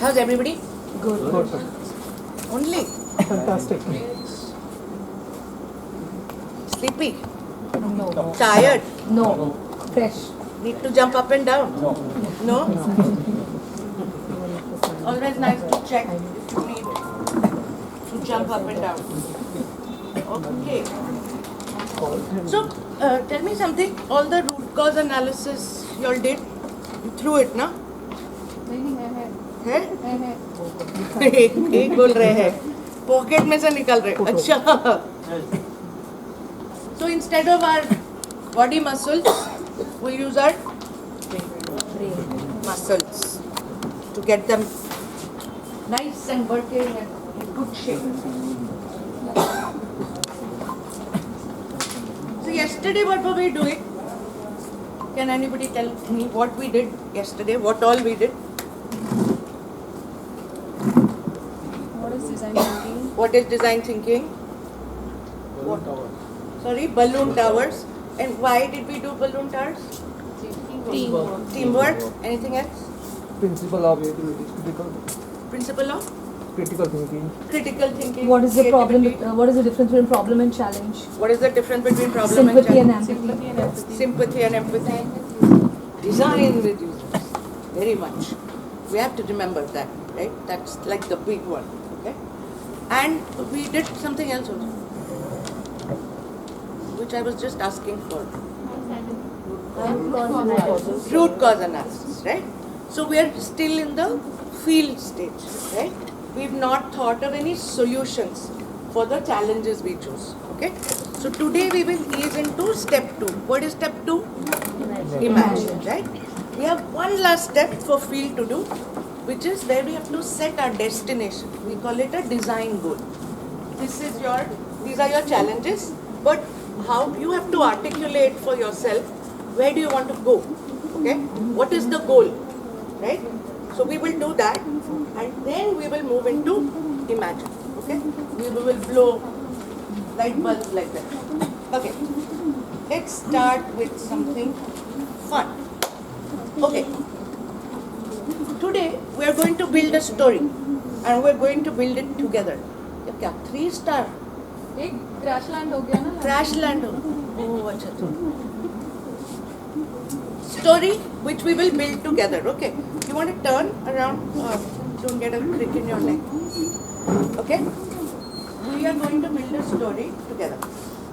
How's everybody? Good. Only Fantastic. sleepy, No. tired, No. Fresh. need to jump up and down. No? Always nice to check if you need to jump up and down. Okay. So, tell me something. All the root cause analysis you all did, you threw it, na? है? एक बोल रहे हैं pocket में से निकल रहे अच्छा so instead of our body muscles we'll use our muscles to get them nice and working and in good shape. So yesterday what were we doing? Can anybody tell me what we did yesterday? What all we did? What is design thinking? Balloon tower. Sorry, balloon towers. And why did we do balloon towers? Teamwork. Teamwork. Anything else? Principle of critical Principle of thinking. critical thinking. What is the problem? creativity. What is the difference between problem and challenge? What is the difference between problem Sympathy and and empathy. sympathy and empathy? Design with users. Very much. We have to remember that, right? That's like the big one. Okay. And we did something else also, which I was just asking for. Root cause analysis, right? So we are still in the field stage, right? We've not thought of any solutions for the challenges we choose. Okay? So today we will ease into step 2. What is step 2? Imagine, right? We have one last step for field to do, which is where we have to set our destination. We call it a design goal. These are your challenges, but how you have to articulate for yourself, where do you want to go? Okay? What is the goal? Right? So we will do that, and then we will move into imagine. Okay? We will blow light bulbs like that. Okay. Let's start with something fun. Okay. Today we are going to build a story, and we are going to build it together. ये क्या 3 star? एक crash land हो गया ना Crash land हो. Oh, अच्छा तो. Story which we will build together. Okay. You want to turn around? Don't get a crick in your neck. Okay. We are going to build a story together.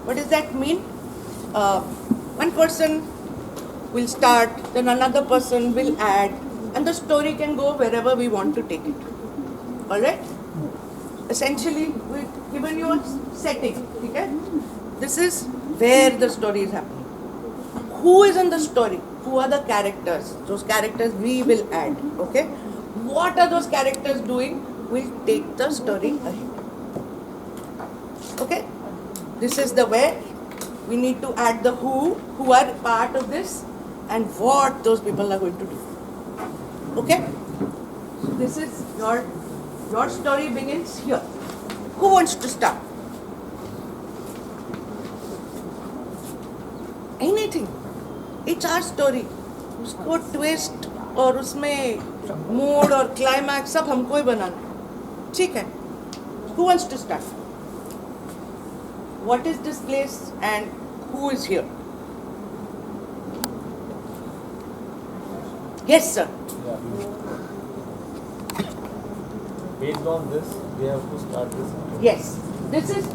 What does that mean? One person will start, then another person will add, and the story can go wherever we want to take it. Alright? Essentially, we've given you a setting. Okay? This is where the story is happening. Who is in the story? Who are the characters? Those characters we will add. Okay? What are those characters doing? We'll take the story ahead. Okay? This is the where. We need to add the who are part of this, and what those people are going to do. Okay? So this is your story begins here. Who wants to start? Anything. It's our story. उसको twist और उसमें mood और climax सब हमको ही बनाना है. ठीक है? Who wants to start? What is this place and who is here? Yes, sir. Yeah. Based on this, we have to start this. Yes. This is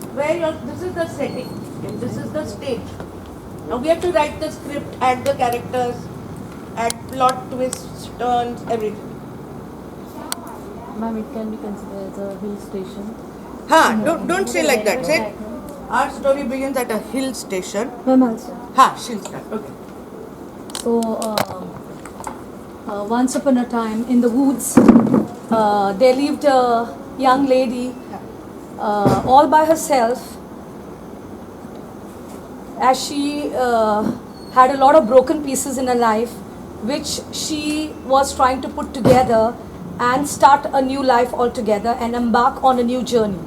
the setting. And this is the stage. Now we have to write the script, add the characters, add plot twists, turns, everything. Ma'am, it can be considered as a hill station. Don't say like that. Say our story begins at a hill station. Ma'am, also. She'll start. Okay. So, once upon a time in the woods, there lived a young lady all by herself, as she had a lot of broken pieces in her life, which she was trying to put together and start a new life altogether and embark on a new journey.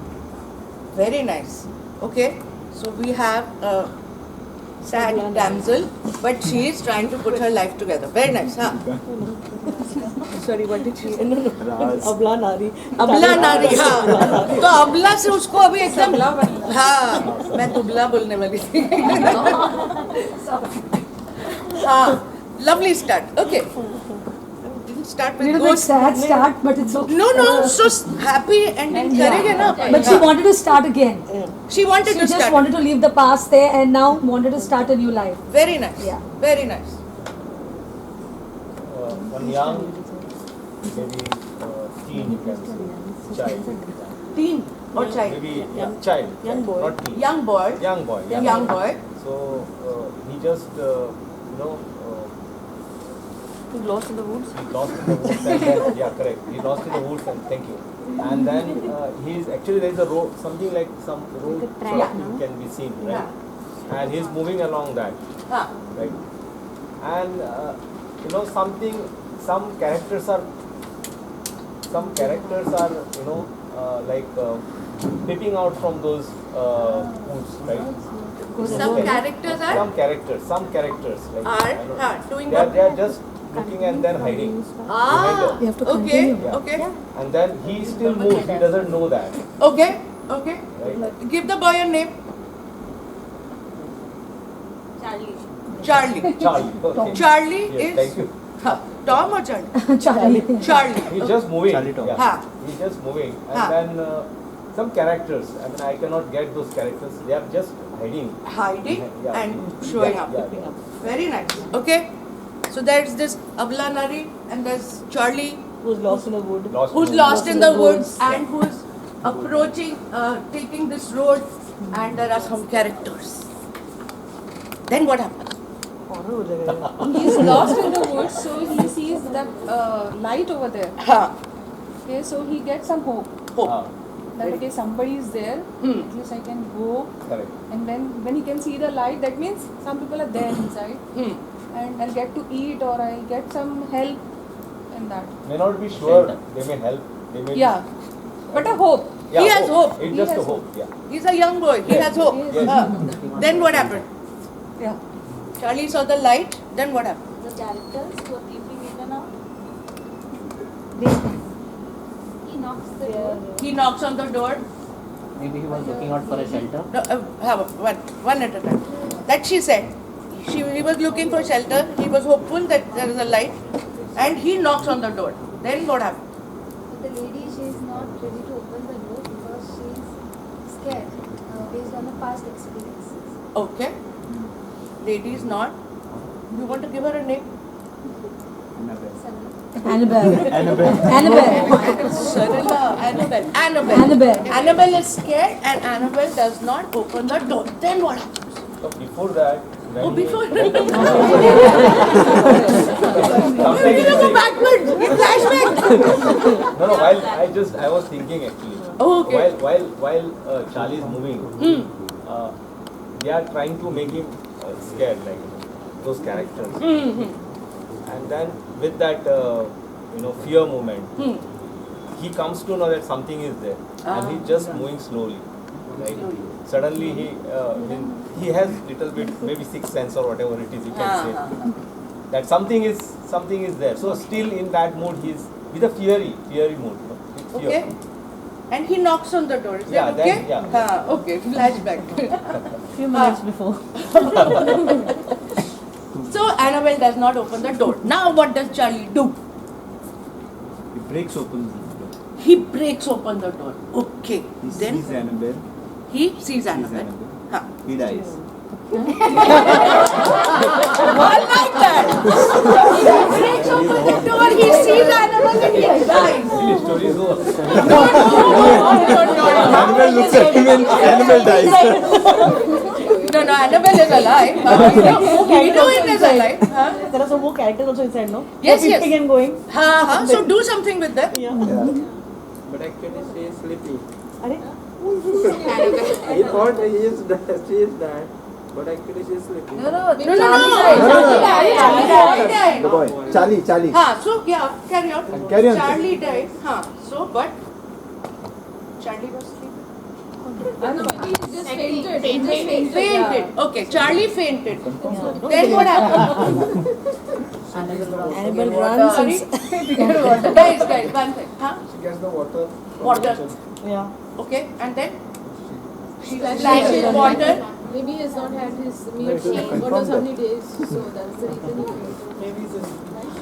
Very nice. Okay. So we have sad damsel, but she is trying to put her life together. Very nice, huh? Sorry, what did she say? अबला नारी अबला नारी, हाँ. तो अबला से उसको अभी एकदम, हाँ, मैं दुबला बोलने वाली थी. हाँ, lovely start. Okay. Didn't start with Little bit ghost. sad start, but it's okay. No, so happy ending करेंगे ना. But she wanted to start again. She wanted She to just start. wanted to leave the past there and now wanted to start a new life. Very nice. Yeah. Very nice. One young, maybe teen, you can say, child. Teen or child? Maybe child. Young boy. Not teen. Young boy. Young boy. Young boy. So he just, He lost in the woods. he lost in the woods and then, yeah, correct. He lost in the woods and thank you. And then he's actually there is a road, something like some road track can be seen, right? And he's moving along that, Huh. right? And something, some characters are, peeping out from those woods, right? Some characters are Some characters like I don't know. doing They what? are just looking and then hiding behind Ah, her. okay, Yeah. okay, And then he still moves. He doesn't know that, okay, okay. right? Give the boy a name. Charlie. Charlie. Okay. Charlie Yes, is thank you. Huh. Tom or Charlie? Charlie. Charlie. He's just moving. Charlie Tom. Yeah. Ha. He's just moving, and Ha. then some characters. I mean, I cannot get those characters. They are just hiding. Hiding Yeah. and showing Yeah, up. yeah, yeah. Very nice. Okay. So there's this Abla Nari and there's Charlie Who's lost in the wood. who's lost in the woods and who's approaching, taking this road, and there are some characters. Then what happens? Horror हो जाएगा. He's lost in the woods, so he sees that light over there. Huh. Okay, so he gets some hope Hope. Ah, that okay, somebody is there. Hmm. At least I can go. correct. And then when he can see the light, that means some people are there inside, Hmm. and I'll get to eat or I'll get some help in that. May not be sure. They may help. They may. Yeah, but a hope. Yeah, He has hope. It's He just has a hope. Yeah. He's a young boy. He Yes. has hope. Yes. Then what happened? Yeah. Charlie saw the light. Then what happened? The characters who are peeping in and out. He knocks the door. He knocks on the door. Maybe he was looking out for a shelter. No, one at a time. That she said. He was looking for shelter. He was hopeful that there is a light, and he knocks on the door. Then what happened? But the lady, she is not ready to open the door because she is scared based on the past experiences. Okay. Lady is not. You want to give her a name? Annabelle. Annabelle. Annabelle. Sarala. Annabelle. Annabelle. Annabelle is scared, and Annabelle does not open the door. Then what happens? So before that, when Oh, before. when We're something gonna go backwards. In flashback. No, while I was thinking actually. Oh, okay. While Charlie is moving, they are trying to make him scared, like those characters. And then with that, fear moment, he comes to know that something is there, and he's just moving slowly. Right? Suddenly he has little bit maybe sixth sense or whatever it is you can say that something is there. So still in that mood he is with a fiery mood. With fear. Okay. And he knocks on the door. Is Yeah, that okay? then- yeah. Okay. Flashback. Few minutes before. So Annabelle does not open the door. Now what does Charlie do? He breaks open the door. He breaks open the door. Okay. He Then sees Annabelle. he sees Annabelle. Annabelle. Huh. He dies. I like that. He breaks open the door. He sees Annabelle and he dies. Really, stories go. Annabelle looks at him and Annabelle dies. No, Annabelle is alive. Heroine is alive. Huh? There are some more characters also inside, no? Yes, They're yes. peeping and going. So do something with that. Yeah. But actually she is sleeping. Are He thought she is dead, but actually she is sleeping. No. Charlie The boy. Charlie. So yeah, carry on. Carry on. Charlie died. So but Charlie was sleeping. Just fainted. Fainted. Okay, Charlie fainted. Then what happened? Annabelle runs. Sorry? Guys, one thing. Huh? She gets the water. Water. Yeah. Okay, and then? She splashes water. Maybe he has not had his meal for God knows how many days, so that's the reason he fainted. Maybe it's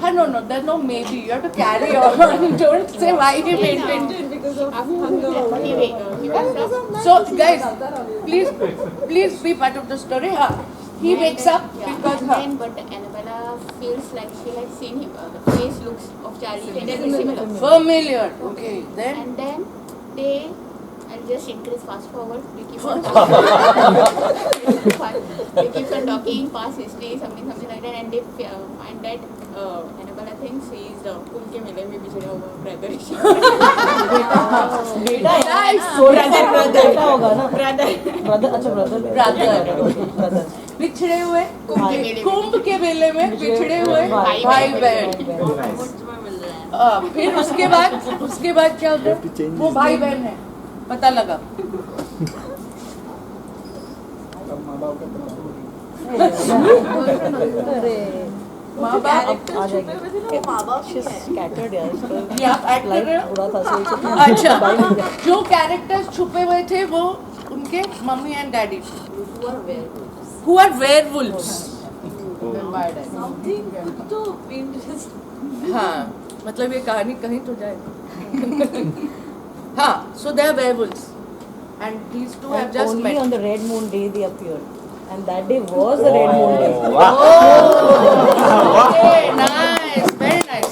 No, there's no maybe. You have to carry on. Don't say why he fainted. Fainted because of hunger. So, guys, please be part of the story. He wakes up because then, but Annabella feels like she had seen him. The face looks of Charlie very similar. familiar. Okay, then And then I'll just increase fast forward. They keep on talking, past history, something like that, and they find that Annabella thinks he is the उनके मेले में बिछड़े हुए brother. बेटा होगा ना brother अच्छा brother बिछड़े हुए कुंभ के मेले में बिछड़े हुए भाई बहन. फिर उसके बाद क्या होता है? वो भाई बहन है, पता लगा. माँ बाप स्कैटर्ड यार ये आप एक्ट कर रहे हो? बुरा था अच्छा, जो कैरेक्टर्स छुपे हुए थे वो उनके mummy and daddy who are werewolves. हाँ, मतलब ये कहानी कहीं तो जाए. हाँ, so they are werewolves and these two have just only met. on the red moon day they appeared and that day was the red moon day. Okay, nice, very nice.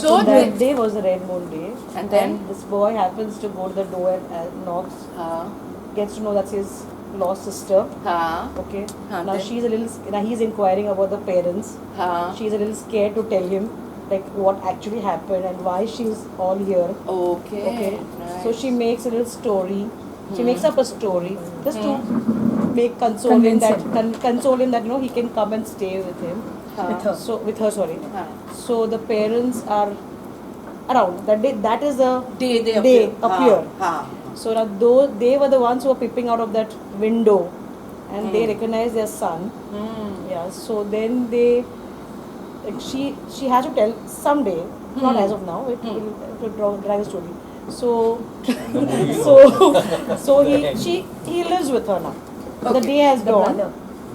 So that day was the red moon day And then? this boy happens to go to the door and knocks, हाँ, gets to know that's his lost sister. हाँ, Okay. Huh, Now then? now he's inquiring about the parents. हाँ. She's a little scared to tell him like what actually happened and why she's all here. Okay. Okay. Nice. So she makes a little story. She makes up a story just to make console him that console him that he can come and stay with him. हाँ. So with her, sorry. हाँ. So the parents are around that day. That is the They they appear. appear. हाँ. So now they were the ones who were peeping out of that window, and they recognize their son. Yeah. So then they, like she has to tell someday, not as of now. It will drive a story. So so he lives with her now. The Okay. day has dawned.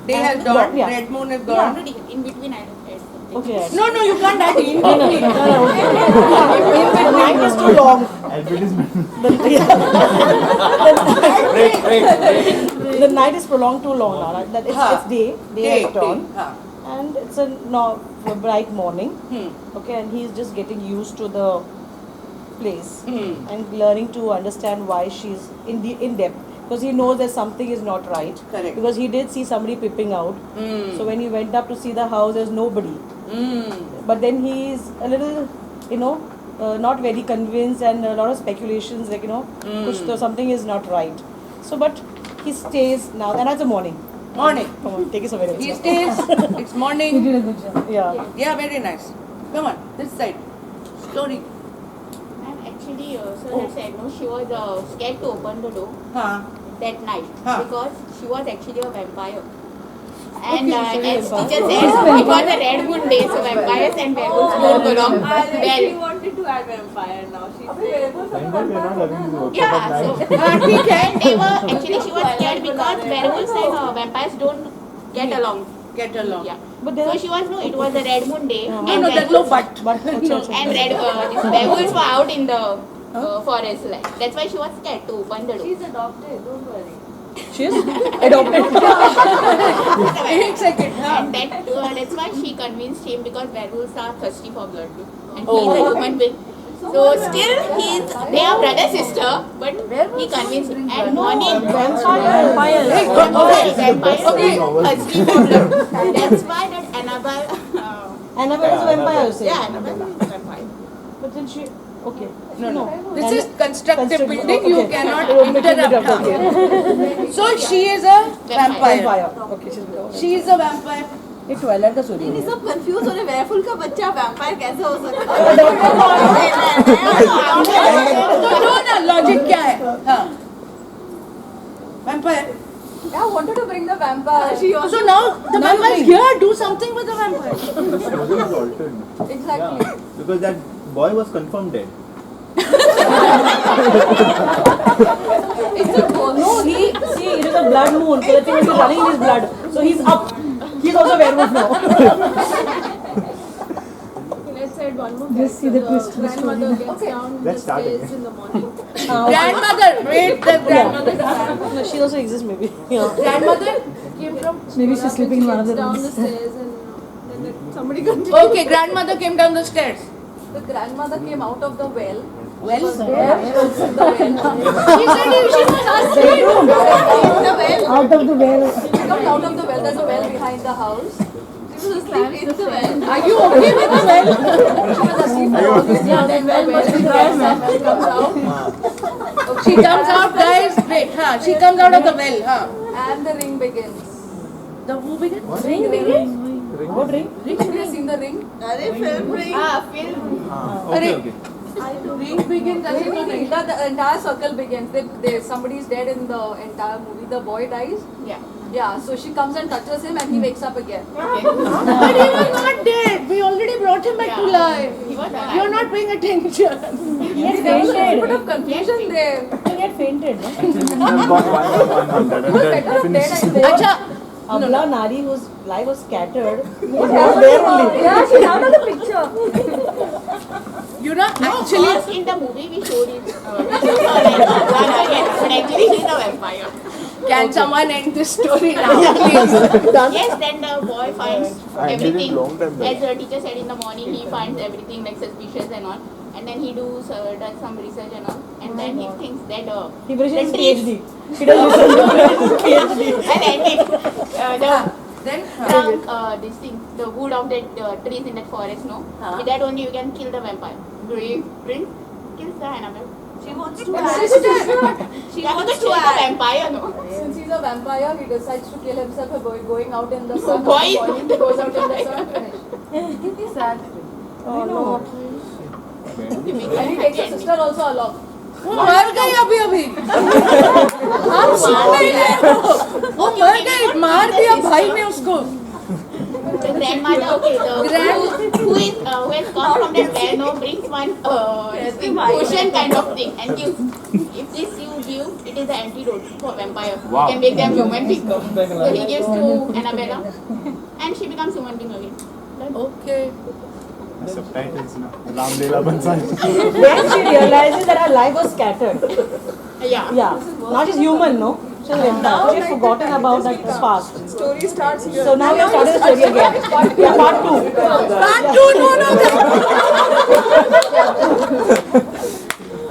Day has And- dawned. yeah. Red moon is gone. Already in between I don't add something. Okay. No, you can't add in between. The night is too long. The night is prolonged too long now. Right? It's day. Day has dawned. हाँ. And it's a bright morning. Okay, and he's just getting used to the place and learning to understand why she's in depth, because he knows that something is not right. Correct. Because he did see somebody peeping out. So when he went up to see the house, there's nobody. But then he's a little, not very convinced, and a lot of speculations like kuch to something is not right. So but he stays now, and that's the morning. Morning. Come on, take it somewhere else. He stays. It's morning. Yeah. Yeah, very nice. Come on, this side. Story. And actually, so that said, no, she was scared to open the door हाँ. that night Huh. because she was actually a vampire. Okay, And she's a as vampire. teacher said, it was a red moon day, so vampires and werewolves don't belong well. wanted to add vampire now. She's Yeah, so ठीक है. and they were actually she was scared because werewolves and vampires don't get along. Get along. Yeah. But then So she was it was a red moon day. No, there's no but. And these werewolves were out in the forest. Like that's why she was scared to open the door. She's adopted, don't worry. she's adopted. एक second. हाँ. And that's why she convinced him because werewolves are thirsty for blood and he is a human being. So still they are brother sister, but he convinced and morning vampire thirsty for blood. That's why that Annabelle. Annabelle is a vampire, you say? Yeah, Annabelle is a vampire. But then she, okay. No. This is constructive Constructive, building. You okay. cannot Interrupt, interrupt. okay. So she is a vampire. Vampire. Okay, she's She is a vampire. ये ट्वेलर का सूर्य ये सब confuse हो रहे werewolf का बच्चा vampire कैसे हो सकता तो लो ना लॉजिक क्या है? हाँ. Vampire. Yeah, I wanted to bring the vampire. So now the vampire is here. Do something with the vampire. The story is altered. Exactly. Because that boy was confirmed dead. It's a ghost. No, it is a blood moon, so the thing is running in his blood. So he's up. He's also werewolf now. Let's add one more. Just see the twist of the Grandmother story. gets down Let's the start stairs again. in the morning. Grandmother. Wait, the grandmother. No, she also exists maybe. Yeah. Grandmother. Came from Maybe she's sleeping in one of the down the rooms. stairs and then somebody continued. Okay, grandmother came down the stairs. The grandmother came out of the well. Well, She was there. She was in the well. she said she was asleep. In the well. Out of the well. She comes out of the well. There's a well behind the house. She was asleep in the well. Are you okay with the well? She was asleep for all this time. Then well comes out. She comes out, guys. Wait, she comes out of the well, And the ring begins. The who begins? Ring. What ring? Have you seen the ring? Okay. Ring begins. The entire circle begins. Somebody is dead in the entire movie. The boy dies. Yeah. Yeah, so she comes and touches him and he wakes up again. But he was not dead. We already brought him back to life. He was alive. You're not paying attention. There was a little bit of confusion there. He had fainted. No? One. He was better off dead, I think. Acha, Abla Nari, whose life was scattered, was not there only. Yeah, she's out of the picture. you know, actually, First in the movie we showed it. We showed her like again, but actually she's a vampire. can someone end this story now, please? Yes, then the boy finds I did it everything. long time back. As the teacher said in the morning, he finds everything like suspicious and all. And then he does some research and all. And then he thinks that He finishes his the trees- PhD. He does listen to PhD. and ending Then, this thing, the wood of that trees in that forest, no? With that only you can kill the vampire. Drink, kills the Annabelle. She wants to She wants to kill the vampire, no? Since he's a vampire, he decides to kill himself by going out in the sun. Boy. He goes out in the sun. Finish. Sad. Oh no. And he takes his sister also along. वो मर गई अभी हम सुन नहीं रहे हो वो मर गई मार दिया भाई ने उसको The grandmother, okay, who has come from that well, no, brings one this thing, potion kind of thing and gives. If this you give, it is the antidote for vampire. Wow. You can make them human being. So he gives to Annabella and she becomes human being again. Okay. Subtitles na. Ramlela Bansal. Then she realizes that her life was scattered. Yeah. Yeah. Now she's human, no? She's a vampire. She's forgotten about that past. Story starts here. So now we have started the story again. Yeah, part 2. Part 2, no.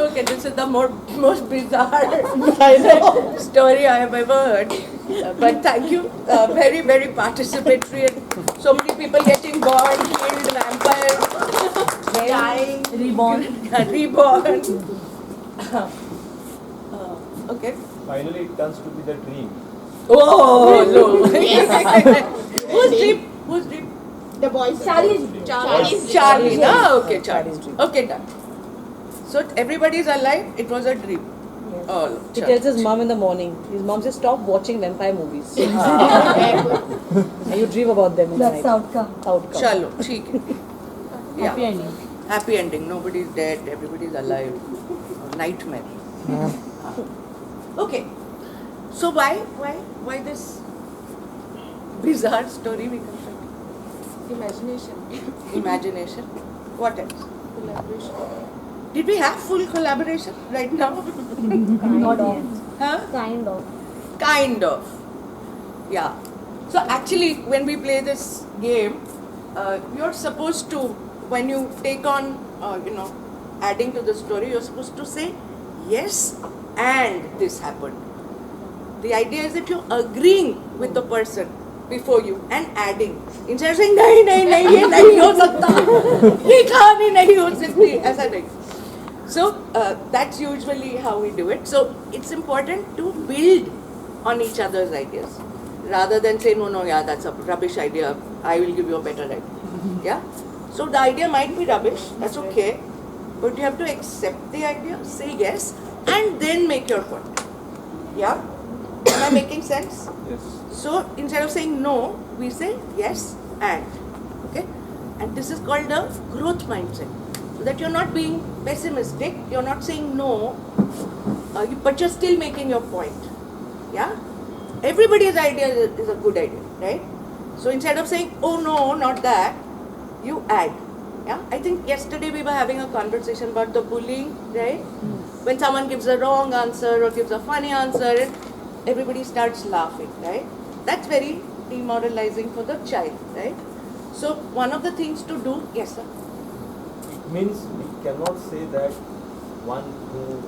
Okay, this is the most bizarre story I have ever heard. But thank you, very, very participatory and so many people getting born, killed, vampires, dying, Reborn. reborn. Okay. Finally, it turns to be the dream. Oh no. Yes. Whose dream? Whose dream? The boys. Charlie's Charlie. No, okay, Charlie's dream. Okay, done. So everybody is alive. It was a dream. Yes. All. He tells his mom in the morning. His mom says, stop watching vampire movies. And you dream about them in the That's the night. outcome. Outcome. Chalo, theek hai. Happy Yeah. ending. Happy ending. Nobody is dead. Everybody is alive. Nightmare. Okay. So why this bizarre story we can find? Imagination. Imagination. What else? Collaboration. Did we have full collaboration right now? Not yet. Huh? Kind of. Kind of. Yeah. So actually, when we play this game, you're supposed to, when you take on, adding to the story, you're supposed to say, yes, and this happened. The idea is that you're agreeing with the person before you and adding. Instead of saying, नहीं, ये नहीं हो सकता, ये कहानी नहीं हो सकती, ऐसा नहीं. So that's usually how we do it. So it's important to build on each other's ideas rather than say, no, yeah, that's a rubbish idea. I will give you a better idea. Yeah. So the idea might be rubbish. That's okay, but you have to accept the idea, say yes, and then make your point. Yeah. Am I making sense? Yes. So instead of saying no, we say yes and. Okay? And this is called a growth mindset. So that you're not being pessimistic, you're not saying no, but you're still making your point. Yeah? Everybody's idea is a good idea, right? So instead of saying, oh no, not that, you add. Yeah? I think yesterday we were having a conversation about the bullying, right? When someone gives a wrong answer or gives a funny answer, everybody starts laughing, right? That's very demoralizing for the child, right? So one of the things to do, yes sir? It means we cannot say that one who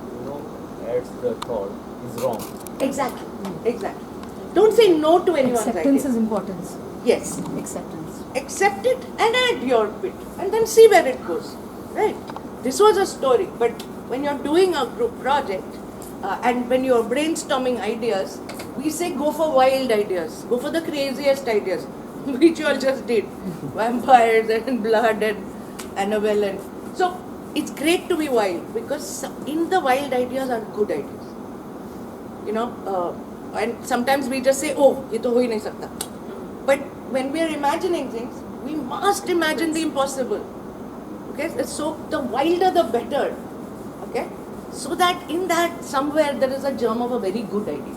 adds the thought is wrong. Exactly, exactly. Don't say no to anyone's Acceptance idea. is important. Yes. Acceptance. Accept it and add your bit and then see where it goes, right? This was a story, but when you're doing a group project and when you're brainstorming ideas, we say go for wild ideas, go for the craziest ideas, which you all just did. Vampires and blood and Annabelle and so it's great to be wild because in the wild ideas are good ideas. And sometimes we just say, oh, ye to ho hi nahi sakta. But when we are imagining things, we must imagine the impossible. Okay, so the wilder the better. Okay, so that in that somewhere there is a germ of a very good idea.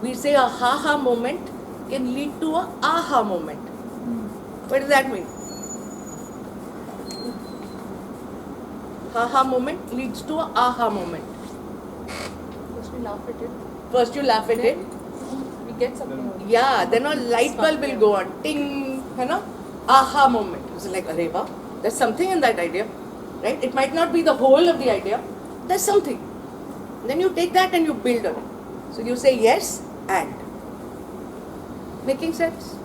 We say a ha-ha moment can lead to a aha moment. What does that mean? Ha-ha moment leads to a aha moment. First we laugh at it. First you laugh at it. We get something. Yeah, then a light bulb will go on. Ting, aha moment. It's like, arey wow, there's something in that idea, right? It might not be the whole of the idea. There's something. Then you take that and you build on it. So you say yes and. Making sense?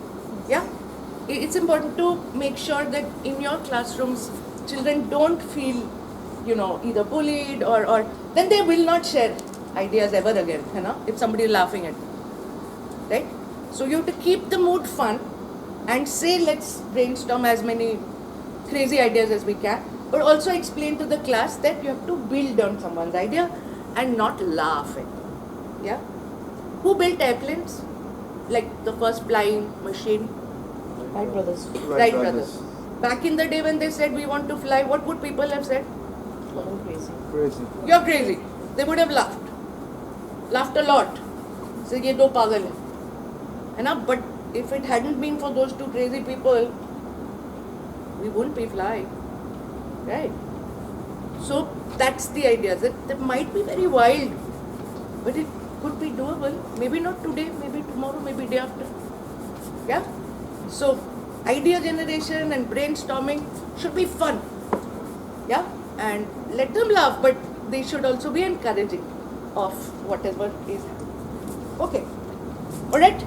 Yeah? It's important to make sure that in your classrooms, children don't feel, either bullied or then they will not share ideas ever again, if somebody is laughing at them. Right? So you have to keep the mood fun and say let's brainstorm as many crazy ideas as we can, but also explain to the class that you have to build on someone's idea and not laugh at them. Yeah? Who built airplanes? Like the first flying machine? Wright brothers. Wright brothers. Back in the day when they said we want to fly, what would people have said? Going crazy. Crazy. You're crazy. They would have laughed. Laughed a lot. Say, ye do pagal hai. But if it hadn't been for those two crazy people, we wouldn't be flying. Right? So that's the idea. That might be very wild, but it could be doable. Maybe not today, maybe tomorrow, maybe day after. Yeah? So idea generation and brainstorming should be fun. Yeah? And let them laugh, but they should also be encouraging of whatever is happening. Okay. Alright?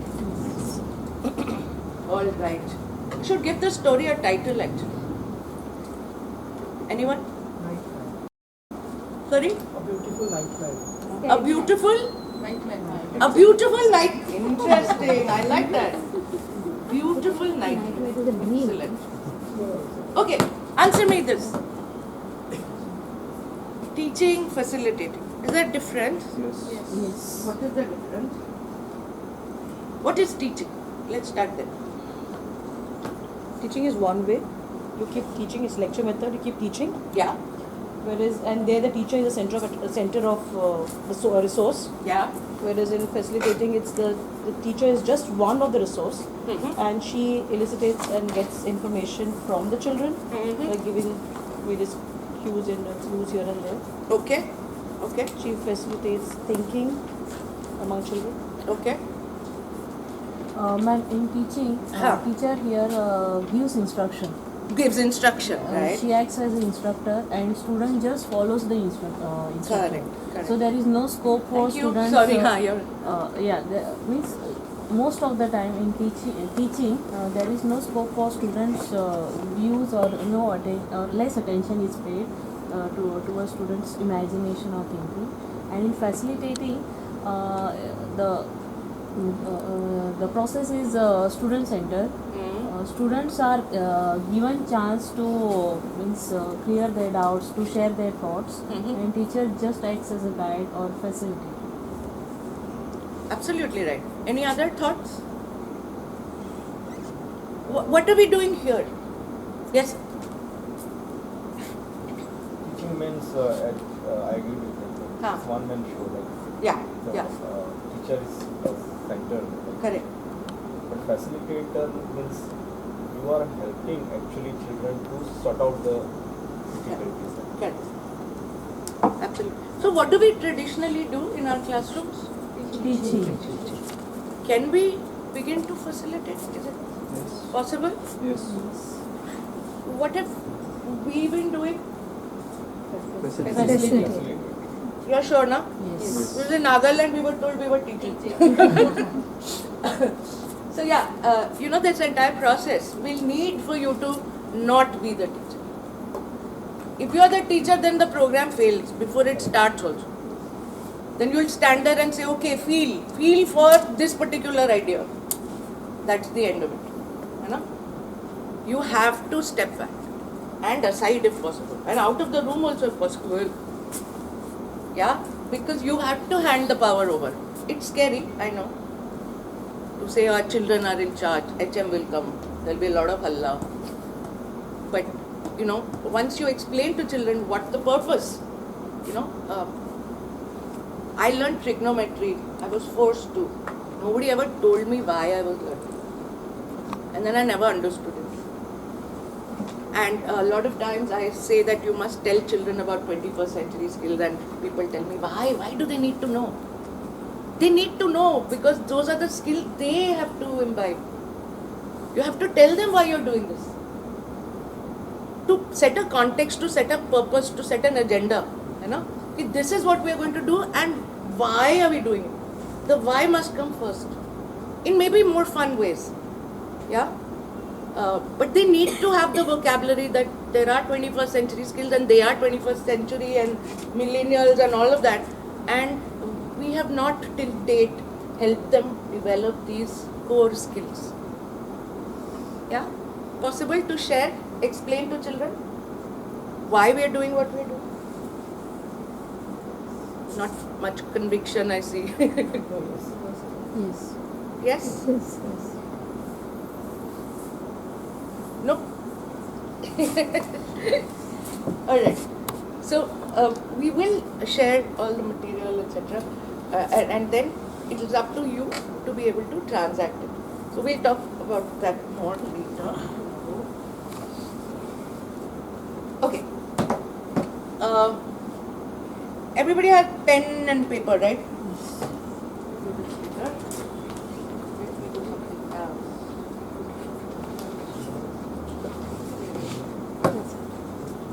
Alright. You should give the story a title actually. Anyone? Sorry? A beautiful nightmare. A beautiful? Nightmare. A beautiful night. Interesting. I like that. Beautiful night. Excellent. Okay. Answer me this. Teaching, facilitating. Is that different? Yes. What is the difference? What is teaching? Let's start there. Teaching is one way. You keep teaching. It's lecture method. You keep teaching. Yeah. Whereas, and there the teacher is the center of the resource. Yeah. Whereas in facilitating, it's the teacher is just one of the resource, and she elicitates and gets information from the children, like giving various cues here and there. Okay. Okay. She facilitates thinking among children. Okay. Ma'am, in teaching, teacher here gives instruction. Gives instruction, right? She acts as an instructor and student just follows the instructor. Correct. So there is no scope for Thank you. students. Sorry, Means most of the time in teaching there is no scope for students' views or less attention is paid towards students' imagination or thinking. And in facilitating, the process is student centered. Students are given chance to clear their doubts, to share their thoughts, and teacher just acts as a guide or facilitator. Absolutely right. Any other thoughts? What are we doing here? Yes. Teaching means, I agree with you. Huh. It's one man show. Like Yeah. the Yeah. teacher is center. Like, Correct. but facilitator means you are helping actually children to sort out the difficulties. Correct. Absolutely. So what do we traditionally do in our classrooms? Teaching. Can we begin to facilitate? Is it possible? Yes. What have we been doing? Facilitate. You're sure now? Yes. Because in Nagaland we were told we were teaching. So yeah, this entire process will need for you to not be the teacher. If you are the teacher, then the program fails before it starts also. Then you will stand there and say, okay, feel for this particular idea. That's the end of it. You have to step back and aside if possible, and out of the room also if possible. Yeah, because you have to hand the power over. It's scary, I know. To say our children are in charge, HM will come, there'll be a lot of halla. But once you explain to children what the purpose, I learned trigonometry. I was forced to. Nobody ever told me why I was learning. And then I never understood it. And a lot of times I say that you must tell children about 21st century skills, and people tell me, why? Why do they need to know? They need to know because those are the skills they have to imbibe. You have to tell them why you're doing this. To set a context, to set a purpose, to set an agenda. This is what we are going to do and why are we doing it? The why must come first. In maybe more fun ways. Yeah? But they need to have the vocabulary that there are 21st century skills and they are 21st century and millennials and all of that. And we have not till date helped them develop these core skills. Yeah? Possible to share, explain to children why we are doing what we are doing. Not much conviction, I see. Yes. Yes? Yes. No? Alright. So, we will share all the material, etc. And then it is up to you to be able to transact it. So, we'll talk about that more later. Okay. Everybody has pen and paper, right? Let me do something else.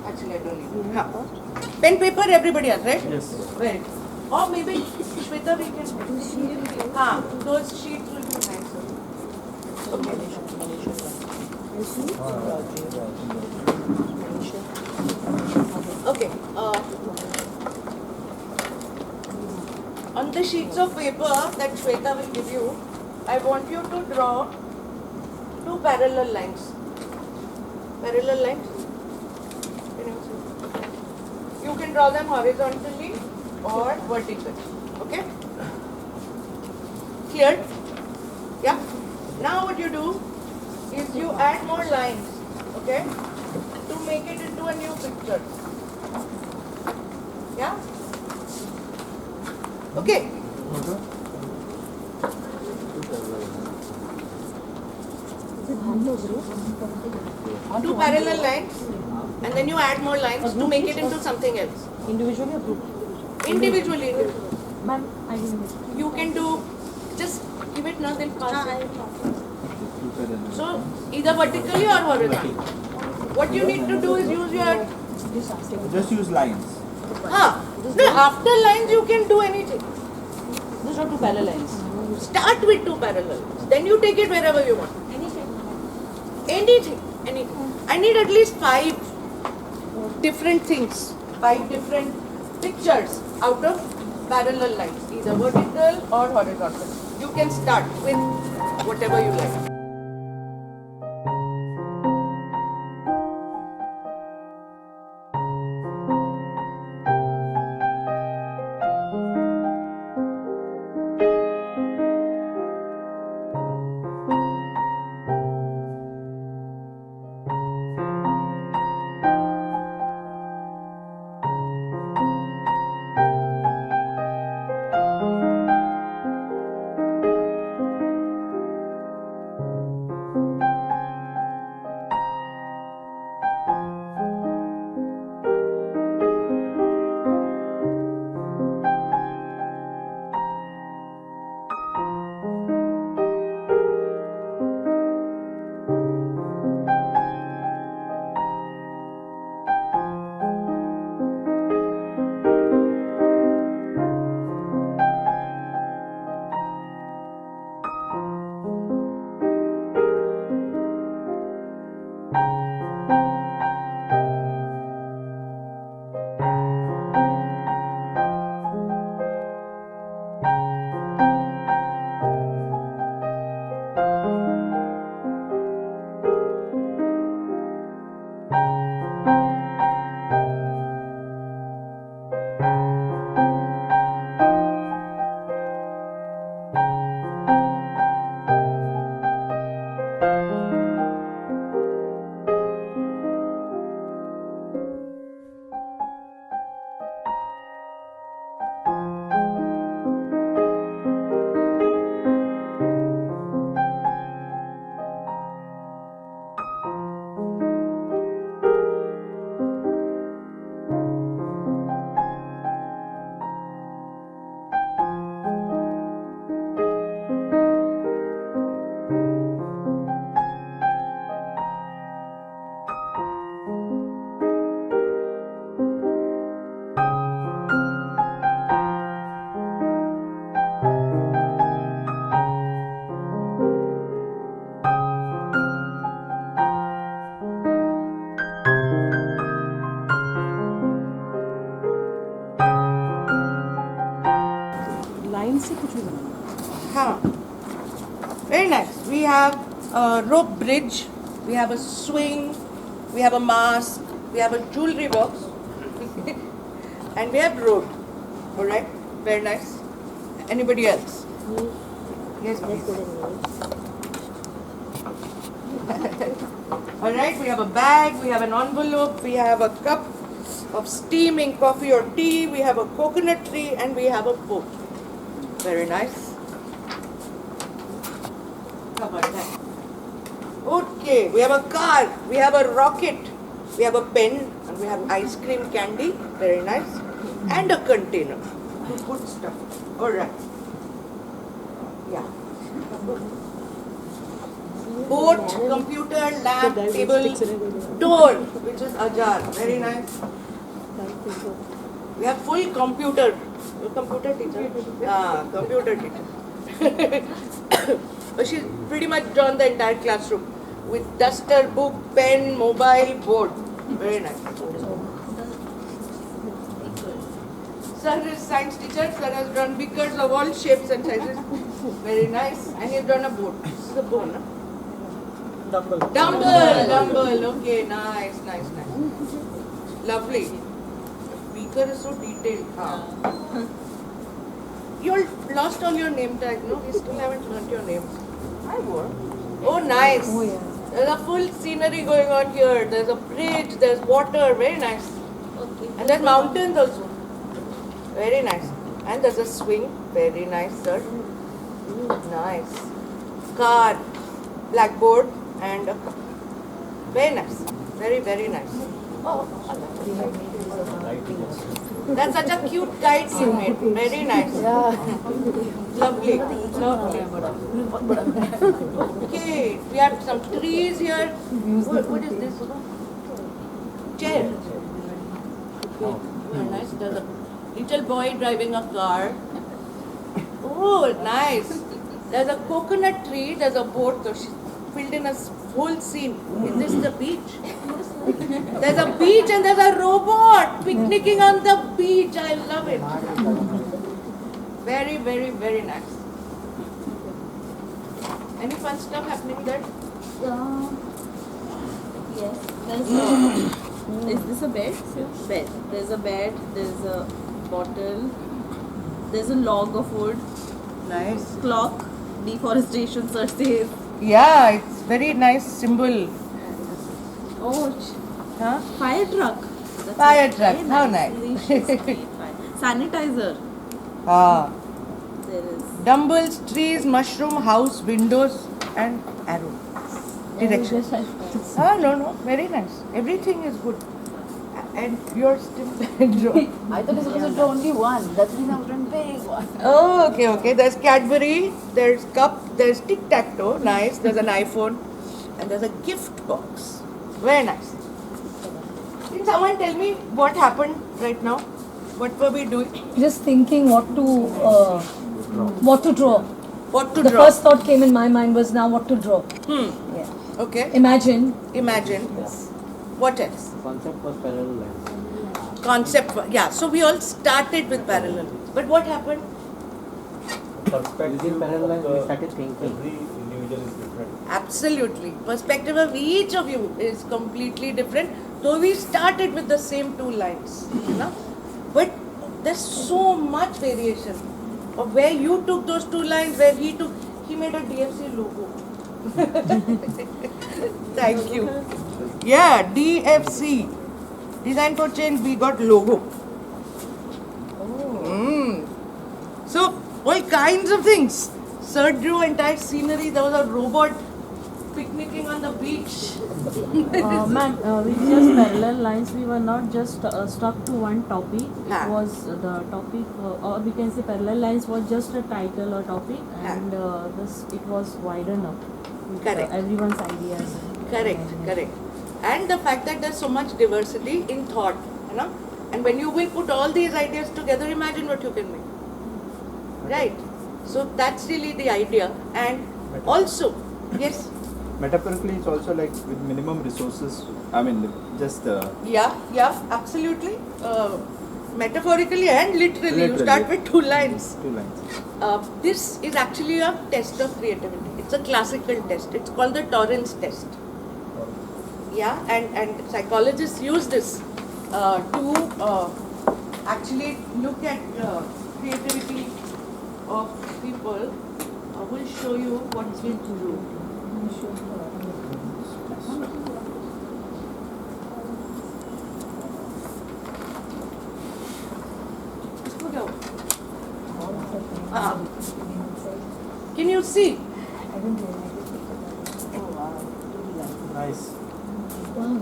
Actually, I don't need it. Pen, paper, everybody has, right? Yes. Very good. Or maybe, Shweta, we can... those sheets will be nice. Okay. On the sheets of paper that Shweta will give you, I want you to draw two parallel lines. Parallel lines. Can you see? You can draw them horizontally or vertically. Okay? Clear? Yeah? Now what you do is you add more lines. Okay? To make it into a new picture. Yeah? Okay. Two parallel lines and then you add more lines to make it into something else. Individually or group? Individually. Ma'am, I will. You can do, just give it now, then pass it. So, either vertically or horizontally. What you need to do is use your... Just use lines. No, after lines you can do anything. Those are two parallel lines. Start with two parallel. Then you take it wherever you want. Anything. I need at least 5 different things. 5 different pictures out of parallel lines. Either vertical or horizontal. You can start with whatever you like. rope bridge, we have a swing, we have a mask, we have a jewelry box, and we have road. Alright, very nice. Anybody else? Yes, please. Alright, we have a bag, we have an envelope, we have a cup of steaming coffee or tea, we have a coconut tree, and we have a boat. Very nice. How about that? Okay, we have a car, we have a rocket, we have a pen, and we have ice cream candy. Very nice. And a container to put stuff. Alright. Yeah. Boat, computer, lamp, table, door, which is ajar. Very nice. We have full computer. Your computer teacher? Computer teacher. But she's pretty much drawn the entire classroom with duster, book, pen, mobile, board. Very nice. Sir is science teacher. Sir has drawn beakers of all shapes and sizes. Very nice. And he's drawn a boat. This is a boat, no? Dumbbell. Okay, nice. Lovely. Beaker is so detailed. You all lost all your name tag, no? We still haven't learnt your names. I wore. Oh, nice. Oh, yeah. There's a full scenery going on here. There's a bridge, there's water. Very nice. Okay. And there's mountains also. Very nice. And there's a swing. Very nice, sir. Nice. Car, blackboard, and a cup. Very nice. Very nice. Oh, that's such a cute kite you made. Very nice. Lovely. Okay, we have some trees here. What is this? Chair. Very nice. There's a little boy driving a car. Oh, nice. There's a coconut tree. There's a boat. So she's filled in a whole scene. Is this the beach? There's a beach and there's a robot picnicking on the beach. I love it. Very nice. Any fun stuff happening there? Yes. Is this a bed? Bed. There's a bed, there's a bottle, there's a log of wood, Nice. clock, deforestation sir says. Yeah, it's very nice symbol. Oh, Huh? fire truck. That's Fire it. truck. Very How nice. nice. Delicious. Fire. Sanitizer. Ah. There is. Dumbbells, trees, mushroom, house, windows, and arrow. Direction. No. Very nice. Everything is good. And you're still drawn. I thought it was supposed to draw only one. That's the reason I was drawing big one. Oh, okay. There's Cadbury, there's cup, there's tic-tac-toe, nice. There's an iPhone, and there's a gift box. Very nice. Can someone tell me what happened right now? What were we doing? Just thinking what to draw. What to The draw? first thought came in my mind was now what to draw. Yeah. Okay. Imagine. What else? Concept was parallel lines. Yeah. So we all started with parallel. But what happened? Perspective Within parallel lines, we of started thinking. every individual is different. Absolutely. Perspective of each of you is completely different. Though we started with the same two lines, but there's so much variation of where you took those two lines, where he made a DFC logo. Thank you. Yeah, DFC. Design for Change, we got logo. So, all kinds of things. Sir drew entire scenery. There was a robot picnicking on the beach. Ma'am, with just parallel lines, we were not just stuck to one topic. It was the topic, or we can say parallel lines was just a title or topic, and it was widened up with Correct. everyone's ideas. Correct. And the fact that there's so much diversity in thought, and when you will put all these ideas together, imagine what you can make. Right? So that's really the idea. And also, yes? Metaphorically, it's also like with minimum resources. I mean, just Yeah, absolutely. metaphorically and literally. You start with 2 lines. 2 lines. This is actually a test of creativity. It's a classical test. It's called the Torrance test. Yeah, and psychologists use this to actually look at creativity of people. I will show you what's been to do. Can you see? Nice.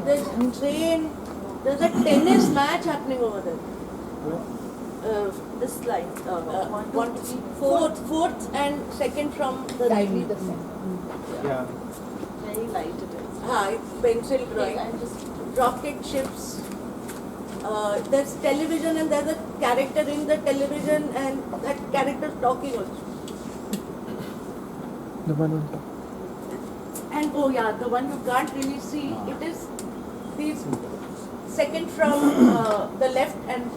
There's train. There's a tennis match happening over there. This slide. Fourth and second from the right. Yeah. Very light it is. Pencil drawing. Rocket ships. There's television and there's a character in the television and that character's talking also. The one on And the one you can't really see, it is these second from the left and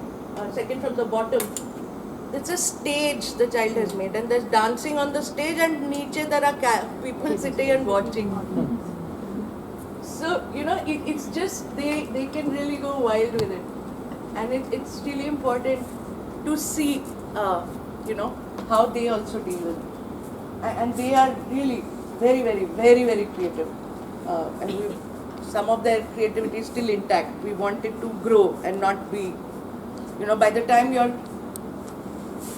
second from the bottom. It's a stage the child has made and there's dancing on the stage and niche there are people sitting and watching. So, it's just they can really go wild with it. And it's really important to see, how they also deal with it. And they are really very, very, very, very creative. And some of their creativity is still intact. We want it to grow and not be, by the time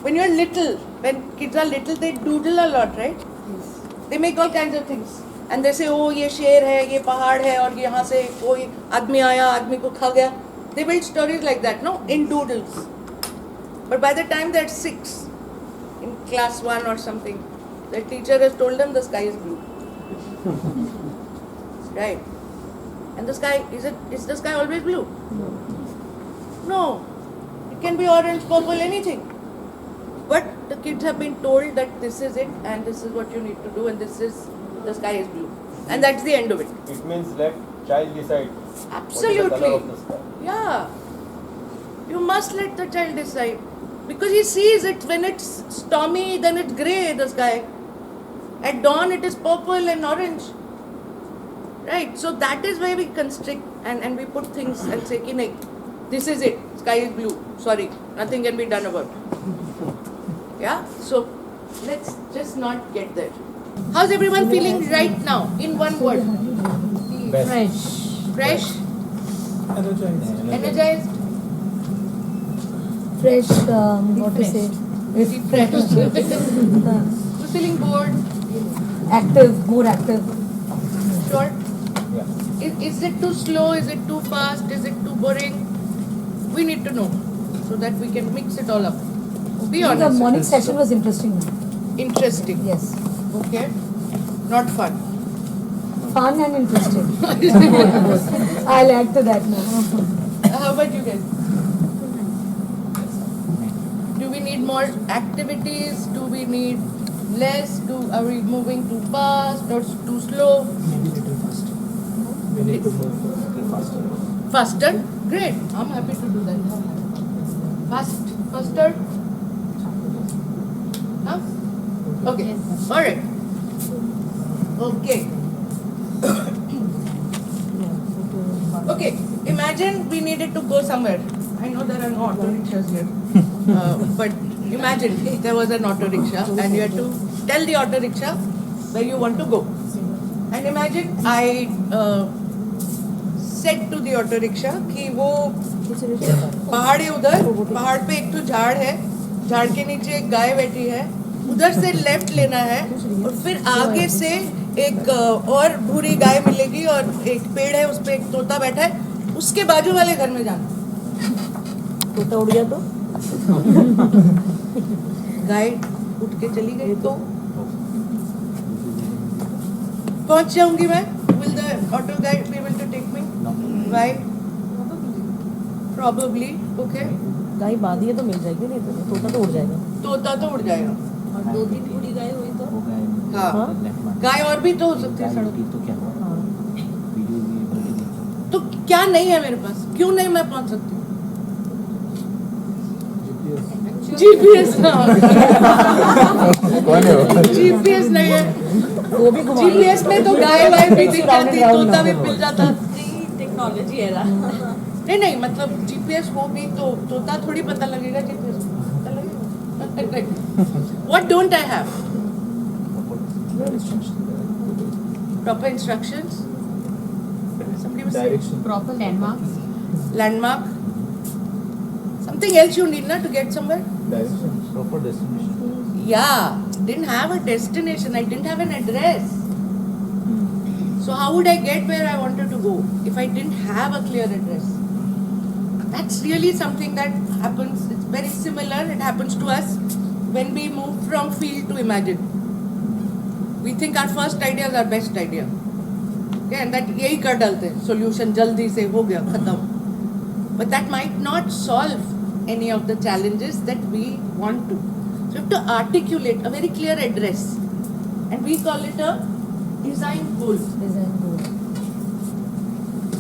when you're little, when kids are little, they doodle a lot, right? Yes. They make all kinds of things. And they say, oh, ये शेर है, ये पहाड़ है, और यहाँ से कोई आदमी आया, आदमी को खा गया. They build stories like that, no? In doodles. But by the time they're 6, in class 1 or something, the teacher has told them the sky is blue. Right? And the sky, is the sky always blue? No. It can be orange, purple, anything. But the kids have been told that this is it and this is what you need to do and the sky is blue. And that's the end of it. It means let child decide. Absolutely. What is the color of the sky. Yeah. You must let the child decide. Because he sees it when it's stormy, then it's grey, the sky. At dawn, it is purple and orange. Right? So that is why we constrict and we put things and say, Ki, this is it. Sky is blue. Sorry. Nothing can be done about it. Yeah? So let's just not get there. How's everyone feeling right now? In one word. Fresh. Energized. Fresh, what to say? Refreshed. You're feeling bored. Active, more active. Sure. Yeah. Is it too slow? Is it too fast? Is it too boring? We need to know so that we can mix it all up. Be honest. The morning session was interesting. Interesting. Yes. Okay. Not fun. Fun and interesting. I'll add to that now. How about you guys? Do we need more activities? Do we need less? Are we moving too fast or too slow? Maybe little faster. We need to move little faster. Faster? Great. I'm happy to do that. Faster? Huh? Okay. Alright. Okay. Okay. Imagine we needed to go somewhere. I know there are no auto rickshaws here. But imagine there was an auto rickshaw and you had to tell the auto rickshaw where you want to go. And imagine I said to the auto rickshaw कि वो पहाड़ है उधर, पहाड़ पे एक तो झाड़ है, झाड़ के नीचे एक गाय बैठी है, उधर से लेफ्ट लेना है और फिर आगे से एक और भूरी गाय मिलेगी और एक पेड़ है उस पे एक तोता बैठा है, उसके बाजू वाले घर में जाना. तोता उड़ गया तो गाय उठ के चली गई तो पहुंच जाऊंगी मैं. Will the auto guy be able to take me? No. Why? Probably. Okay. गाय बांधी है तो मिल जाएगी, नहीं तो तोता तो उड़ जाएगा. तोता तो उड़ जाएगा. और 2-3 पूरी गाय हुई तो वो गाय हाँ. गाय और भी तो हो सकती है सड़क. तो क्या हुआ? वीडियो भी बल्कि देखो. तो क्या नहीं है मेरे पास? क्यों नहीं मैं पहुंच सकती? GPS कौन है वो? GPS नहीं है. वो भी घुमा GPS में तो गाय वाय भी दिख जाती, तोता भी मिल जाता. टेक्नोलॉजी है ना. नहीं नहीं, मतलब GPS हो भी तो तोता थोड़ी पता लगेगा GPS. पता लगेगा. What don't I have? Proper instructions. Somebody was saying Direction. Proper landmarks. landmark. Something else you need na to get somewhere. Direction. Proper destination. Yeah, didn't have a destination. I didn't have an address. So how would I get where I wanted to go if I didn't have a clear address? That's really something that happens. It's very similar. It happens to us when we move from feel to imagine. We think our first idea is our best idea. Okay, and that यही कर डालते हैं. Solution जल्दी से हो गया खत्म. But that might not solve any of the challenges that we want to. So you have to articulate a very clear address, and we call it a design goal.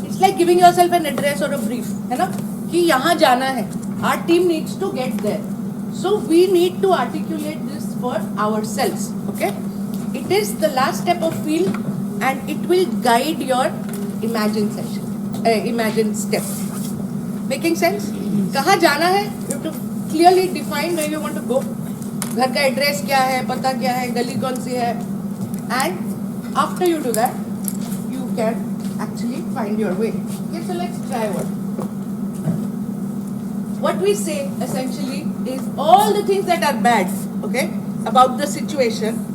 It's like giving yourself an address or a brief, है ना? कि यहाँ जाना है. Our team needs to get there. So we need to articulate this for ourselves. Okay? It is the last step of feel, and it will guide your imagine session, imagine step. Making sense? कहाँ जाना है? You have to clearly define where you want to go. घर का address क्या है, पता क्या है, गली कौन सी है, and after you do that, you can actually find your way. Okay, so let's try one. What we say essentially is all the things that are bad, okay, about the situation,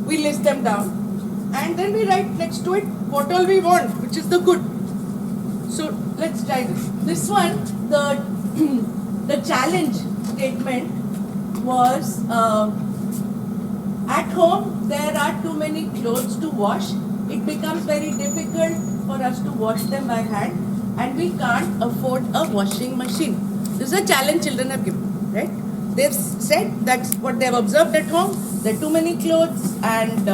we list them down, and then we write next to it what all we want, which is the good. So let's try this. This one, the challenge statement was at home there are too many clothes to wash. It becomes very difficult for us to wash them by hand, and we can't afford a washing machine. This is a challenge children have given, right? They've said that's what they've observed at home. There are too many clothes, and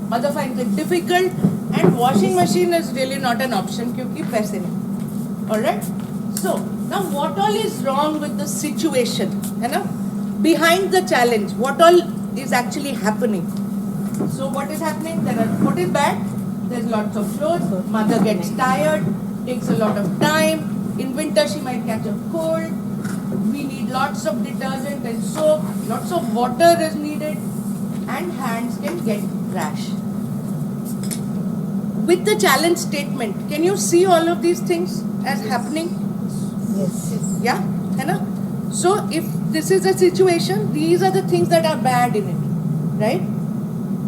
mother finds it difficult, and washing machine is really not an option क्योंकि पैसे नहीं. All right? So now what all is wrong with the situation? है ना? Behind the challenge, what all is actually happening? So what is happening? What is bad? There's lots of clothes. Mother gets tired. Takes a lot of time. In winter she might catch a cold. We need lots of detergent and soap. Lots of water is needed, and hands can get rash. With the challenge statement, can you see all of these things as happening? Yes. Yeah, है ना? So if this is a situation, these are the things that are bad in it, right?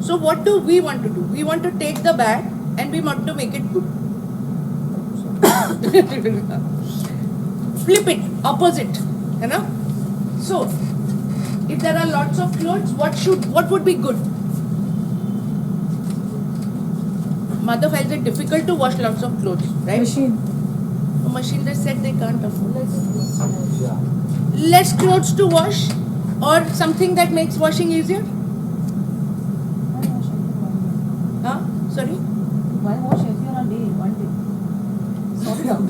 So what do we want to do? We want to take the bad and we want to make it good. Flip it, opposite, है ना? So if there are lots of clothes, what would be good? Mother finds it difficult to wash lots of clothes, right? Machine. A machine, they said they can't afford. Less clothes to wash, or something that makes washing easier? Huh? Sorry? Why wash every on a day, one day? Sort it out.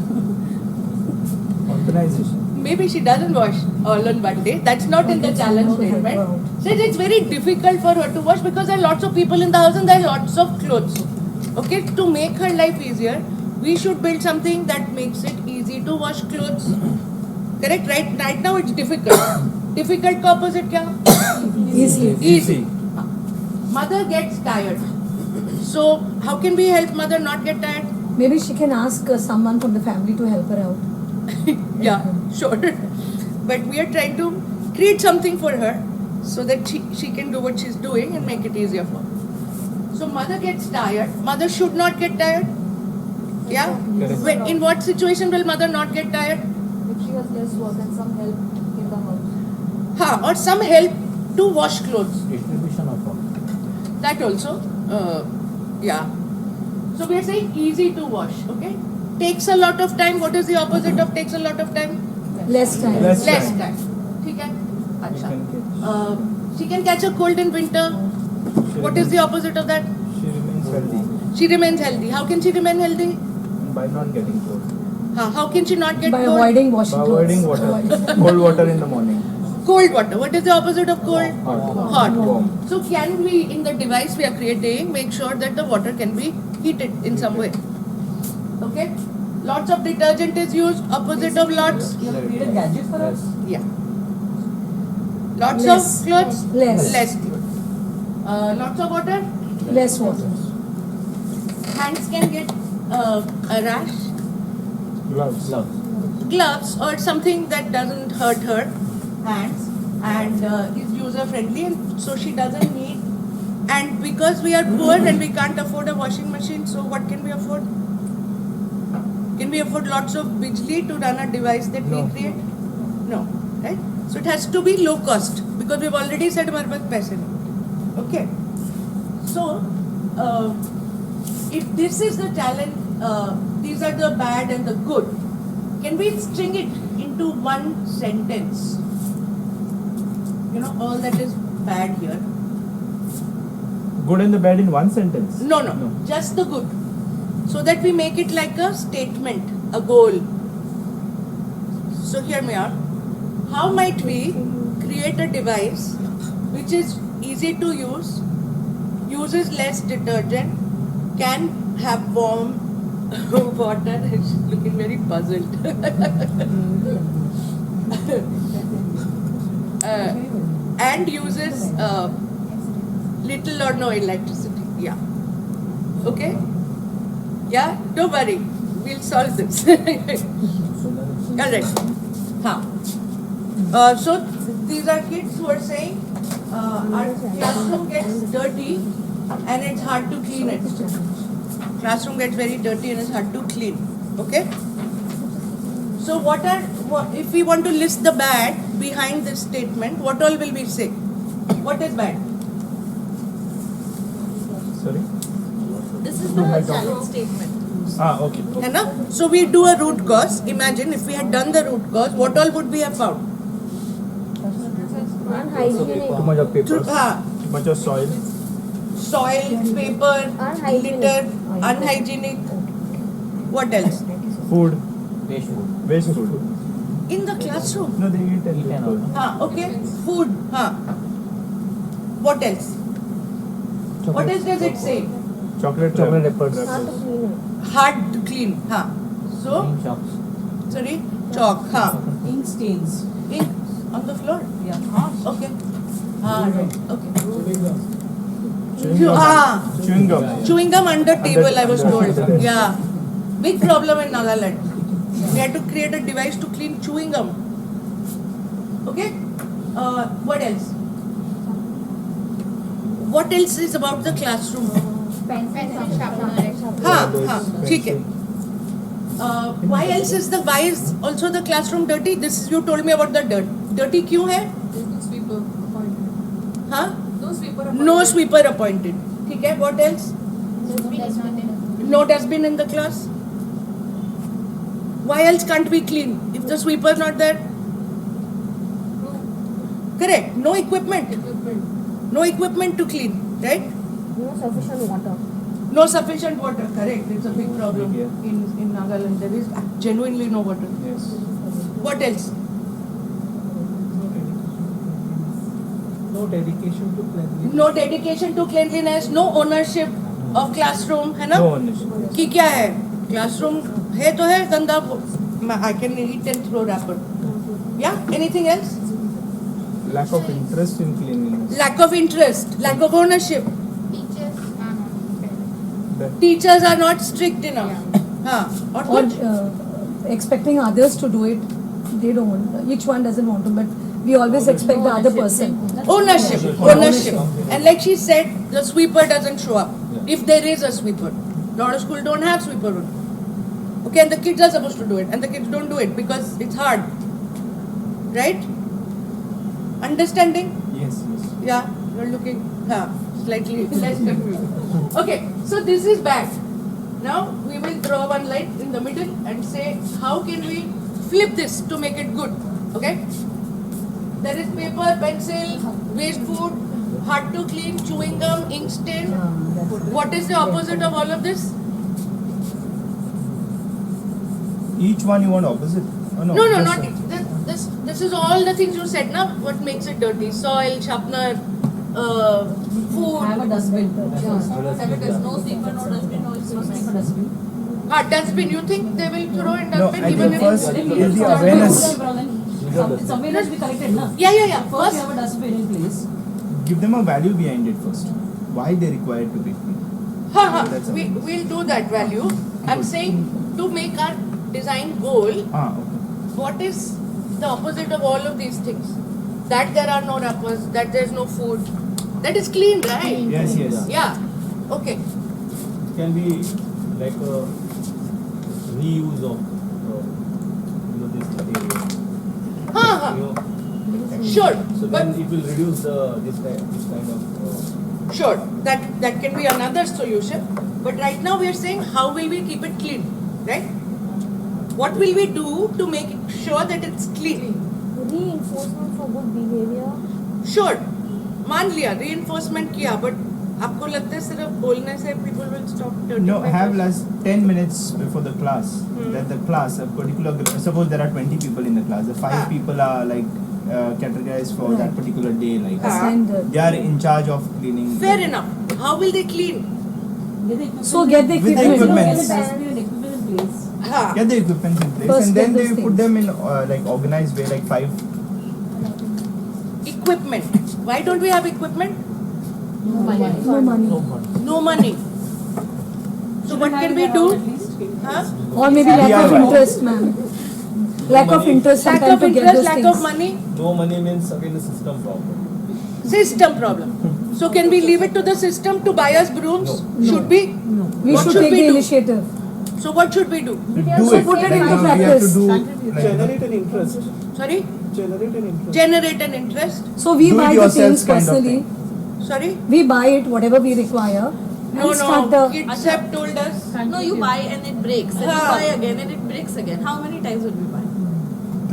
Organization. Maybe she doesn't wash all on one day. That's not in the challenge statement. Says it's very difficult for her to wash because there are lots of people in the house and there are lots of clothes. Okay, to make her life easier, we should build something that makes it easy to wash clothes. Correct? Right now it's difficult. Difficult का opposite क्या? Easy. Mother gets tired. So how can we help mother not get tired? Maybe she can ask someone from the family to help her out. Yeah, sure. But we are trying to create something for her so that she can do what she's doing and make it easier for her. So mother gets tired. Mother should not get tired. Yeah? In what situation will mother not get tired? If she has less work and some help in the house. Or some help to wash clothes. Distribution of work. That also. Yeah. So we are saying easy to wash. Okay? Takes a lot of time. What is the opposite of takes a lot of time? Less time. Less time. ठीक है? अच्छा. She can catch a cold in winter. What is the opposite of that? She remains healthy. She remains healthy. How can she remain healthy? By not getting cold. How can she not get By cold? avoiding washing By clothes. avoiding water. Cold water in the morning. Cold water. What is the opposite of cold? Hot. Warm. So can we, in the device we are creating, make sure that the water can be heated in some way? Okay. Lots of detergent is used. Opposite of lots. You have created gadget for us? Yeah. Lots Less. of clothes. Less. Less clothes. Lots of water. Less water. Hands can get a rash. Gloves. Gloves or something that doesn't hurt her hands and is user friendly, and so she doesn't need. And because we are poor and we can't afford a washing machine, so what can we afford? Can we afford lots of bijli to run a device that we create? No, right? So it has to be low cost because we've already said हमारे पास पैसे नहीं. Okay. So if this is the talent, these are the bad and the good. Can we string it into one sentence? You know, all that is bad here. Good and the bad in one sentence? No, just the good. So that we make it like a statement, a goal. So hear me out. How might we create a device which is easy to use, uses less detergent, can have warm water? She's looking very puzzled. And uses little or no electricity. Yeah. Okay? Yeah? Don't worry. We'll solve this. Alright. So these are kids who are saying our classroom gets dirty and it's hard to clean it. Classroom gets very dirty and it's hard to clean. Okay? So if we want to list the bad behind this statement, what all will we say? What is bad? Sorry? This is the challenge statement. Okay. है ना? So we do a root cause. Imagine if we had done the root cause, what all would we have found? Too much of paper. Too much of soil. Soil, paper, litter, unhygienic. What else? Food. Waste food. In the classroom. No, they eat and Okay. Food. What else? What else does it say? Chocolate wrappers. Hard to clean. So? Sorry? Chalk. Ink stains. Ink on the floor? Yeah. Okay. Right. Okay. Chewing gum. Chewing gum under table, I was told. Yeah. Big problem in Nagaland. We had to create a device to clean chewing gum. Okay? What else? What else is about the classroom? Pencil sharpener. ठीक है. Why else is also the classroom dirty? This you told me about the dirt. Dirty क्यों है? Sweeper appointed. No sweeper appointed. ठीक है. What else? No dustbin in the class. Why else can't we clean if the sweeper is not there? Correct. No equipment. No equipment to clean, right? No sufficient water. No sufficient water. Correct. It's a big problem in Nagaland. There is genuinely no water. Yes. What else? No dedication to cleanliness. No dedication to cleanliness. No ownership of classroom. है ना? No ownership. कि क्या है? Classroom है तो है गंदा. I can eat and throw wrapper. Yeah. Anything else? Lack of interest in cleanliness. Lack of interest. Lack of ownership. Teachers are not fair. Teachers are not strict enough. Or Or what? expecting others to do it. They don't want. Each one doesn't want to, but we always expect the other person. Ownership. And like she said, the sweeper doesn't show up. If there is a sweeper. A lot of schools don't have sweeper. Okay, and the kids are supposed to do it. And the kids don't do it because it's hard. Right? Understanding? Yes. Yeah, you're looking slightly less confused. Okay, so this is bad. Now we will draw one line in the middle and say how can we flip this to make it good. Okay? There is paper, pencil, waste food, hard to clean, chewing gum, ink stain. What is the opposite of all of this? Each one you want opposite? Oh, No, not each. The This is all the things you said now. What makes it dirty? Soil, sharpener, food. Have a dustbin. No sweeper, no dustbin, no sweeper, dustbin. Dustbin. You think they will throw in No, dustbin I even think if first is the awareness. Somewhere must be collected, na? Yeah. First First, you have a dustbin in place. Give them a value behind it first. Why they require to be clean. That's we'll do that value. I'm saying to make our design goal, Okay. what is the opposite of all of these things? That there are no wrappers, that there's no food. That is clean, right? Yes. Yeah. Okay. It can be like a reuse of this material. You know, Sure. so But then it will reduce this kind of. sure, that can be another solution. But right now we are saying how will we keep it clean, right? What will we do to make sure that it's clean? Reinforcement for good behavior. Sure, मान लिया reinforcement किया, but आपको लगता है सिर्फ बोलने से people will stop dirty? No, have last 10 minutes before the class. That the class, a particular, suppose there are 20 people in the class, the 5 people are like categorized for that particular day, like they are in charge of cleaning. Fair enough. How will they clean? So get the With the equipment. equipment. In place. Get the equipment in place, First and then get they those put things. them in like organized way, like 5. Equipment. Why don't we have equipment? No money. No money. So what can we do? Huh? Or maybe lack of DIY. interest, ma'am. Lack of interest Lack sometimes of to get interest, those lack things. of money. No money means again a system problem. System problem. So can we leave it to the system to buy us brooms? No. Should we? No. We What should should take we the do? initiative. So what should we do? Do So it. put it Like into now we have to practice. do like, Generate an interest. Sorry? Generate an interest. Generate an interest. So we Do it buy the yourself things kind of personally. Sorry? We buy it whatever we require. No, and start no. the Kids have told us. No, you buy and it breaks. And you Ah. buy again and it breaks again. How many times would we buy?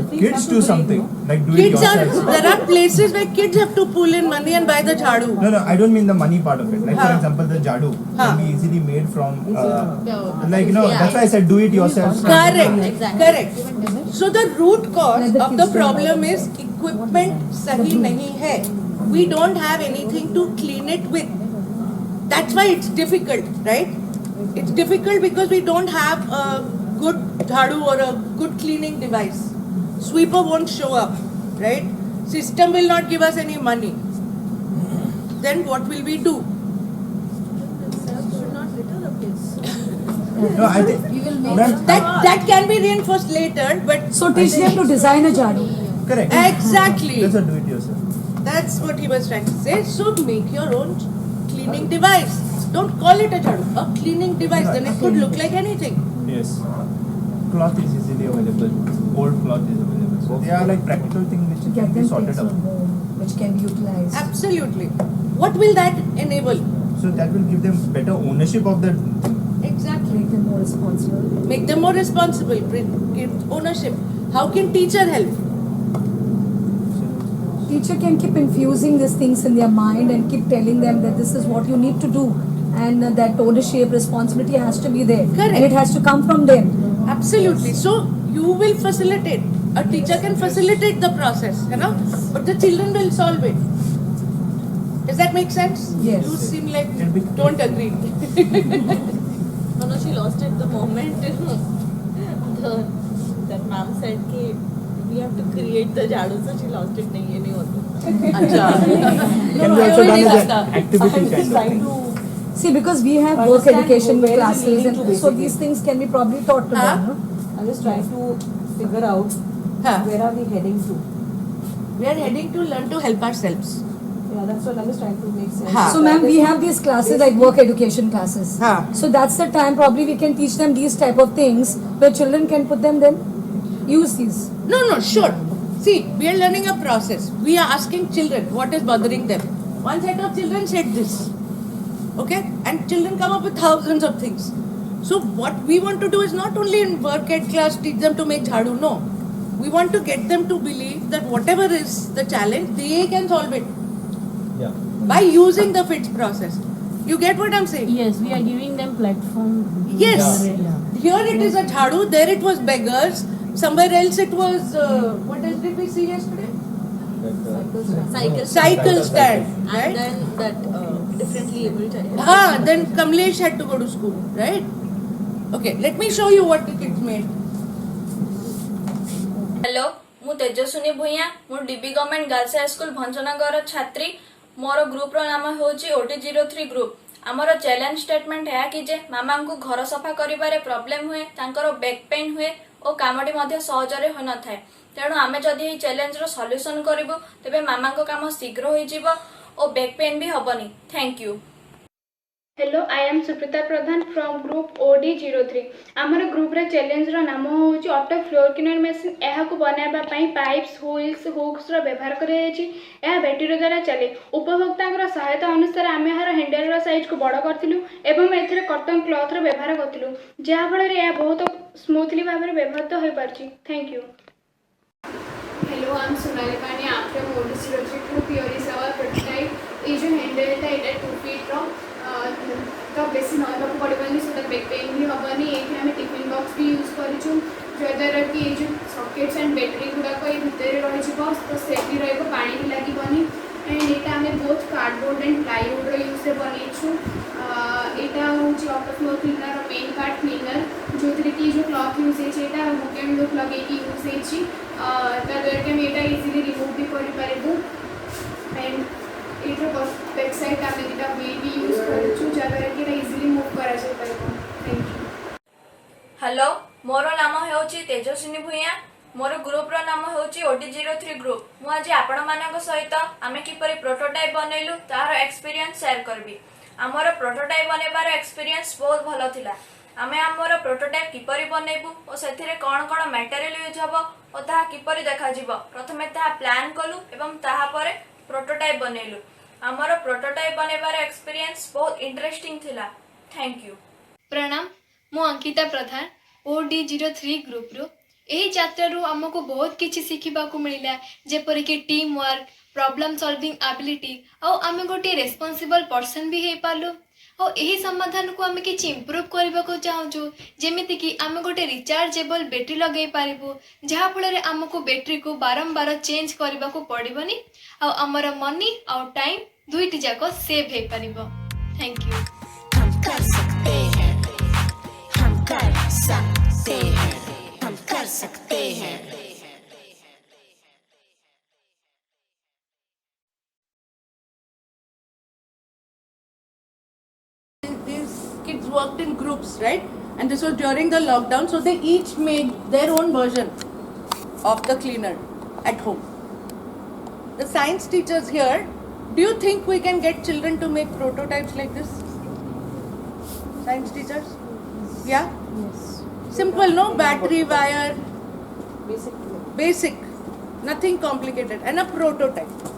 the kids do something, like do it Kids are, yourself. there are places where kids have to pull in money and buy the jhadu. No, I don't mean the money part of it. Like for Huh. example, the jadu Huh. can be easily made from, Yeah. like that's why I said do it yourself. Correct. Exactly. Correct. So the root cause Let the of the kids do problem is equipment sahi nahi hai. We don't have anything to clean it with. That's why it's difficult, right? It's difficult because we don't have a good jhadu or a good cleaning device. Sweeper won't show up, right? System will not give us any money. Then what will we do? Should not litter the place. No, I think ma'am, That can be reinforced later, but so teach them to design a jhadu. correct. exactly. That's a do it yourself. That's what he was trying to say. So make your own cleaning device. Don't call it a jhadu, a cleaning device. Then it could look like anything. Yes. Cloth is easily available. Old cloth is available. So they are like practical things which Get can be them sorted things out. from home which can be utilized. Absolutely. What will that enable? So that will give them better ownership of the. Exactly. Make them more responsible. Make them more responsible. Give ownership. How can teacher help? Teacher can keep infusing these things in their mind and keep telling them that this is what you need to do, and that ownership, responsibility has to be there. Correct. And it has to come from them. Absolutely. So you will facilitate. A teacher can facilitate the process, you know, but the children will solve it. Does that make sense? Yes. You seem like don't agree. No, she lost it the moment that ma'am said कि we have to create the jhadu, so she lost it. नहीं ये नहीं होता. Can be also done as an activity kind of thing. See, because we have work Understand education where is it classes, leading and to so basically? these things can be probably taught to them. No? I'm just trying to figure out where are we heading to. We are heading to learn to help ourselves. Yeah, that's what I'm just trying to make sense. Ha. So, ma'am, we have these classes like work education classes. Ha. So that's the time probably we can teach them these type of things where children can put them then use these. No, sure. See, we are learning a process. We are asking children what is bothering them. One set of children said this. Okay? And children come up with thousands of things. So what we want to do is not only in work ed class teach them to make jhadu. No. We want to get them to believe that whatever is the challenge, they can solve it. Yeah. By using the FITS process. You get what I'm saying? Yes, we are giving them platform. Yes. Yeah. Here it is a jhadu, there it was beggars, Somewhere else it was, what else did we see yesterday? Cycle Cycle stand, right? And then that differently able child. Then Kamlesh had to go to school, right? Okay, let me show you what the kids made. Hello मु तेजस्विनी भूया मु DB government girls high school Bhanjanagar छात्री मोर group रो नाम होची OT03 group आमर challenge statement है कि जे मामा को घर सफा करिबारे प्रॉब्लम हुए तांकर बैक पेन हुए और कामटी मध्य सहजरे हो न थाए तेणु आमे जदि ए चैलेंज रो सॉल्यूशन करिवो तबे मामा को काम शीघ्र होई जिवो और बैक पेन भी हबनी thank you hello I am Suprita Pradhan from group OD03 आमर ग्रुप रे चैलेंज रो नाम होची ऑटो फ्लोर क्लीनर मशीन एहा को बनाबा पई पाइप्स व्हील्स हुक्स रो व्यवहार करे छी एहा बैटरी द्वारा चले उपभोक्तांकर सहायता अनुसार आमे हर हैंडल रो साइज को बड़ करथिलु एवं एथरे कॉटन क्लॉथ रो व्यवहार करथिलु जहा फल रे एहा बहुत स्मूथली भाबरे व्यवहार होई परची thank you hello I am Sonali Pani आप from OD03 group your is our prototype a जो हैंडल था एटा 2 फीट रो तो बेसी नरक पड़े सो बैक पेन भी हेनी ये आम टिफिन बॉक्स भी यूज करूँ जद्वारा कि ये जो सकेट्स एंड बैटेरी गुड़ाक ये भितर रही तो सेफ्टी रहा भी लगे एंड यहाँ आम बहुत कार्डबोर्ड एंड प्लाईवुड यूज से बनईचु यहाँ हूँ auto floor cleaner main part cleaner जो थी कि जो क्लॉथ यूज होता हुक एंड लुक लगे यूज होद्वारा कि यहाँ इजिली रिमूव भी करूँ एंड ये बैक साइड आम दुटा व्हील भी यूज करूँ जद्वारा कि इजिली मूव करा थैंक यू हेलो मोर नाम होची तेजस्विनी भूया मोर ग्रुप रो नाम होची OD03 ग्रुप मु आज आपण मानक सहित आमे किपरि प्रोटोटाइप बनैलु तार एक्सपीरियंस शेयर करबी हमर प्रोटोटाइप बनेबार एक्सपीरियंस बहुत भलो थिला आमे हमर प्रोटोटाइप किपरि बनैबु ओ सेथिरे कोन कोन मटेरियल यूज हबो ओ ताहा किपरि देखा जिवो प्रथमे ताहा प्लान कलु एवं ताहा परे प्रोटोटाइप बनैलु हमर प्रोटोटाइप बनेबार एक्सपीरियंस बहुत इंटरेस्टिंग थिला थैंक यू प्रणाम मु अंकिता प्रधान OD03 ग्रुप रो यही यात्रा आमको बहुत किसी शिखा मिलला जेपरिक team work problem solving ability आम गोटे रेस्पॉन्सिबल पर्सन भी हो पार्लु और यही समाधान को आम कि इम्प्रूव करने को चाहूँ जमीती कि आम गोटे रिचार्जेबल बैटेरी लगे पारू जहाँफल आमको बैटेरी को बारंबार चेंज करने को पड़ोनी आमर मनी आउ टाइम दुईटी जाक सेव हो पार थैंक यू हम कर सकते हैं हम कर सकते हैं हम कर सकते हैं These kids worked in groups, right? And this was during the lockdown, so they each made their own version of the cleaner at home. The science teachers here, do you think we can get children to make prototypes like this? Science teachers? Yeah? Yes. Simple, no? Battery, wire. Basic. Nothing complicated. And a prototype,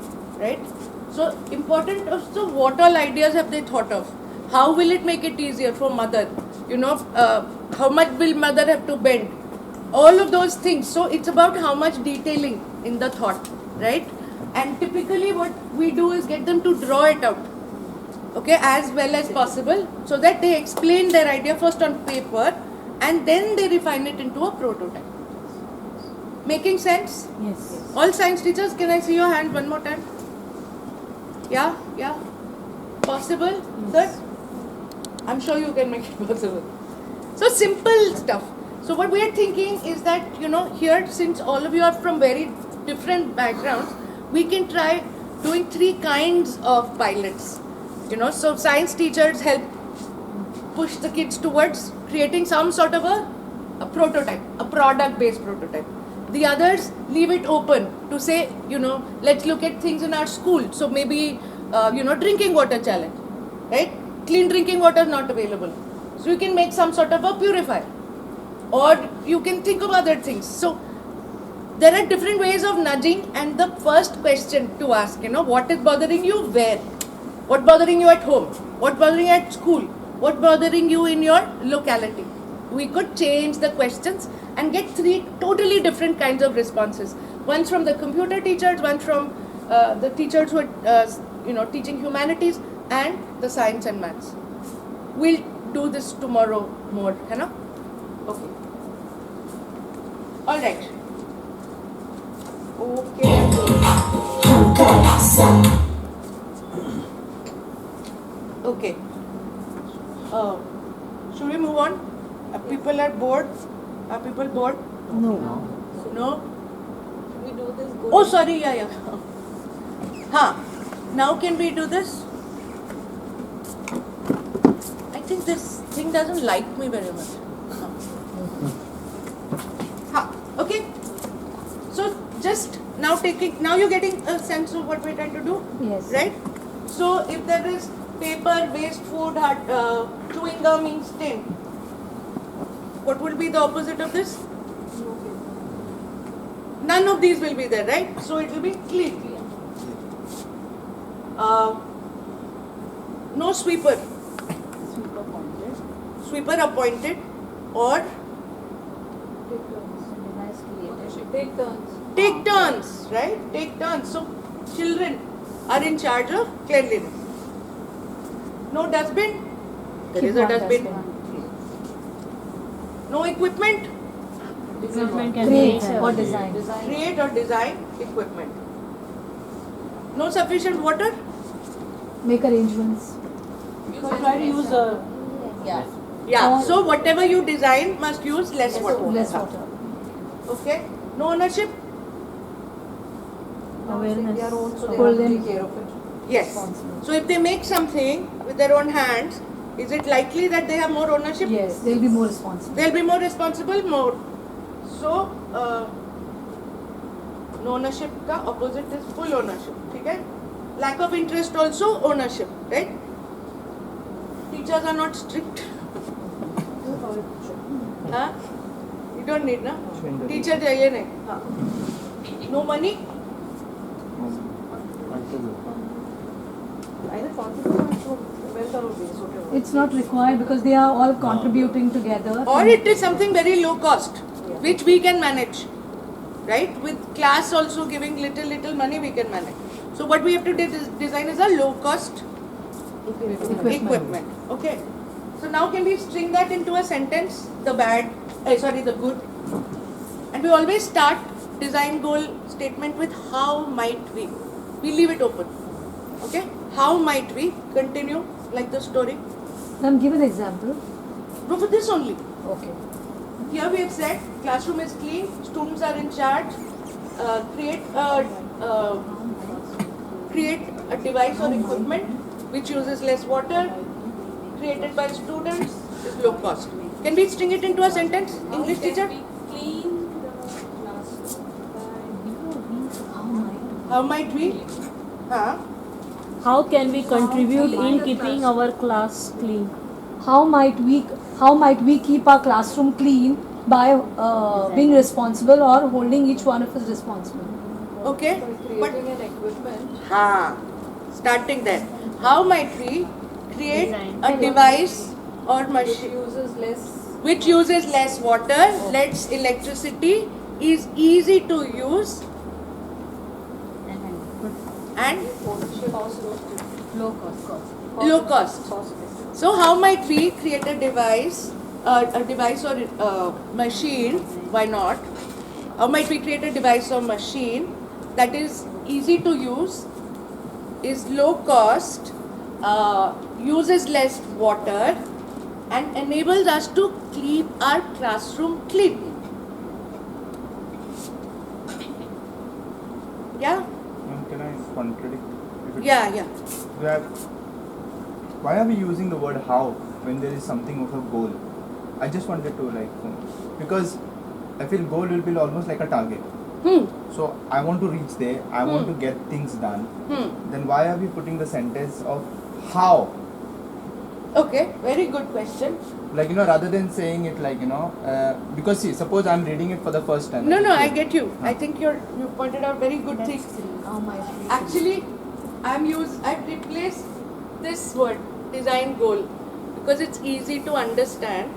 right? So important. So what all ideas have they thought of? How will it make it easier for mother? You know, how much will mother have to bend? All of those things. So it's about how much detailing in the thought, right? And typically what we do is get them to draw it out, okay, as well as possible, so that they explain their idea first on paper and then they refine it into a prototype. Making sense? Yes. All science teachers, can I see your hand one more time? Yeah, yeah. Possible? Yes. Sir? I'm sure you can make it possible. So simple stuff. So what we are thinking is that, you know, here, since all of you are from very different backgrounds, we can try doing 3 kinds of pilots. You know, so science teachers help push the kids towards creating some sort of a prototype, a product-based prototype. The others leave it open to say, you know, let's look at things in our school. So maybe, you know, drinking water challenge, right? Clean drinking water is not available. So you can make some sort of a purifier. Or you can think of other things. So there are different ways of nudging, and the first question to ask, you know, what is bothering you where? What bothering you at home? What bothering you at school? What bothering you in your locality? We could change the questions and get 3 totally different kinds of responses. One from the computer teachers, one from the teachers who are, you know, teaching humanities, and the science and maths. We'll do this tomorrow more, you know? Okay. All right. Okay. Okay. Should we move on? People are bored. Are people bored? No. No? We do this good. Oh, sorry. Yeah. Now can we do this? I think this thing doesn't like me very much. Okay. So just now you're getting a sense of what we're trying to do. Yes. Right? So if there is paper, waste food, chewing gum, instinct, what will be the opposite of this? None of these will be there, right? So it will be clean. No sweeper. Sweeper appointed or take turns, right? Take turns. So children are in charge of cleanliness. No dustbin. There is a dustbin. No equipment. Equipment can Create be or design. Create or design equipment. No sufficient water. Make arrangements. So try to use Yeah. So whatever you design must use less water. Less water. Okay. No ownership. awareness. Hold them. Yes. So if they make something with their own hands, is it likely that they have more ownership? Yes, they'll be more responsible. They'll be more responsible, more. So, no ownership का opposite is full ownership. ठीक है? Lack of interest also ownership, right? Teachers are not strict. Huh? You don't need, na? Teacher चाहिए नहीं. हाँ. No money. It's not required because they are all contributing together. Or it is something very low cost, which we can manage, right? With class also giving little money, we can manage. So what we have to design is a low cost equipment. Okay. So now can we string that into a sentence? The good. And we always start design goal statement with how might we. We leave it open. Okay. How might we continue like the story? Ma'am, give an example. No, for this only. Okay. Here we have said classroom is clean, students are in charge, create a device or equipment which uses less water, created by students, is low cost. Can we string it into a sentence? English teacher? How might we? How can we contribute in keeping our class clean? How might we keep our classroom clean by being responsible or holding each one of us responsible? Okay. Creating an equipment. Starting there. How might we create a device or machine which uses less water, less electricity, is easy to use and low cost. So how might we create a device or machine? Why not? How might we create a device or machine that is easy to use, is low cost, uses less water, and enables us to keep our classroom clean? Yeah? Can I contradict? Yeah. Why are we using the word how when there is something of a goal? I just wanted to because I feel goal will be almost like a target. So I want to reach there, I want to get things done. Then why are we putting the sentence of how? Okay, very good question. Rather than saying it because see, suppose I'm reading it for the first time. No, I get you. I think you pointed out very good things. Actually, I've replaced this word, design goal, because it's easy to understand.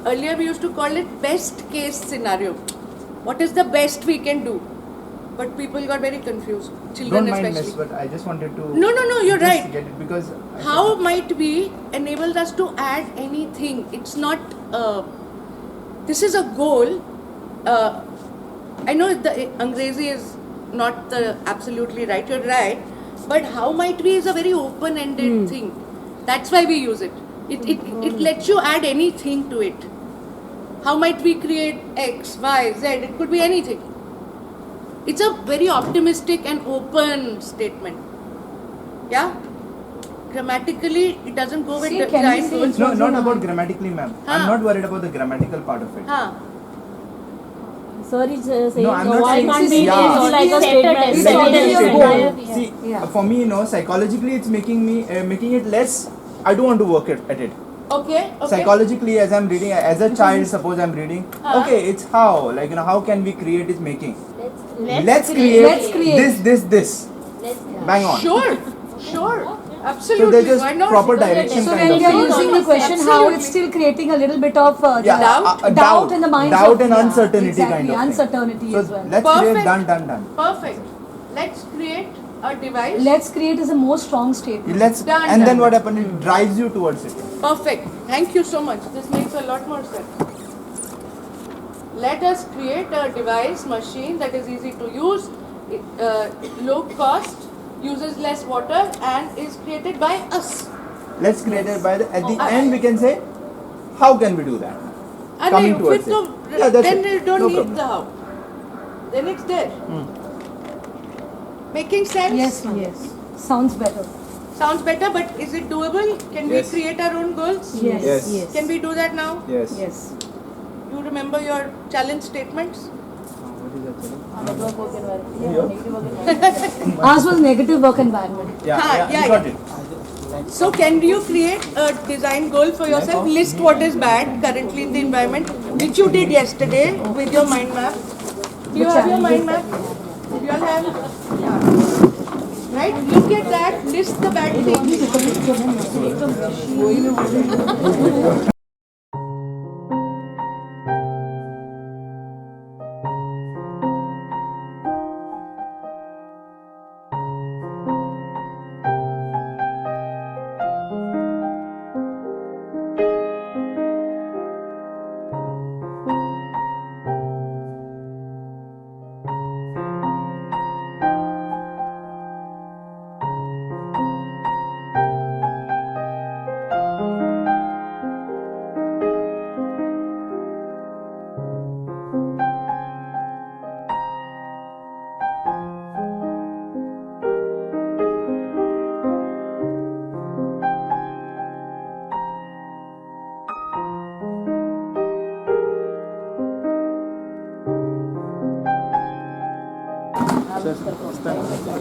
Earlier we used to call it best case scenario. What is the best we can do? But people got very confused. Children Don't mind especially. this, but I just wanted to. No, you're just right. Get it because how might we enable us to add anything? It's not. This is a goal I know the Angrezi is not the absolutely right, you're right, but how might we is a very open-ended thing. That's why we use it. It lets you add anything to it. How might we create X, Y, Z? It could be anything. It's a very optimistic and open statement. Yeah? Grammatically, it doesn't go with the giant goals. No, not about grammatically, ma'am. I'm not worried about the grammatical part of it. Sir is saying, No, I'm not why saying can't this be is like a statement? It's like a See, for me, psychologically, it's making it less. I don't want to work at it. Okay. Psychologically, as I'm reading, as a child, suppose I'm reading. Okay, it's how, how can we create is making. Let's create this. Bang on. Sure. Absolutely. So there's just Why not? proper direction. So when we are using the question, how it's still creating a little bit of doubt in the minds doubt of and uncertainty exactly, kind of uncertainty thing. as well. Let's create done. Perfect. Let's create a device. Let's create is a more strong statement. Then what happens? It drives you towards it. Perfect. Thank you so much. This makes a lot more sense. Let us create a device, machine that is easy to use, low cost, uses less water, and is created by us. Let's create it at the end we can say, how can we do that? Coming towards it. Then you don't need the how. Then it's there. Making sense? Yes. Sounds better. Sounds better, but is it doable? Can we create our own goals? Yes. Can we do that now? Yes. You remember your challenge statements? Ours was negative work environment. Got it. So can you create a design goal for yourself? List what is bad currently in the environment, which you did yesterday with your mind map. Do you have your mind map? Do you all have? Right? Look at that. List the bad things.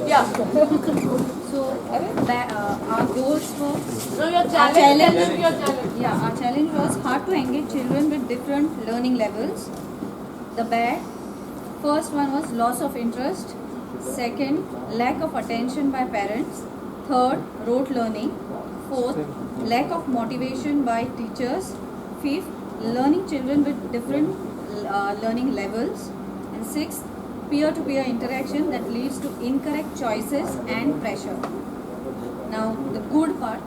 Yeah. So, our goals were. So your challenge. Yeah, our challenge was how to engage children with different learning levels. The bad. First one was loss of interest. Second, lack of attention by parents. Third, rote learning. Fourth, lack of motivation by teachers. Fifth, learning children with different learning levels. And sixth, peer-to-peer interaction that leads to incorrect choices and pressure. Now, the good part,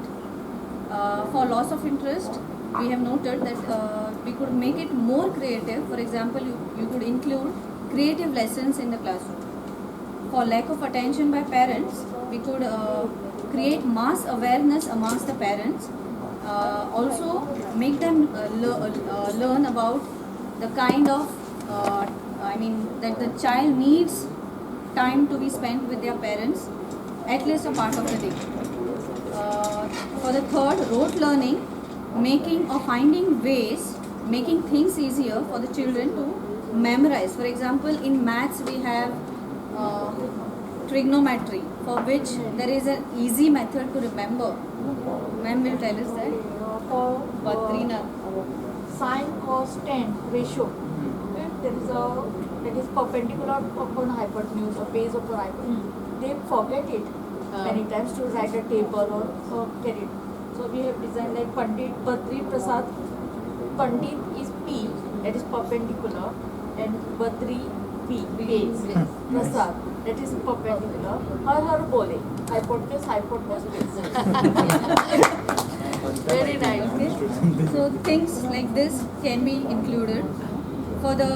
for loss of interest, we have noted that we could make it more creative. For example, you could include creative lessons in the classroom. For lack of attention by parents, we could create mass awareness amongst the parents. Also, make them learn about the kind of that the child needs time to be spent with their parents, at least a part of the day. For the third, rote learning, making or finding ways, making things easier for the children to memorize. For example, in maths we have trigonometry, for which there is an easy method to remember. Ma'am will tell us that. For sine cos tan ratio. There is that is perpendicular upon hypotenuse or base upon hypotenuse. They forget it many times to write a table or get it. So we have designed like Pandit Badri Prasad. Pandit is P, that is perpendicular, and Badri P, base. Prasad, that is perpendicular. Har bole, hypotenuse, base. Very nice. Okay. So things like this can be included. for the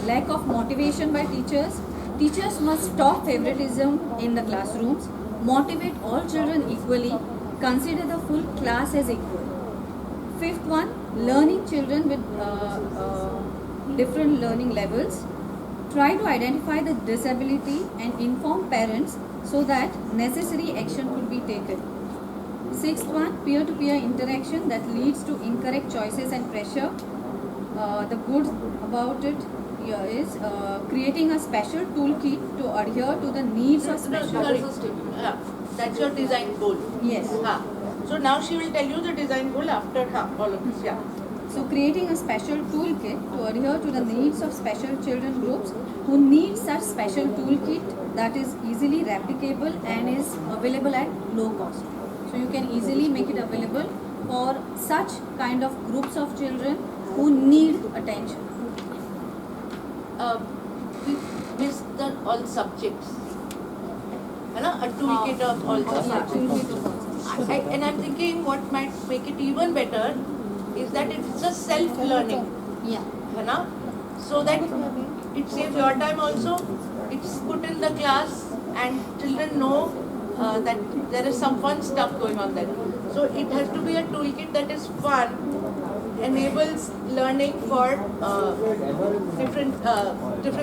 lack of motivation by teachers. Teachers must stop favoritism in the classrooms, motivate all children equally, consider the full class as equal. Fifth one, learning children with different learning levels. Try to identify the disability and inform parents so that necessary action could be taken. Sixth one, peer-to-peer interaction that leads to incorrect choices and pressure. The good about it here is creating a special toolkit to adhere to the needs of special. That's your design goal. Yes. So now she will tell you the design goal after all of this. Yeah. So creating a special toolkit to adhere to the needs of special children groups who need such special toolkit that is easily replicable and is available at low cost. So you can easily make it available for such kind of groups of children who need attention. We missed all subjects. A toolkit of all subjects. And I'm thinking what might make it even better is that it's a self-learning. Yeah. So that it saves your time also. It's put in the class and children know that there is some fun stuff going on there. So it has to be a toolkit that is fun, enables learning for different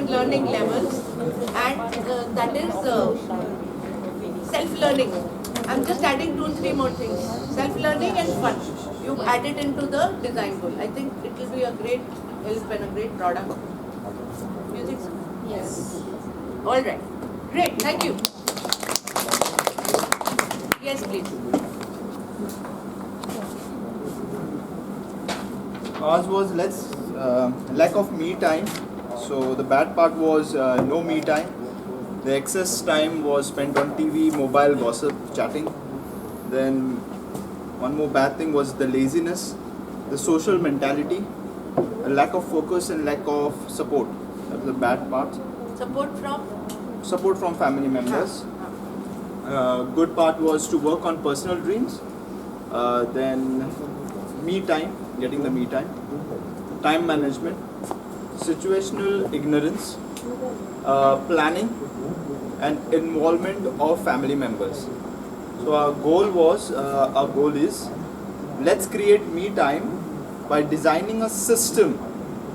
learning levels, and that is self-learning. I'm just adding 2-3 more things. Self-learning and fun. You add it into the design goal. I think it will be a great help and a great product. Music? Yes. All right. Great. Thank you. Yes, please. Ours was lack of me time. So the bad part was no me time. The excess time was spent on TV, mobile, gossip, chatting. Then one more bad thing was the laziness, the social mentality, a lack of focus and lack of support. That was the bad part. Support from? Support from family members. Good part was to work on personal dreams. Then me time, getting the me time management, situational ignorance, planning, and involvement of family members. So our goal is, let's create me time by designing a system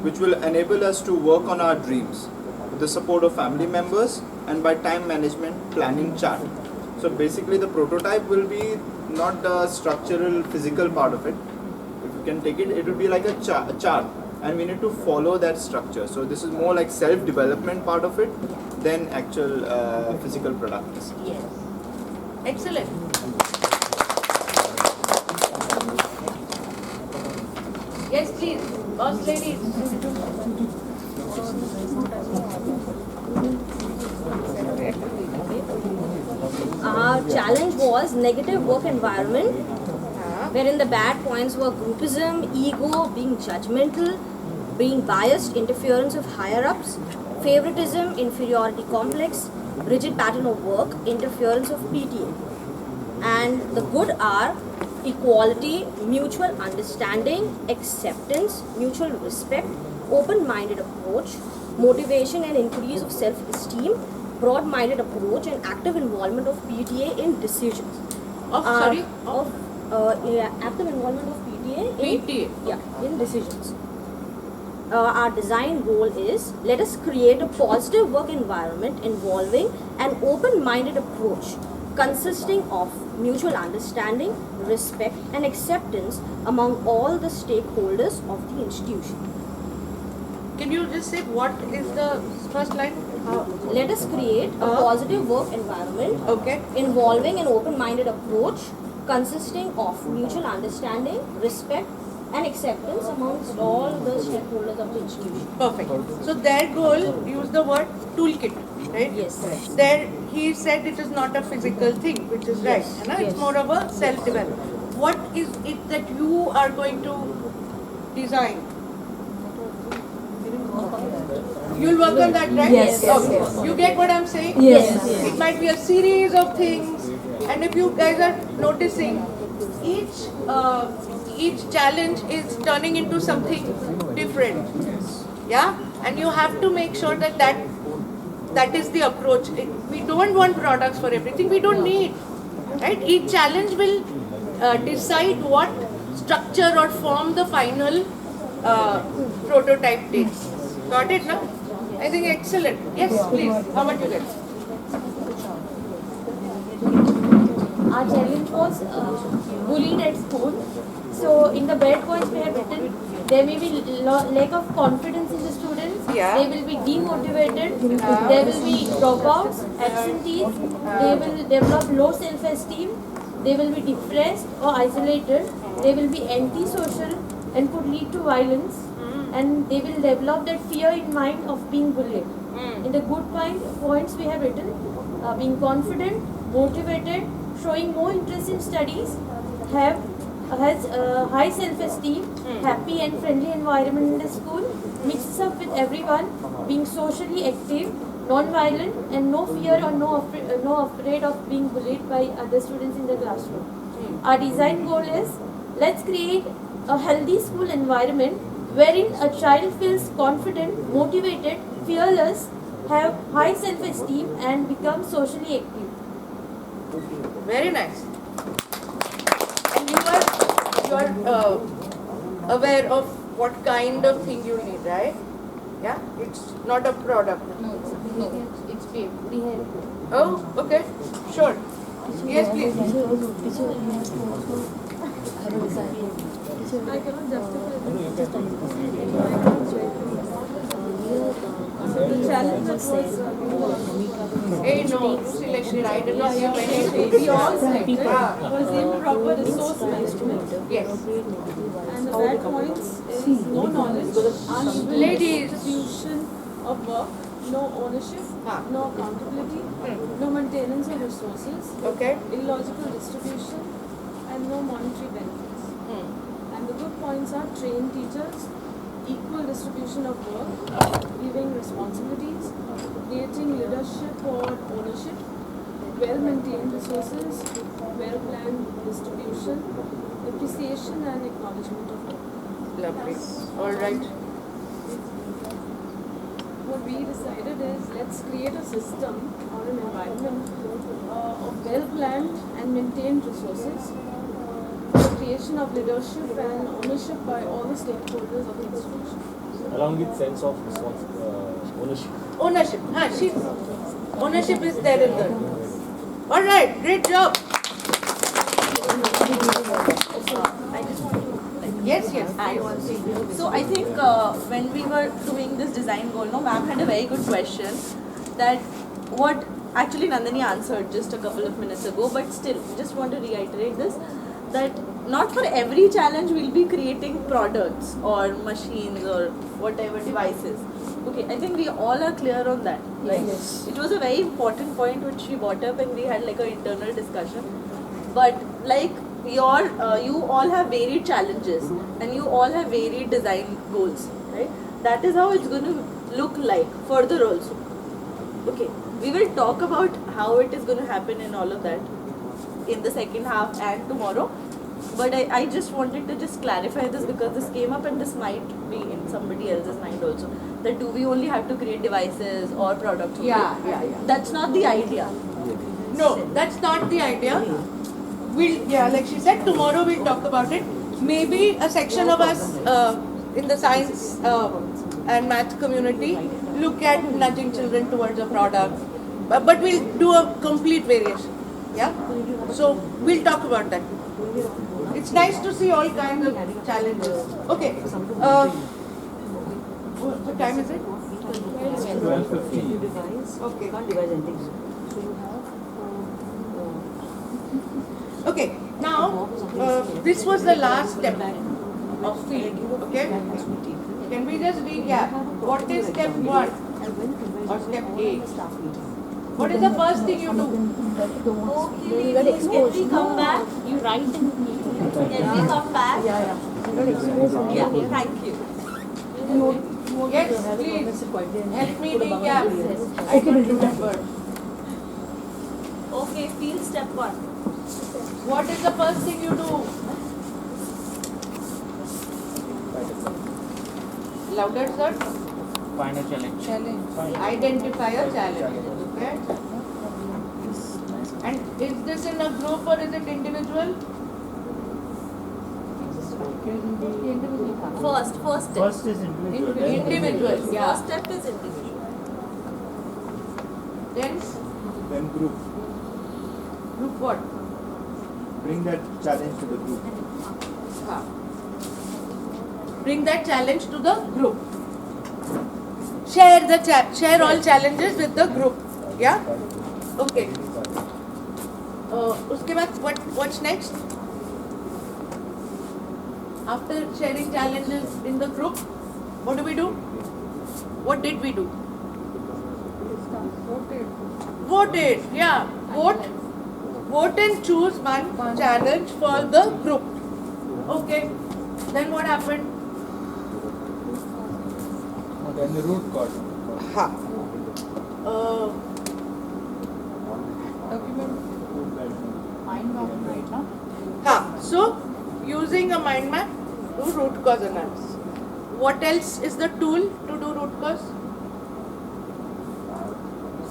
which will enable us to work on our dreams with the support of family members and by time management planning chart. So basically the prototype will be not the structural physical part of it. If you can take it, it will be like a chart, and we need to follow that structure. So this is more like self-development part of it than actual physical products. Yes. Excellent. Yes, please. Boss ladies. Our challenge was negative work environment, wherein the bad points were groupism, ego, being judgmental, being biased, interference of higher-ups, favoritism, inferiority complex, rigid pattern of work, interference of PTA. And the good are equality, mutual understanding, acceptance, mutual respect, open-minded approach, motivation and increase of self-esteem, broad-minded approach, and active involvement of PTA in decisions. Active involvement of PTA in decisions. Our design goal is, let us create a positive work environment involving an open-minded approach consisting of mutual understanding, respect, and acceptance among all the stakeholders of the institution. Can you just say what is the first line? Let us create a positive work environment involving an open-minded approach consisting of mutual understanding, respect, and acceptance amongst all the stakeholders of the institution. Perfect. So their goal, use the word toolkit, right? Yes, correct. There he said it is not a physical thing, which is right. Yes. It's Yes. more of a self-development. What is it that you are going to design? You'll work on that, right? Yes. Okay. You get what I'm saying? Yes. It might be a series of things, and if you guys are noticing, each challenge is turning into something different. Yeah, and you have to make sure that that is the approach. We don't want products for everything. We don't need, right? Each challenge will decide what structure or form the final prototype takes. Got it, no? I think excellent. Yes, please. How about you guys? Our challenge was bullied at school. So in the bad points we have written, there may be lack of confidence in the students. Yeah. They will be demotivated. There will be dropouts, absentees. They will develop low self-esteem. They will be depressed or isolated. They will be antisocial and could lead to violence. And they will develop that fear in mind of being bullied. In the good points we have written, being confident, motivated, showing more interest in studies, has high self-esteem, happy and friendly environment in the school, mixes up with everyone, being socially active, non-violent, and no fear or no afraid of being bullied by other students in the classroom. Our design goal is, let's create a healthy school environment wherein a child feels confident, motivated, fearless, have high self-esteem, and become socially active. Very nice. And you are aware of what kind of thing you need, right? Yeah, it's not a product. No, it's paper. Oh, okay, sure. Yes, please. I cannot justify The challenge was Hey, no, selection. I did not hear anything. we all selected was improper resource management. Yes. And the bad points is no knowledge, uneven Ladies. distribution of work, no ownership, no accountability, no maintenance of resources, Okay. illogical distribution, and no monetary benefits. And the good points are trained teachers, equal distribution of work, giving responsibilities, creating leadership or ownership, well-maintained resources, well-planned distribution, appreciation and acknowledgement of work. Lovely. All right. What we decided is, let's create a system or an environment of well-planned and maintained resources, the creation of leadership and ownership by all the stakeholders of the institution. Along with sense of ownership. Ownership. Ownership is there in the. All right. Great job. Yes, yes. add one thing. So I think when we were doing this design goal, no, ma'am had a very good question that what actually Nandini answered just a couple of minutes ago, but still just want to reiterate this, that not for every challenge we'll be creating products or machines or whatever devices. Okay, I think we all are clear on that. Right? Yes. It was a very important point which she brought up and we had like an internal discussion. But like you all have varied challenges and you all have varied design goals, right? That is how it's going to look like further also. Okay, we will talk about how it is going to happen and all of that in the second half and tomorrow. But I just wanted to just clarify this because this came up and this might be in somebody else's mind also. That do we only have to create devices or products? Yeah. That's not the idea. No, that's not the idea. Like she said, tomorrow we'll talk about it. Maybe a section of us in the science and math community look at nudging children towards a product. But we'll do a complete variation. Yeah? So we'll talk about that. It's nice to see all kinds of challenges. Okay. What time is it? 12:50. Okay, now this was the last step of field, okay? Can we just recap? What is step 1 or step 8? What is the first thing you do? If we come back, you write in If we come back, Thank you. Yes, please. Help me recap. I don't remember. Okay, field step 1. What is the first thing you do? Louder, sir. Find a challenge. Identify a challenge. Okay. And is this in a group or is it individual? First step. First is individual. Individual, yeah. First step is individual. Then group. Group what? Bring that challenge to the group. Bring that challenge to the group. Share all challenges with the group. Yeah? Okay. Uske baad what's next? After sharing challenges in the group, what do we do? What did we do? Voted. Yeah. Vote and choose one challenge for the group. Okay. Then what happened? Then the root cause. Mind map right now. So, using a mind map, do root cause analysis. What else is the tool to do root cause?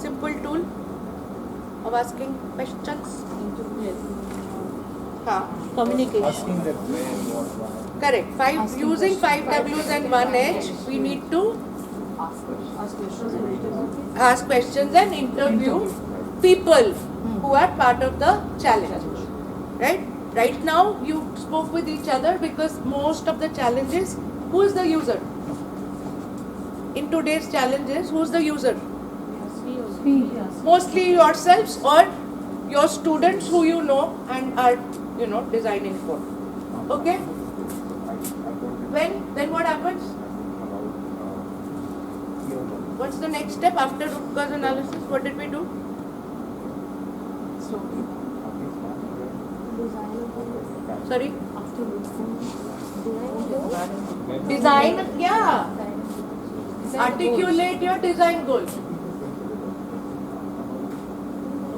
Simple tool of asking questions. Communication. Asking that where, what, why. Correct. Using 5 W's and 1 H, we need to ask questions and interview people who are part of the challenge. Right now, you spoke with each other because most of the challenges, who is the user? In today's challenges, who is the user? Mostly yourselves or your students who you know and are, designing for. Okay? Then what happens? What's the next step after root cause analysis? What did we do? Sorry? Design, yeah. Articulate your design goal.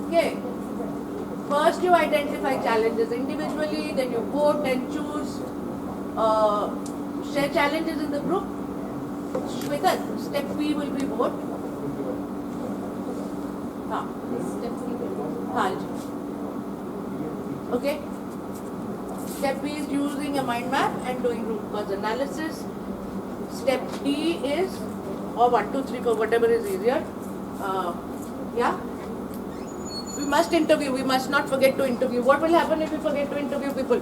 Okay. First you identify challenges individually, then you vote and choose. Share challenges in the group. Shweta, step B will be vote. Okay. Step B is using a mind map and doing root cause analysis. Step D is, or 1, 2, 3, 4, whatever is easier. We must interview. We must not forget to interview. What will happen if we forget to interview people?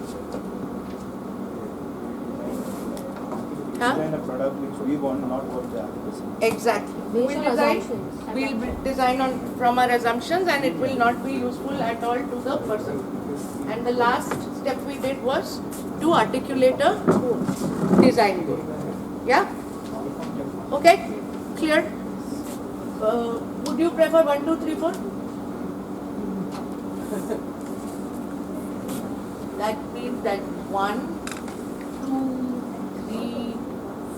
Design a product which we want, not what the other person. Exactly. We'll design from our assumptions and it will not be useful at all to the person. And the last step we did was to articulate a design goal. Yeah? Okay? Clear? Would you prefer 1, 2, 3, 4? That means that 1, 2, 3,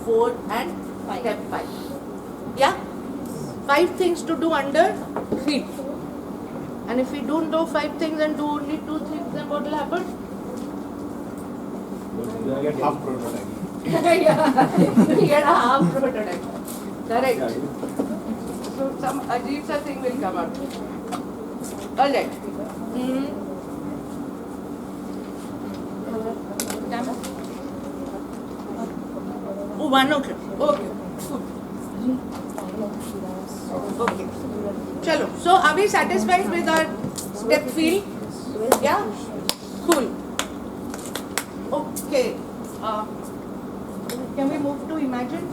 4 and step 5. Yeah? 5 things to do under feet. And if we don't do 5 things and do only 2 things, then what will happen? You get half prototype. You get a half prototype. Correct. So some ajeeb sa thing will come out. Alright. Oh, 1 o'clock. Okay. Okay. Chalo. So are we satisfied with our step field? Yeah? Cool. Okay. Can we move to imagine?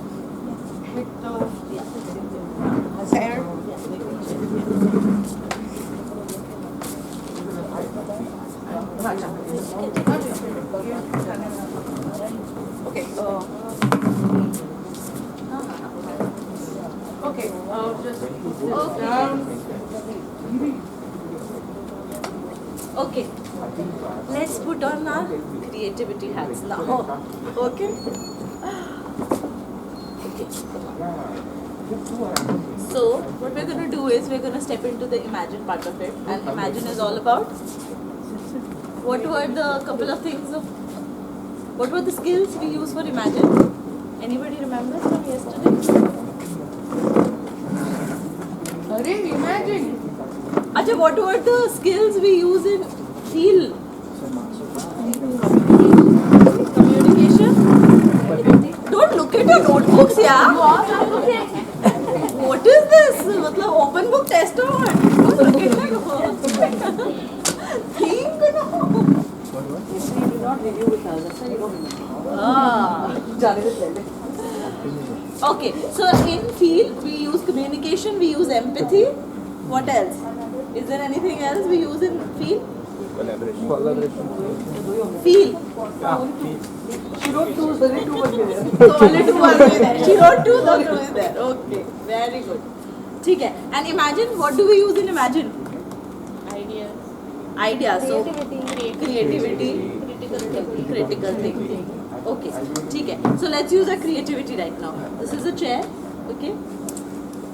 With Sarah? Okay. Okay. Just down. Okay. Let's put on our creativity hats now. Okay. So what we're going to do is we're going to step into the imagine part of it, and imagine is all about what were the couple of things of what were the skills we used for imagine. Anybody remembers from yesterday? what were the skills we use in field? Communication? Don't look at your notebooks, yeah. What is this? मतलब open book test or what? Don't look at my think, no. Do not review with us. That's why you don't remember. Okay, so in field we use communication, we use empathy. What else? Is there anything else we use in field? Collaboration. Field. She wrote two, so only two were there. So only two are there. She wrote two, so two is there. Okay, very good. ठीक है. And imagine, what do we use in imagine? Ideas. So creativity, critical thinking. Okay, ठीक है. So let's use our creativity right now. This is a chair. Okay.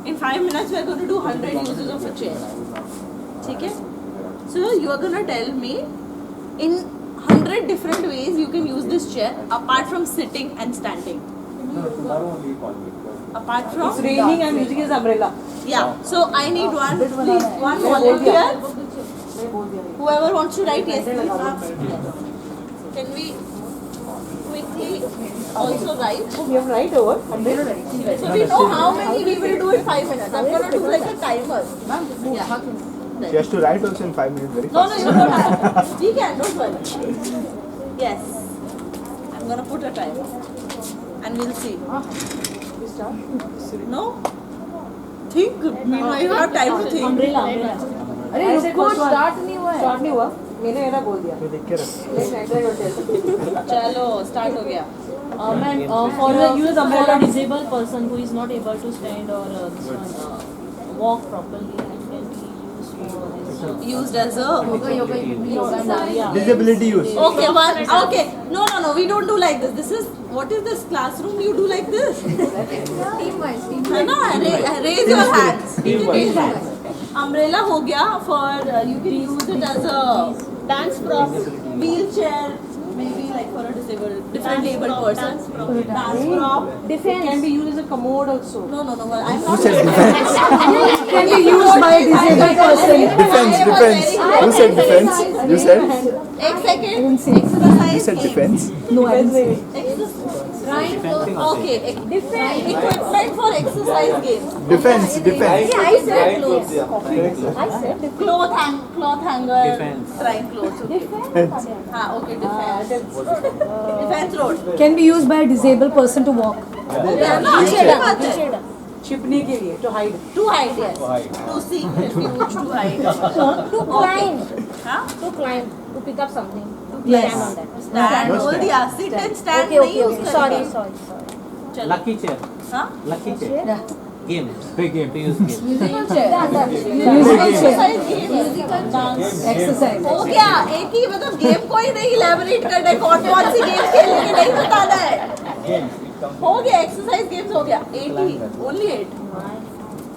In 5 minutes we are going to do 100 uses of a chair. ठीक है. So you are going to tell me in 100 different ways you can use this chair apart from sitting and standing. Apart from It's raining, I'm using his umbrella. Yeah. So I need one, please, one volunteer. Whoever wants to write, yes, please. Can we quickly also write? We have write over. So we know how many we will do in 5 minutes. I'm going to do like a timer. Yeah. She has to write also in 5 minutes very No, fast. you don't have. We can, don't worry. Yes. I'm going to put a timer. And we'll see. No? Think. Meanwhile, you have time to think. Umbrella. अरे इसको start नहीं हुआ है. Start नहीं हुआ. मैंने मेरा बोल दिया. देख के रख. चलो स्टार्ट हो गया. Ma'am, for a disabled person who is not able to stand or walk properly, it can be used for this. Used as a Disability use. Okay, one. Okay. No. We don't do like this. This is what is this classroom? You do like this. Team-wise. No, raise your hands. Umbrella हो गया for you can use it as a dance prop, wheelchair, maybe like for a different abled person. Dance prop. Defense can be used as a commode also. No. I'm Who not. said defense? Can be used by a disabled person. Defense. Who said defense? You said? एक second. Exercise. You said defense? No, I didn't say. Okay. Equipment for exercise games. Defense. I said clothes. Cloth hanger. Trying clothes. Okay. Defense. Okay. Defense road. Can be used by a disabled person to walk. छिपने के लिए, to hide. To hide, yes. To seek refuge, to hide. To climb. Huh? To climb. To pick up something. Yes. Stand on that. Stand. बोल दिया. Sit and stand. Okay. Sorry. चलो. Lucky chair. हाँ? Lucky chair. Game. Big game. To use game. Musical chair. Exercise game. Exercise. हो गया. एक ही मतलब game को ही नहीं elaborate करना है. कौन सी गेम खेलेंगे नहीं बताना है. हो गया. Exercise games हो गया. 80. Only 8.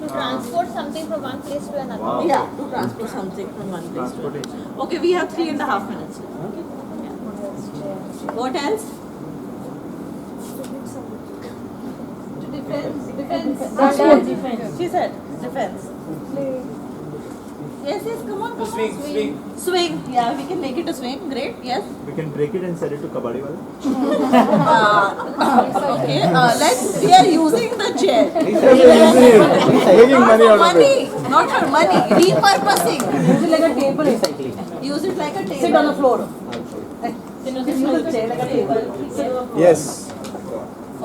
To transport something from one place to another. Yeah, to transport something from one place to another. Okay, we have 3.5 minutes. Okay. Yeah. What else? Defense. She said defense. Yes, come on. Swing. Yeah, we can make it a swing. Great. Yes. We can break it and sell it to kabaddi wala. Okay. We are using the chair. Making money out of it. Not for money. Repurposing. Use it like a table. Use it like a table. Sit on the floor. Use the chair like a table. Yes.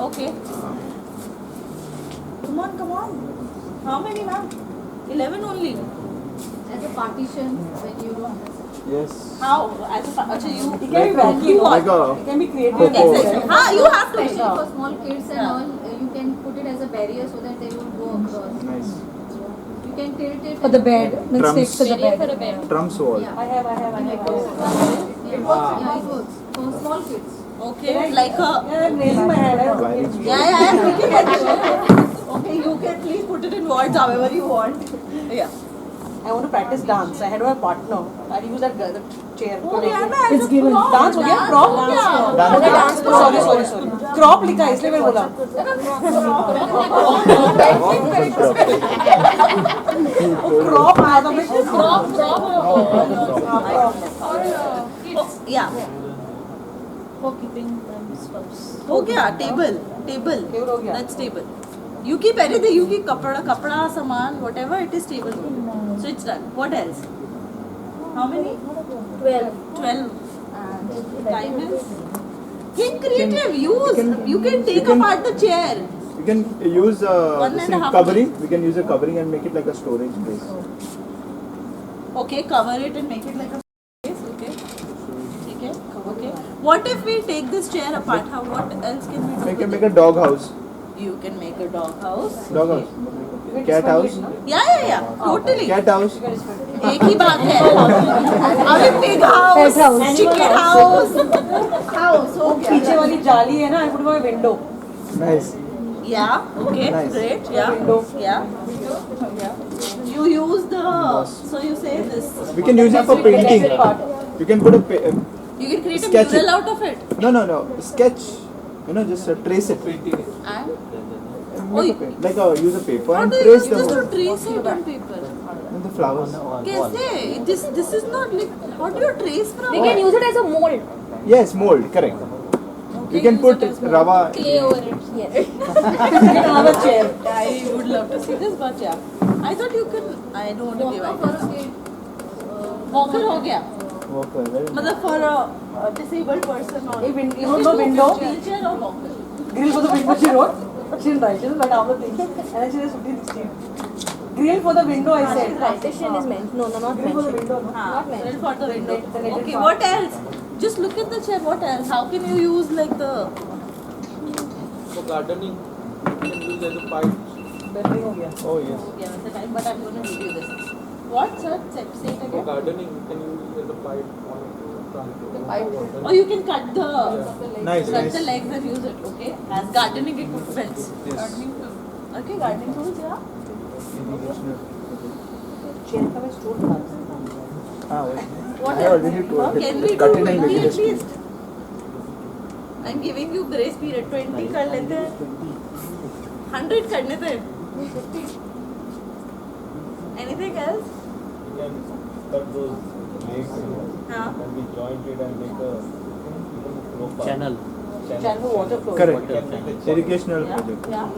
Okay. Come on. How many, ma'am? 11 only. As a partition, when you don't have. Yes. How? As a you. It can be vacuum. Like a It can be creative. Exactly. You have to. Especially for small kids and all, you can put it as a barrier so that they won't go across. nice. You can tilt it. For the bed. Let's take to the bed. Trumps wall. Yeah. I have. Yeah, it works. For small kids. Okay. Like a. Yeah, I'm raising my hand. I'm looking. Yeah. I'm looking at you. Okay, you can please put it in words however you want. Yeah. I want to practice dance. I had my partner. I use that chair. It's given. Dance हो गया? Prop? Dance. Sorry. Crop लिखा है इसलिए मैं बोला. Crop uh part of it? Yeah. For keeping stuffs. हो गया table. That's table. You keep anything. You keep kapda, saman, whatever it is table. So it's done. What else? How many? 12. Time is. Think creative. You can take apart the chair. You can use One this and a thing, half covering. We can use a covering and make it like a storage space. Okay, cover it and make it like a space. Okay. Okay. What if we take this chair apart? What else can we do? We with can make it? a dog house. You can make a dog house. Dog house. Cat house. Yeah. Totally. Cat house. एक ही बात है. अभी pig house, chicken house. पीछे वाली जाली है ना, I put my window. Nice. Yeah. Okay. Nice. Great. Yeah. Yeah. You use the. So you say this. We can use it for painting. You can put a. You can create a sketch mural it. out of it. No. Sketch. Just trace it. And Like use a paper how and do you trace use the this to whole. trace it on paper? And the flowers. कैसे? This is not like. How do you trace from? We can use it as a mold. Yes, mold. Correct. You can put rava. Clay over it. Yes. Have a chair. I would love to see this, but yeah. I thought you can. I don't want to give ideas. Walker हो गया. Walker. मतलब for a disabled person or. You don't know window? Wheelchair or walker. Grill for the window she wrote. She didn't write. She just went down the thing. And then she just 15, 16. Grill for the window, I said. Partition is meant. No, not Grill for the mentioned. window. No. Not meant. For the window. The netted Okay, part. what else? Just look at the chair. What else? How can you use like the? For gardening, you can use as a pipe. Bending हो गया. Oh yes. Yeah, that's the time. But I'm going to give you this. What, sir? Say it For again. gardening, you can use as a pipe. Or you can cut the Nice. the legs and use it. Okay, as gardening equipment. Yes. Okay, gardening tools. Yeah. Chair का मैं stool बना. What I else? already told you. Can we Cut do it and 20 make it at least? I'm giving you grace period. 20 कर लेते हैं. 100 कर लेते हैं. Anything else? You can cut those legs, हाँ. can be jointed and make a profile. Channel. Channel for water flow. Correct. Irrigational project. Yeah.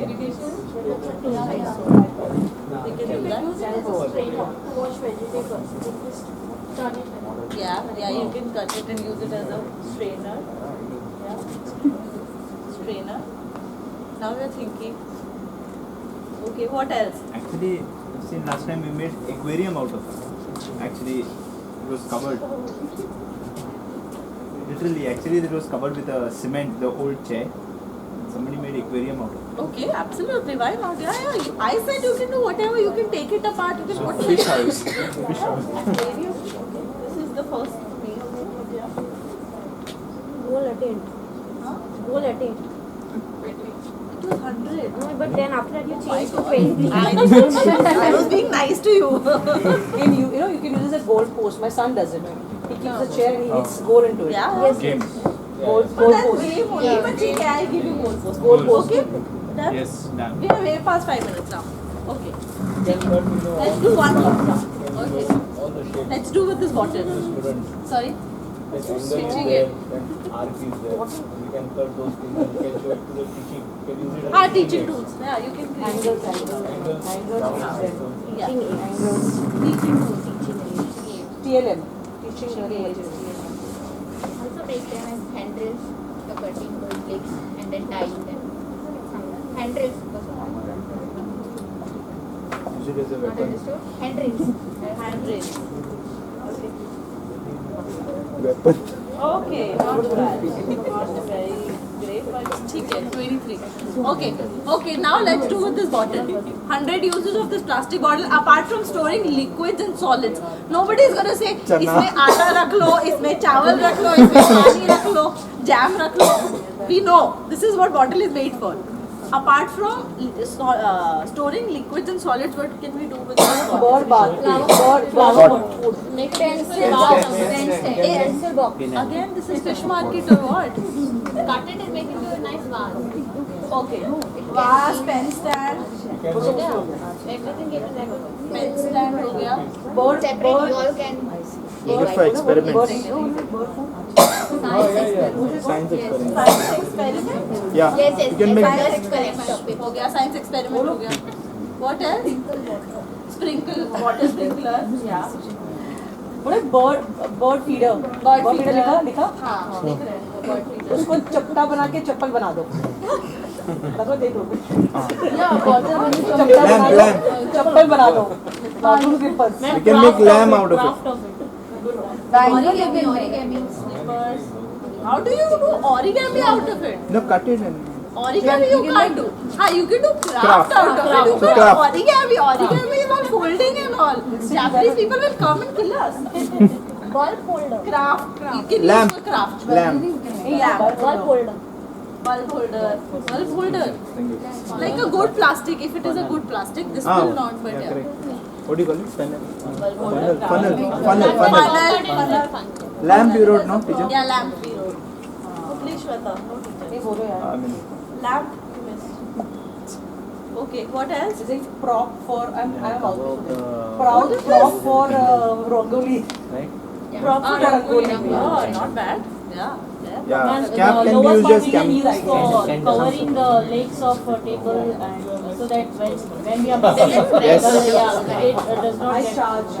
Irrigation. We can do that. Wash vegetables. Turn it. Yeah, you can cut it and use it as a strainer. Yeah. Strainer. Now we are thinking. Okay, what else? Actually, see, last time we made aquarium out of it. Actually, it was covered. Literally, actually, it was covered with a cement, the old chair. Somebody made aquarium out of it. Okay, absolutely. Why not? Yeah. I said you can do whatever. You can take it apart. You can put it. Fish house. Fish house. Aquarium. This is the first thing. Yeah. Goal attained. Huh? Goal attained. It was 100. No, but then after that you My changed to God. 20. I was being nice to you. You can use this as a goal post. My son does it. He keeps the chair and he hits goal into it. Yeah. Yes. Game. Goal That's post. game only. But okay, I give you goal post. Goal post. Okay. Done? Yes, done. We are way past 5 minutes now. Okay. You can cut, Let's do one more. Okay. all the shapes. Let's do with this bottle. Students. Sorry. Like angle is Stitching there, it. then arc is there. You can cut those things and you can show it to the teaching. You can use it as Ah, a teaching aid. tools. Yeah, you can create Angles. Angles, round angles. Yeah. Angles. Teaching tools. TLM. Teaching learning materials. Also make them as handrails, the cutting those legs and then tying them. Handrails. Use it as a Not weapon. understood? Handrails. Handrails. Weapon. Okay, not bad. Not very great, but ठीक है, 23. Okay, now let's do with this bottle. 100 uses of this plastic bottle apart from storing liquids and solids. Nobody is gonna say इसमें आटा रख लो, इसमें चावल रख लो, इसमें पानी रख लो, jam रख लो. We know this is what bottle is made for. Apart from storing liquids and solids, what can we do with this bottle? Bird bath. Bird. Make pencil box. Pencil box. Again, this is fish market or what? Cut it and make it into a nice vase. Okay. Vase, pen stand. Pen stand हो गया. Board separate you all can. Good for experiments. Science experiment. Science experiment. Science experiment. Yeah. Yes, yes, You can make. science experiment. हो गया. Science experiment हो गया. What else? Sprinkle water sprinkler. Yeah. बोले bird feeder लिखा हाँ लिख रहे हैं bird feeder. उसको चपटा बना के चप्पल बना दो लगो दे दो चप्पल बना दो bathroom slippers We can make lamb out of it. Origami slippers. How do you do origami out of it? No, cut it and. Origami you can't do. You can do craft out of it. You So can craft. origami is all folding and all. Japanese people will come and kill us. Bulb holder. Craft. You can Lamp. use for craft. Lamp. Yeah. Bulb holder. Bulb holder. Like a good plastic. If it is a good plastic, this will not. But Yeah, yeah. correct. What do you call it? Funnel. Funnel. Lamp you wrote, no, teacher? Yeah, lamp we wrote. Please, Shweta. No teacher. I mean, Lamp. Okay. What else? Is it prop for I'm out about, prop for rangoli right? Prop for rangoli. Oh, not bad. Yeah. Yeah. And Cap the can be lower used part as we can cam. use for covering the legs of a table and so that when we are moving it, Yes. it does not get charge.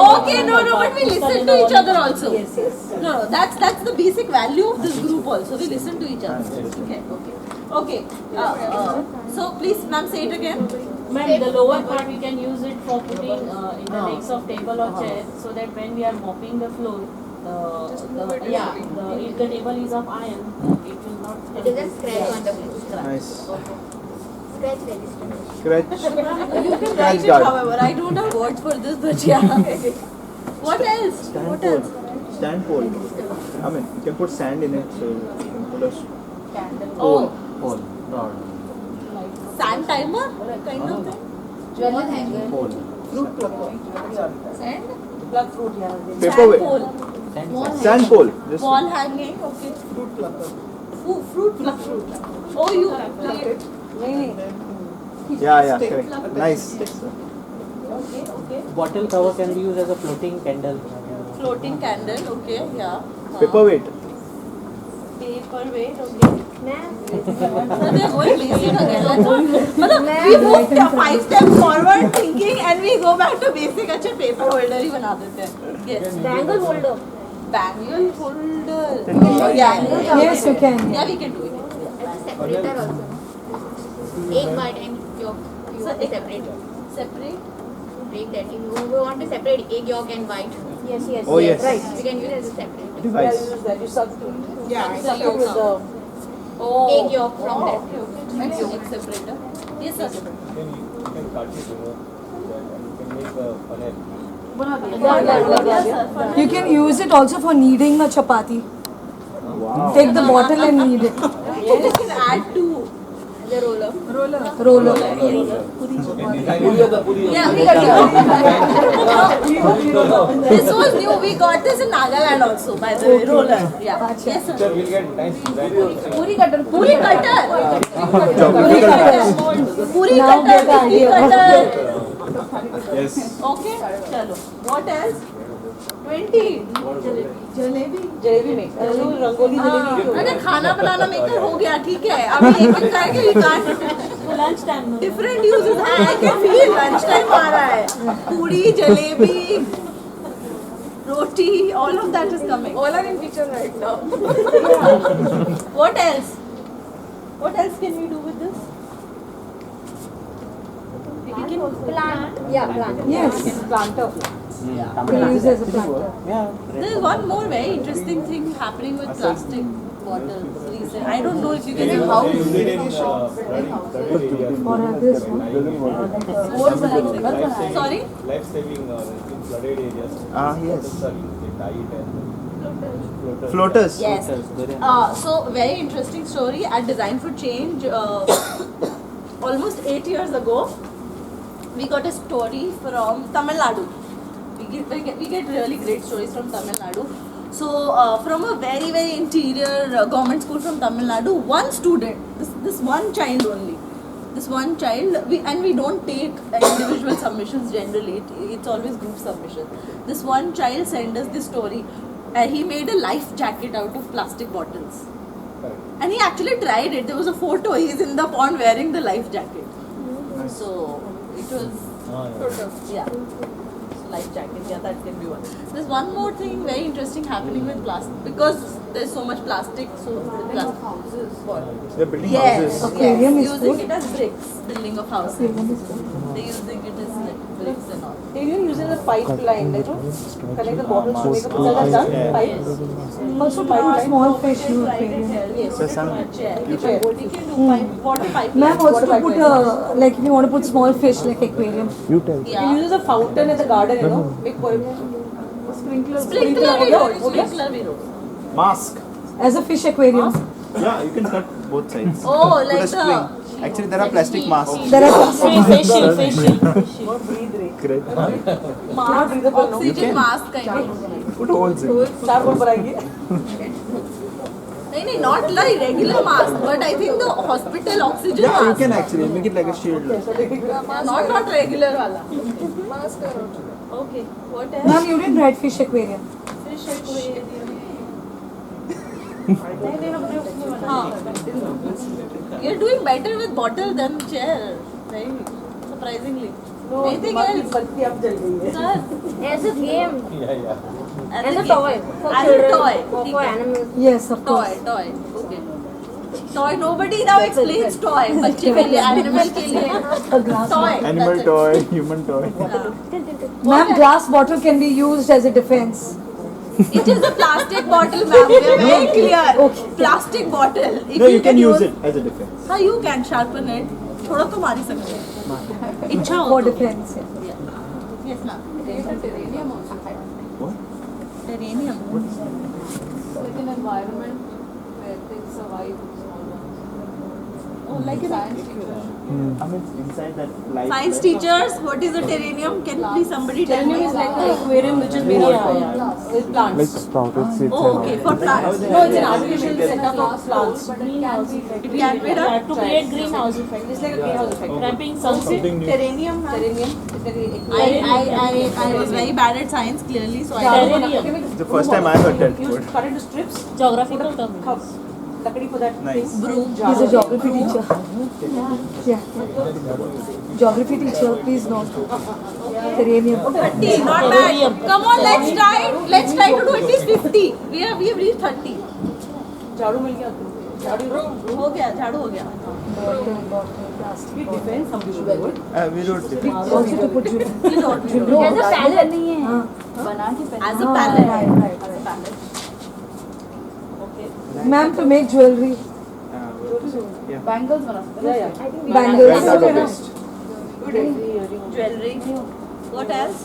Okay, no, but we listen to each other also. Yes. No, that's the basic value of this group also. We listen to each other. Okay. So please, ma'am, say it again. Ma'am, the lower part we can use it for putting in the legs of table or chair so that when we are mopping the floor, if the table is of iron, it will not. It is a scratch on the floor. Nice. Scratch resistant. Scratch. You can Scratch write it, guard. however. I don't have words for this, but yeah. What else? Stand What pole. else? Stand pole. I mean, you can put sand in it, so you can put a Oh, pole. Rod. sand timer kind of thing. Jewel hanger. Pole. Fruit plucker. Sand. Plug fruit, yeah. Paperweight. Sand pole. Sand pole. Just Wall hanging. Okay. Fruit plucker. Fruit. Oh, you play it. yeah, correct. Nice. Okay. Bottle cover can be used as a floating candle. Floating candle. Okay. Yeah. Paperweight. Paperweight. Okay. So they are going basic again. We move 5 steps forward thinking and we go back to basic. अच्छा paper holder ही बना देते हैं. Yes. Bangle holder. Bangle holder. Yes, you can. Yeah, we can do it. Separator also. Egg white and yolk. You want to separate. Separate. Break that. You want to separate egg yolk and white. Yes. Oh, yes. Right. We can use it as a separator. Device. Use that. You suck it. Yeah, Suck it with the. Egg yolk from that. Egg yolk separator. Yes, sir. You can cut it, and you can make a funnel. You can use it also for kneading a chapati. Wow. Take the bottle and knead it. You can add to the roller. Roller. Yeah, we got this was new. We got this in Nagaland also, by the way. Roller. Yeah. Yes, sir. Sir, we'll get nice design. Puri cutter. Puri cutter. Yes. Okay. चलो. What else? 20. Jalebi में रंगोली जलेबी अरे खाना बनाना maker हो गया ठीक है अभी एक करके we can't lunch time different uses I can feel lunch time आ रहा है पूरी jalebi roti all of that is coming All are in kitchen right now. what else can we do with this we can plant Yes. planter. We use as a planter. there is one more very interesting thing happening with plastic bottles recently. I don't know if you can how Use it in flooded areas. sorry Life-saving in flooded areas. Yes. Bottles are used. They tie it and Floaters. Yes. So very interesting story at Design for Change. Almost 8 years ago, we got a story from Tamil Nadu. We get really great stories from Tamil Nadu. So from a very very interior government school from Tamil Nadu, one student, this one child only, this one child, we don't take individual submissions generally. It's always group submissions. This one child sent us this story. He made a life jacket out of plastic bottles. And he actually tried it. There was a photo. He's in the pond wearing the life jacket. So it was sort of, yeah. Life jacket, yeah, that can be one. There's one more thing very interesting happening with plastic, because there's so much plastic. So houses. They're building yes, houses. yes. Using it as bricks, building of houses. They're using it as like bricks and all. They're even using the pipeline, like, connect the bottles to make a pizza. That's done. Pipes. Also, pipeline. Small fish you Yes, So some we can do water pipeline. Ma'am, also to put like if you want to put small fish like aquarium. You tell. You use a fountain in the garden, you know, make Sprinkler we wrote. Mask. As a fish aquarium. Yeah, you can cut both sides. Oh, Put like a string. Actually, there are plastic masks. There are facial. Great. Mask, oxygen mask kind of. Put holes in. No, not like regular mask, but I think the hospital oxygen Yeah, you mask. can actually make it like a shield. Not regular wala. Mask. Okay, what else? Ma'am, you didn't write fish aquarium. Fish aquarium. You're doing better with bottle than chair, right? Surprisingly. Anything else? Sir, As a game, as a toy for as children, a toy. for animals. Yes, of course. Toy. Okay. Toy. Nobody now explains toy. बच्चे के लिए, animal के लिए. Toy. Animal toy, human toy. Ma'am, glass bottle can be used as a defense. It is a plastic bottle, ma'am. We are very clear. Okay. Plastic bottle. If No, you can use it as a defense. हाँ, you can sharpen it. थोड़ा तो मार ही सकते हैं. इच्छा हो For तो. defense. Yes, ma'am. Terrarium also. What? Terrarium. Like an environment where they survive small ones. Oh, like Science I mean, inside that light. Science teachers, what is a terrarium? Can please somebody tell me? Terrarium is like the aquarium which is made of plants. Like sprouted seeds. Oh, okay, for plants. No, it's an artificial setup of plants. Greenhouse effect. It can be done. To create greenhouse effect. It's like a greenhouse effect. Trapping Something new. Terrarium. I was very bad at science clearly, so I don't know. It's the first time I heard that You word. cut into strips. geographical term. Lakadi for that Nice. thing. Broom. He's a geography teacher. Yeah. Geography teacher, please note. Terrarium. 30, not bad. Come on, let's try. Let's try to do at least 50. We have reached 30. झाड़ू मिल गया झाड़ू हो गया, झाड़ू हो गया. We defend some wood. We wrote it. Also to put As a palette नहीं है. बना के As a palette. Ma'am, to make jewelry. Yeah. Bangles बना सकते हैं. Yeah. Bangles. Jewelry. What else?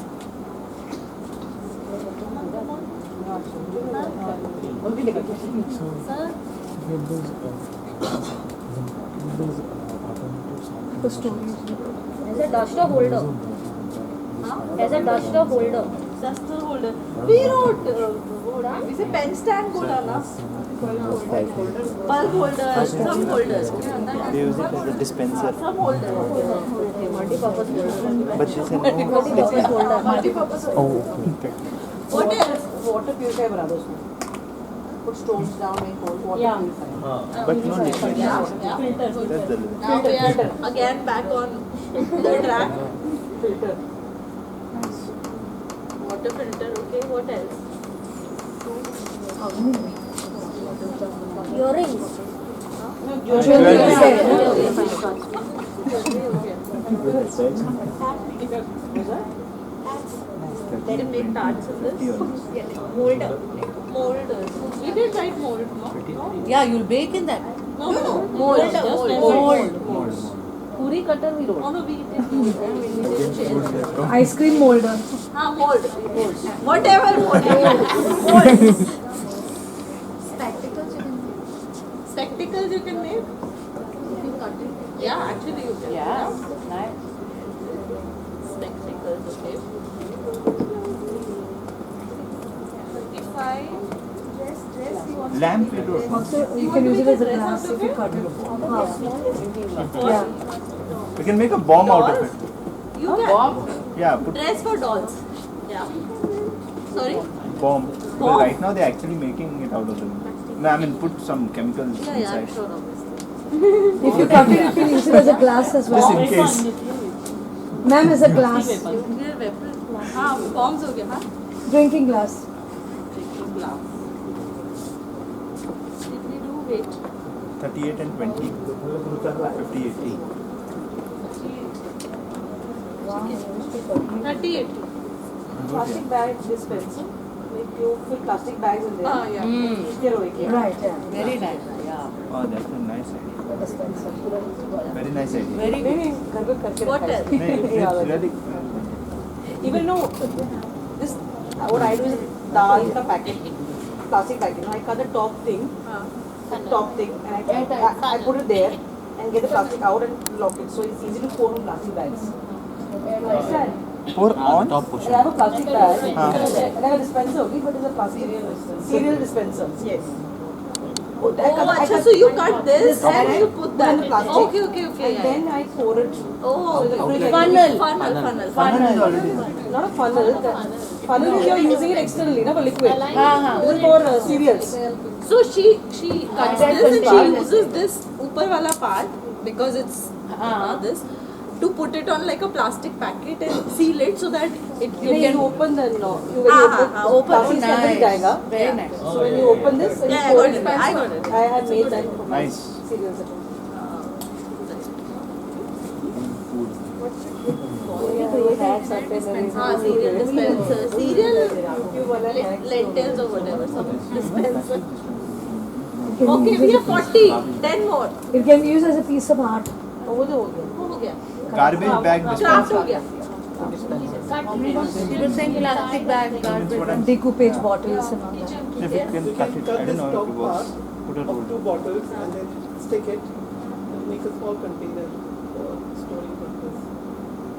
Sir? The stories. As a duster holder. As a duster holder. Duster holder. We wrote. We say pen stand बोला ना. Bulb holder. Some holders. They use it as a dispenser. Some holders. Multi-purpose holder. But they say no dispenser. Multi-purpose holder. Oh, okay. What else? Water purifier बना दो उसमें. Put stones down and hold water purifier. But no liquid. Yeah. That's the limit. Now we are again back on the track. Filter. Water filter. Okay. What else? Earrings. They can make tarts in this. Molders. We did write mold, no? Yeah, you'll bake in that. No. Mold. Puri cutter we wrote. Oh no, we did change. Ice cream molder. Mold. Whatever mold. Spectacles you can make. You can cut it. Yeah, actually you can. Yeah, nice. Spectacles, okay. 35. Lamp we don't. Also, you can use it as a glass if you cut it. Yeah. We can make a bomb out of it. You can. Yeah, put Dress for dolls. Yeah. Sorry? bomb. But right now they're actually making it out of them. No, I mean put some chemicals Yeah, inside. I'm sure of it. If you cut it, you can use it as a glass as well. Just in case. Ma'am, as a glass. Nuclear weapon. हाँ bombs हो गया हाँ. Drinking glass. Drinking glass. Did we do weight? 38 and 20. 58. 38. Plastic bag dispenser. Like you fill plastic bags in there. Ah, yeah. Right, yeah. Very nice. Oh, that's a nice idea. Very nice idea. Very good. What else? No, it's really. Even though this, what I do is dal ka packet, plastic packet. I cut the top thing, and I put it there and get the plastic out and lock it. So it's easy to pour in plastic bags. Understand? Pour on? I have a plastic bag and हाँ. I have a dispenser, okay, but it's a plastic cereal dispenser. Yes. Oh, अच्छा, so you cut this and you put that. in the plastic. Okay. And then I pour it. Oh, So the fridge- funnel. Funnel is already. Not a funnel. Funnel is you're using it externally, na, for liquid. This is for cereals. So she cuts this and she uses this upar wala part because it's this to put it on like a plastic packet and seal it so that it You can open the when you open plastic nice. अंदर जाएगा. Very nice. So when you open this, and Yeah, you pour I got it. I had made that for my Nice. cereals at home. cereal dispenser, cereal lentils or whatever, some dispenser. Okay, we have 40, 10 more. It can be used as a piece of art. हो गया. Garbage bag Craft dispenser. हो गया. She was saying plastic bag, garbage. Decoupage bottles and all that. If it can cut it, I don't know if it works. Put it Of 2 bottles and then stick it and make a small container for storing purpose.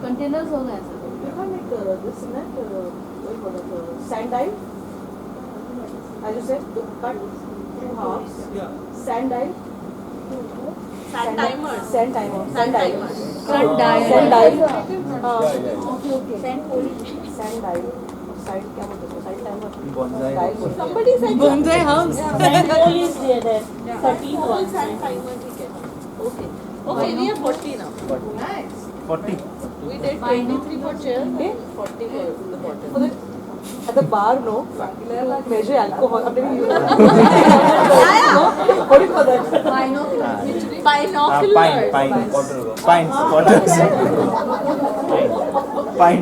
Containers हो गए ऐसे. You can make this net sand dive. As you said, cut 2 halves. Yeah. Sand dive. Sand timers. Sand timer. Sand dive. Sand dive. Sand dive. Okay. Sand polish. Sand dive. Side क्या बोलते हैं? Side timer. Bonsai. Dive बोलते हैं. Somebody said Bonsai house. sand pole is there. 13 whole sand timer we get. Okay, we have 40 now. Nice. 40. We did 23 for chair and 40 for the bottle. At the bar, no. Measure alcohol. I've never used it. What do you call that? Binocular. Pine.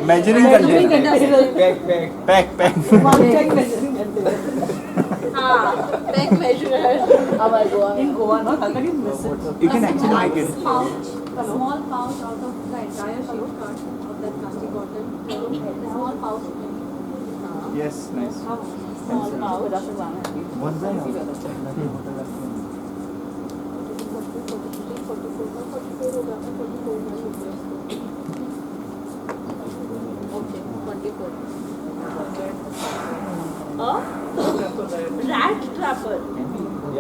Measuring container. Pack. Peg measurer. In Goa, no? How can you miss it? You can actually make it. Small pouch out of the entire shape cut of that plastic bottle. Small pouch. Yes, nice. Small pouch. Bonsai. Okay, 24. Rat trapper.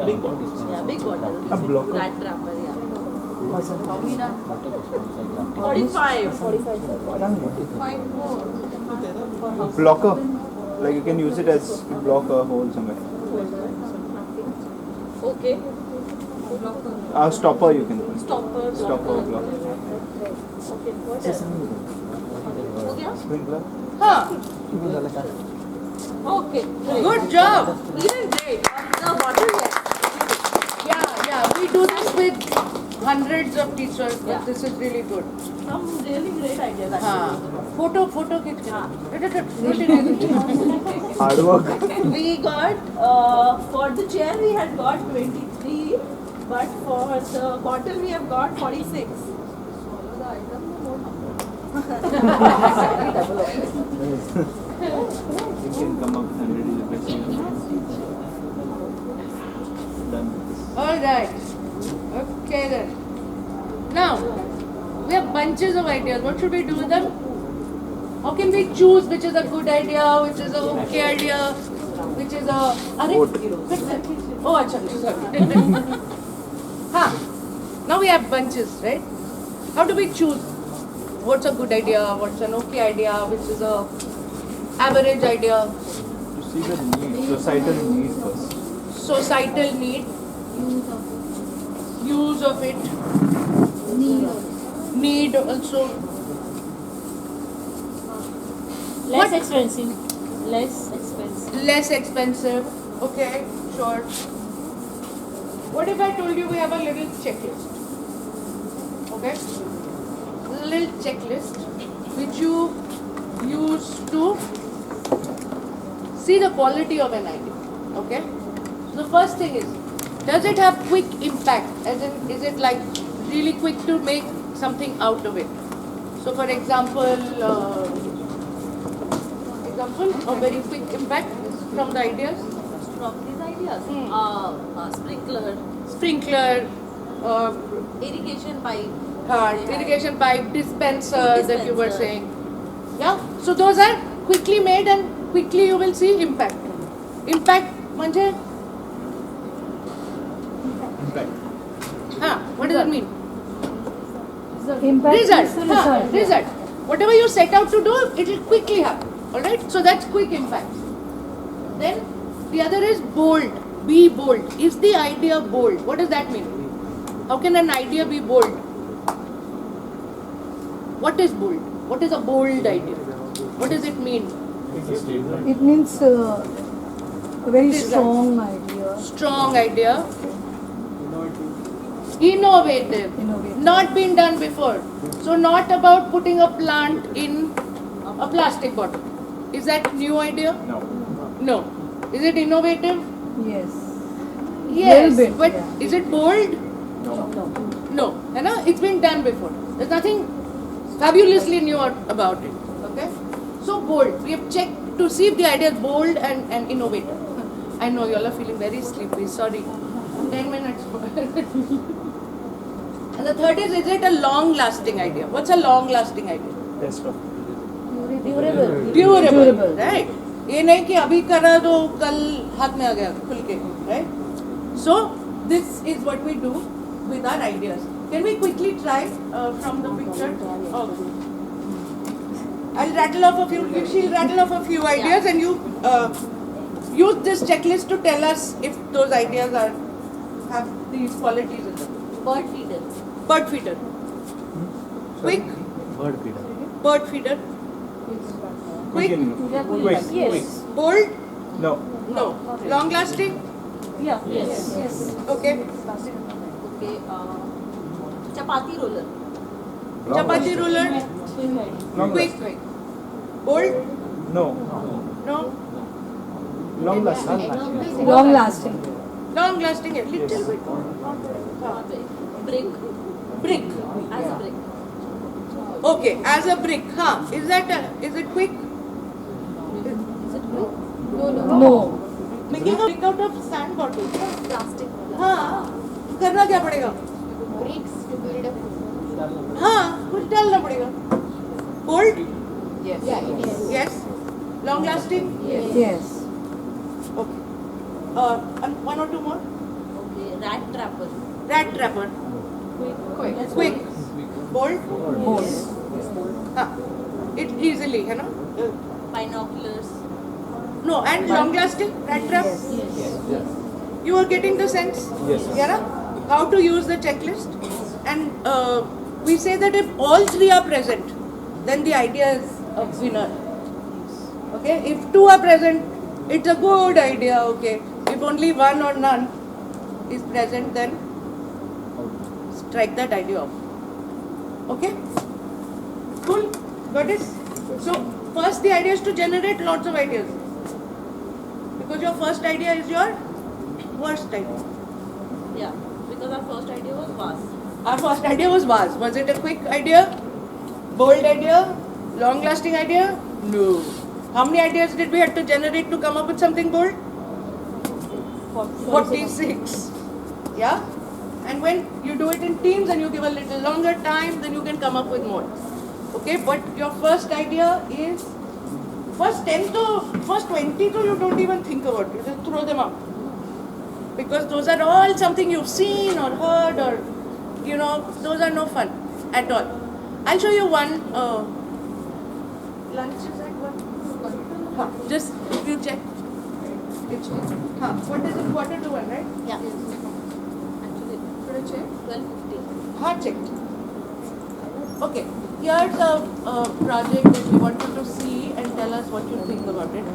Big bottles. Yeah, big bottle. A blocker. Rat trapper, yeah. 45. 45 more. Blocker. Like you can use it as to block a hole somewhere. Okay. A stopper you can. Stopper. Stopper block. Okay, what else? हो गया? Sprinkler. Huh. Okay. Great. Good job. We did great. The bottle yet. Yeah. We do this with hundreds of teachers, but this is really good. Some really great ideas actually. Photo खींच के. Hard work. We got for the chair we had got 23, but for the bottle we have got 46. You can come up with 100 is the best. Done. All right. Okay then. Now we have bunches of ideas. What should we do with them? How can we choose which is a good idea, which is a okay idea, which is a... Oh, acha, sorry. Now we have bunches, right? How do we choose what's a good idea, what's an okay idea, which is a average idea? To see the need, societal need first. Societal need, use of it, need also. Less expensive. Less expensive. Less expensive. Okay, sure. What if I told you we have a little checklist? Okay? A little checklist which you use to see the quality of an idea. Okay? So the first thing is, does it have quick impact? As in, is it like really quick to make something out of it? So for example, a very quick impact from the ideas? From these ideas, Sprinkler, irrigation pipe, irrigation pipe, dispenser that you were saying. Yeah, so those are quickly made and quickly you will see impact. Impact, manje? Impact. What does it mean? Impact Result. is the result. Result. Whatever you set out to do, it will quickly happen. Alright, so that's quick impact. Then the other is bold. Be bold. Is the idea bold? What does that mean? How can an idea be bold? What is bold? What is a bold idea? What does it mean? It means a very strong idea. Strong idea. Innovative. Not been done before. So not about putting a plant in a plastic bottle. Is that new idea? No. No. Is it innovative? Yes. Yes. Little bit, But yeah. is it bold? No. No. You know, it's been done before. There's nothing fabulously new about it. Okay? So bold. We have checked to see if the idea is bold and innovative. I know you all are feeling very sleepy. Sorry. 10 minutes. And the third is it a long-lasting idea? What's a long-lasting idea? Test of. Durable. Right? ये नहीं कि अभी करा तो कल हाथ में आ गया खुल के, right? So this is what we do with our ideas. Can we quickly try from the picture? I'll rattle off a few. She'll rattle off a few ideas, and you use this checklist to tell us if those ideas have these qualities in them. bird feeder. Bird feeder. Quick. Bird feeder. Bird feeder. Quick. Quick. Yes. Bold. No. No. Long lasting. Yeah. Yes. Okay. Okay. Chapati roller. Chapati roller. Quick. Bold. No. No. Long lasting. Long lasting. Long lasting. A little bit. Brick. Brick. As a brick. Okay. As a brick. Is it quick? No. Making a brick out of sand bottle. Plastic. करना क्या पड़ेगा? Bricks to build a food. कुछ डालना पड़ेगा. Bold? Yes. Yeah, it is. Yes. Long lasting? Yes. Okay. And one or two more? Okay. Rat trapper. Rat trapper. Quick. Bold? It easily, है ना? Binoculars. No, and long lasting? Rat trap? Yes. You are getting the sense? Yes. Yeah, na? How to use the checklist? And we say that if all three are present, then the idea is a winner. Okay? If two are present, it's a good idea. Okay? If only one or none is present, then strike that idea off. Okay? Cool? Got it? So, first the idea is to generate lots of ideas. Because your first idea is your worst idea. Yeah. Because our first idea was vase. Our first idea was vase. Was it a quick idea? Bold idea? Long lasting idea? No. How many ideas did we have to generate to come up with something bold? 46. Yeah? And when you do it in teams and you give a little longer time, then you can come up with more. Okay, but your first idea is first 10 to first 20 to you don't even think about it. You just throw them out. Because those are all something you've seen or heard or those are no fun at all. I'll show you one lunch is at what? Just if you check. What is it? Quarter to 1, right? Yeah. Actually, should I check? 12:50. Checked. Okay. Here's a project that we want you to see and tell us what you think about it.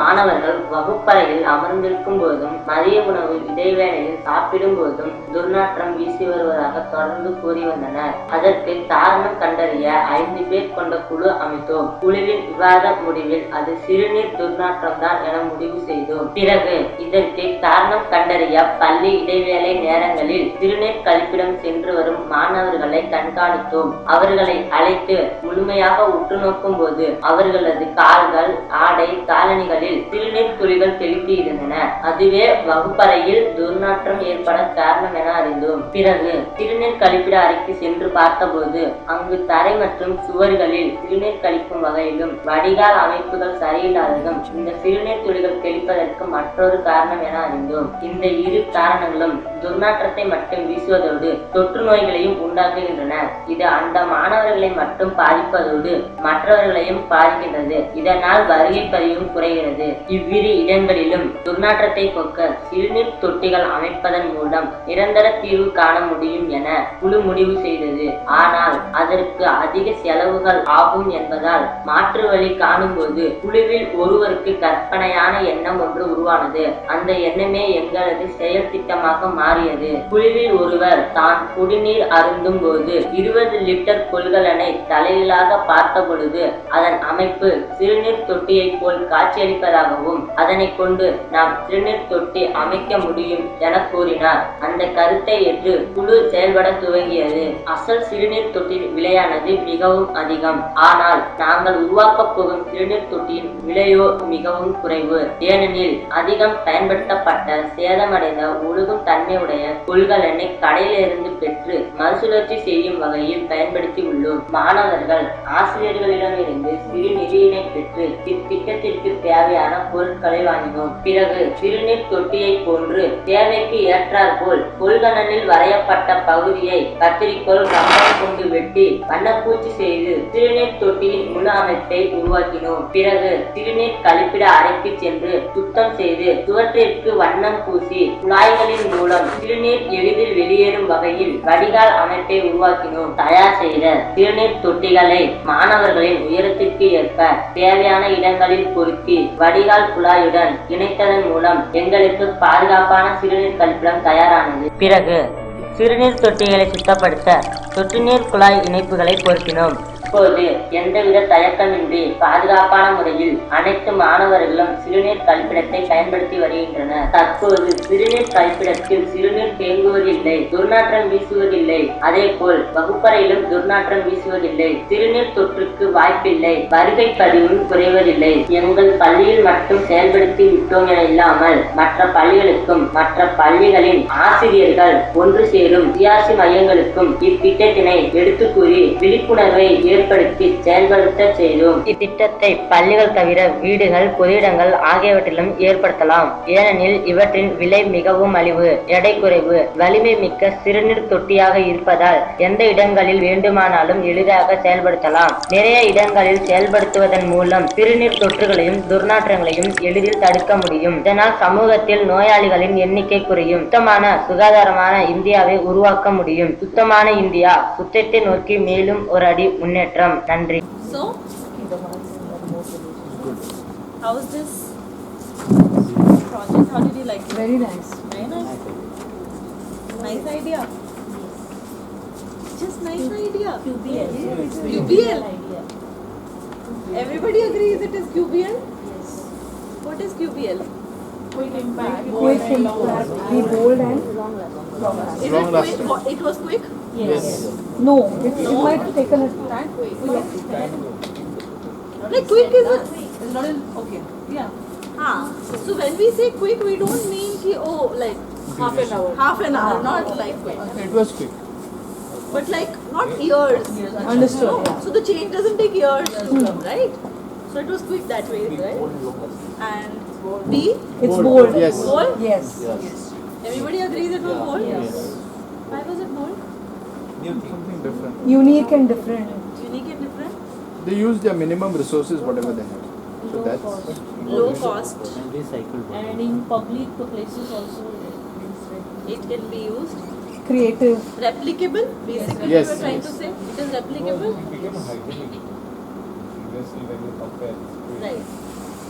மாணவர்கள் வகுப்பறையில் அமர்ந்திருக்கும் போதும் மதிய உணவு இடைவேளையில் சாப்பிடும் போதும் துர்நாற்றம் வீசி வருவதாக தொடர்ந்து கூறி வந்தனர். அதற்கு காரணம் கண்டறிய 5 பேர் கொண்ட குழு அமைத்தோம். குழுவின் விவாத முடிவில் அது சிறுநீர் துர்நாற்றம் தான் என முடிவு செய்தோம். பிறகு இதற்கு காரணம் கண்டறிய பள்ளி இடைவேளை நேரங்களில் சிறுநீர் கழிப்பிடம் சென்று வரும் மாணவர்களை கண்காணித்தோம். அவர்களை அழைத்து முழுமையாக உற்று நோக்கும் போது அவர்களது கால்கள், ஆடை, காலணிகளில் சிறுநீர் துளிகள் தெளித்து இருந்தன. அதுவே வகுப்பறையில் துர்நாற்றம் ஏற்பட காரணம் என அறிந்தோம். பிறகு சிறுநீர் கழிப்பிட அறைக்கு சென்று பார்த்தபோது அங்கு தரை மற்றும் சுவர்களில் சிறுநீர் கழிக்கும் வகையிலும் வடிகால் அமைப்புகள் சரியில்லாததும் இந்த சிறுநீர் துளிகள் தெளிப்பதற்கு மற்றொரு காரணம் என அறிந்தோம். இந்த இரு காரணங்களும் துர்நாற்றத்தை மட்டும் வீசுவதோடு தொற்று நோய்களையும் உண்டாக்குகின்றன. இது அந்த மாணவர்களை மட்டும் பாதிப்பதோடு மற்றவர்களையும் பாதிக்கின்றது. இதனால் வருகை பதிவும் குறைகிறது. இவ்விரு இடங்களிலும் துர்நாற்றத்தை போக்க சிறுநீர் தொட்டிகள் அமைப்பதன் மூலம் நிரந்தர தீர்வு காண முடியும் என குழு முடிவு செய்தது. ஆனால் அதற்கு அதிக செலவுகள் ஆகும் என்பதால் மாற்று வழி காணும் போது குழுவில் ஒருவருக்கு கற்பனையான எண்ணம் ஒன்று உருவானது. அந்த எண்ணமே எங்களது செயல் திட்டமாக மாறியது. குழுவில் ஒருவர் தான் குடிநீர் அருந்தும் போது 20 லிட்டர் கொள்கலனை தலையிலாக பார்த்த பொழுது அதன் அமைப்பு சிறுநீர் தொட்டியை போல் காட்சியளிப்பதாகவும் அதனை கொண்டு நாம் சிறுநீர் தொட்டி அமைக்க முடியும் என கூறினார். அந்த கருத்தை ஏற்று குழு செயல்பட துவங்கியது. அசல் சிறுநீர் தொட்டியின் விலையானது மிகவும் அதிகம். ஆனால் நாங்கள் உருவாக்கப் போகும் சிறுநீர் தொட்டியின் விலையோ மிகவும் குறைவு. ஏனெனில் அதிகம் பயன்படுத்தப்பட்ட சேதமடைந்த ஒழுகும் தன்மையுடைய கொள்கலனை கடையிலிருந்து பெற்று மறுசுழற்சி செய்யும் வகையில் பயன்படுத்தி உள்ளோம். மாணவர்கள் ஆசிரியர்களிடமிருந்து சிறு நிதியினை பெற்று இத்திட்டத்திற்கு தேவையான பொருட்களை வாங்கினோம். பிறகு சிறுநீர் தொட்டியை போன்று தேவைக்கு ஏற்றாற்போல் கொள்கலனில் வரையப்பட்ட பகுதியை கத்திரிக்கோள் ரப்பர் கொண்டு வெட்டி வண்ணப்பூச்சி செய்து சிறுநீர் தொட்டியின் முழு அமைப்பை உருவாக்கினோம். பிறகு சிறுநீர் கழிப்பிட அறைக்கு சென்று சுத்தம் செய்து சுவற்றிற்கு வண்ணம் பூசி குழாய்களின் மூலம் சிறுநீர் எளிதில் வெளியேறும் வகையில் வடிகால் அமைப்பை உருவாக்கினோம். தயார் செய்த சிறுநீர் தொட்டிகளை மாணவர்களின் உயரத்திற்கு ஏற்ப தேவையான இடங்களில் பொருத்தி வடிகால் குழாயுடன் இணைத்ததன் மூலம் எங்களுக்கு பாதுகாப்பான சிறுநீர் கழிப்பிடம் தயாரானது. பிறகு சிறுநீர் தொட்டிகளை சுத்தப்படுத்த சொட்டு நீர் குழாய் இணைப்புகளை பொருத்தினோம். இப்போது எந்தவித தயக்கமின்றி பாதுகாப்பான முறையில் அனைத்து மாணவர்களும் சிறுநீர் கழிப்பிடத்தை பயன்படுத்தி வருகின்றனர். தற்போது சிறுநீர் கழிப்பிடத்தில் சிறுநீர் தேங்குவதில்லை, துர்நாற்றம் வீசுவதில்லை. அதே போல் வகுப்பறையிலும் துர்நாற்றம் வீசுவதில்லை. சிறுநீர் தொற்றுக்கு வாய்ப்பில்லை, வருகை பதிவும் குறைவதில்லை. எங்கள் பள்ளியில் மட்டும் செயல்படுத்தி விட்டோம் என இல்லாமல் மற்ற பள்ளிகளுக்கும் மற்ற பள்ளிகளின் ஆசிரியர்கள் ஒன்று சேரும் DFC மையங்களுக்கும் இத்திட்டத்தினை எடுத்து கூறி விழிப்புணர்வை ஏற்படுத்தி செயல்படுத்த செய்தோம். இத்திட்டத்தை பள்ளிகள் தவிர வீடுகள், பொது இடங்கள் ஆகியவற்றிலும் ஏற்படுத்தலாம். ஏனெனில் இவற்றின் விலை மிகவும் மலிவு, எடை குறைவு, வலிமை மிக்க சிறுநீர் தொட்டியாக இருப்பதால் எந்த இடங்களில் வேண்டுமானாலும் எளிதாக செயல்படுத்தலாம். நிறைய இடங்களில் செயல்படுத்துவதன் மூலம் சிறுநீர் தொற்றுகளையும் துர்நாற்றங்களையும் எளிதில் தடுக்க முடியும். இதனால் சமூகத்தில் நோயாளிகளின் எண்ணிக்கை குறையும். சுத்தமான சுகாதாரமான இந்தியாவை உருவாக்க முடியும். சுத்தமான இந்தியா சுத்தத்தை நோக்கி மேலும் ஒரு அடி முன்னேற்றம். நன்றி. So, how is this project? How did you like it? Very nice. Very nice. Nice idea. Just nice idea. QBL. QBL. Everybody agrees it is QBL? Yes. What is QBL? Quick impact, be bold and long lasting. Is it quick? It was quick? Yes. No, it might have taken a time. Like quick is not in, okay. Yeah. So when we say quick, we don't mean ki, oh, like half an hour. Half an hour, not like quick. It was quick. But like not years. Understood, No? yeah. So the change doesn't take years to come, right? So it was quick that way, right? And B? It's bold. Yes. Bold? Yes. Everybody agrees it was bold? Yes. Why was it bold? Something different. Unique and different. Unique and different? They used their minimum resources, whatever they had. So that's Low cost. And in public places also. It can be used. Creative. Replicable, basically Yes, you were trying to yes. say. It is replicable. It became a hygienic previously when you compare this. Right.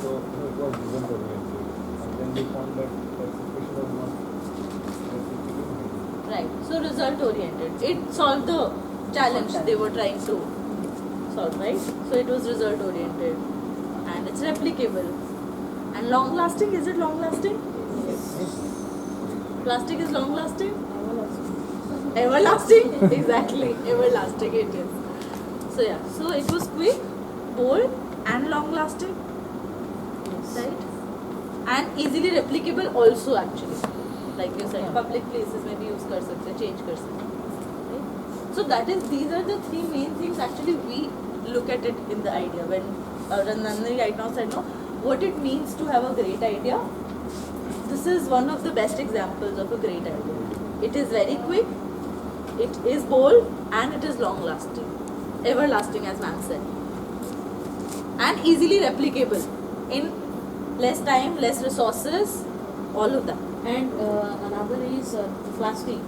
So it was result oriented. And then they found that situation was not replicable. Right. So result oriented. It solved the challenge they were trying to solve, right? So it was result oriented. And it's replicable. And long lasting, is it long lasting? Plastic is long lasting? Everlasting? Exactly. Everlasting it is. So yeah. So it was quick, bold and long lasting. Right? And easily replicable also actually. Like you said, public places में भी use कर सकते, change कर सकते. Right? So these are the three main things actually we look at it in the idea. When Nandini right now said no, what it means to have a great idea. This is one of the best examples of a great idea. It is very quick, it is bold, and it is long lasting. Everlasting, as ma'am said. And easily replicable in less time, less resources, all of that. And another is plastic.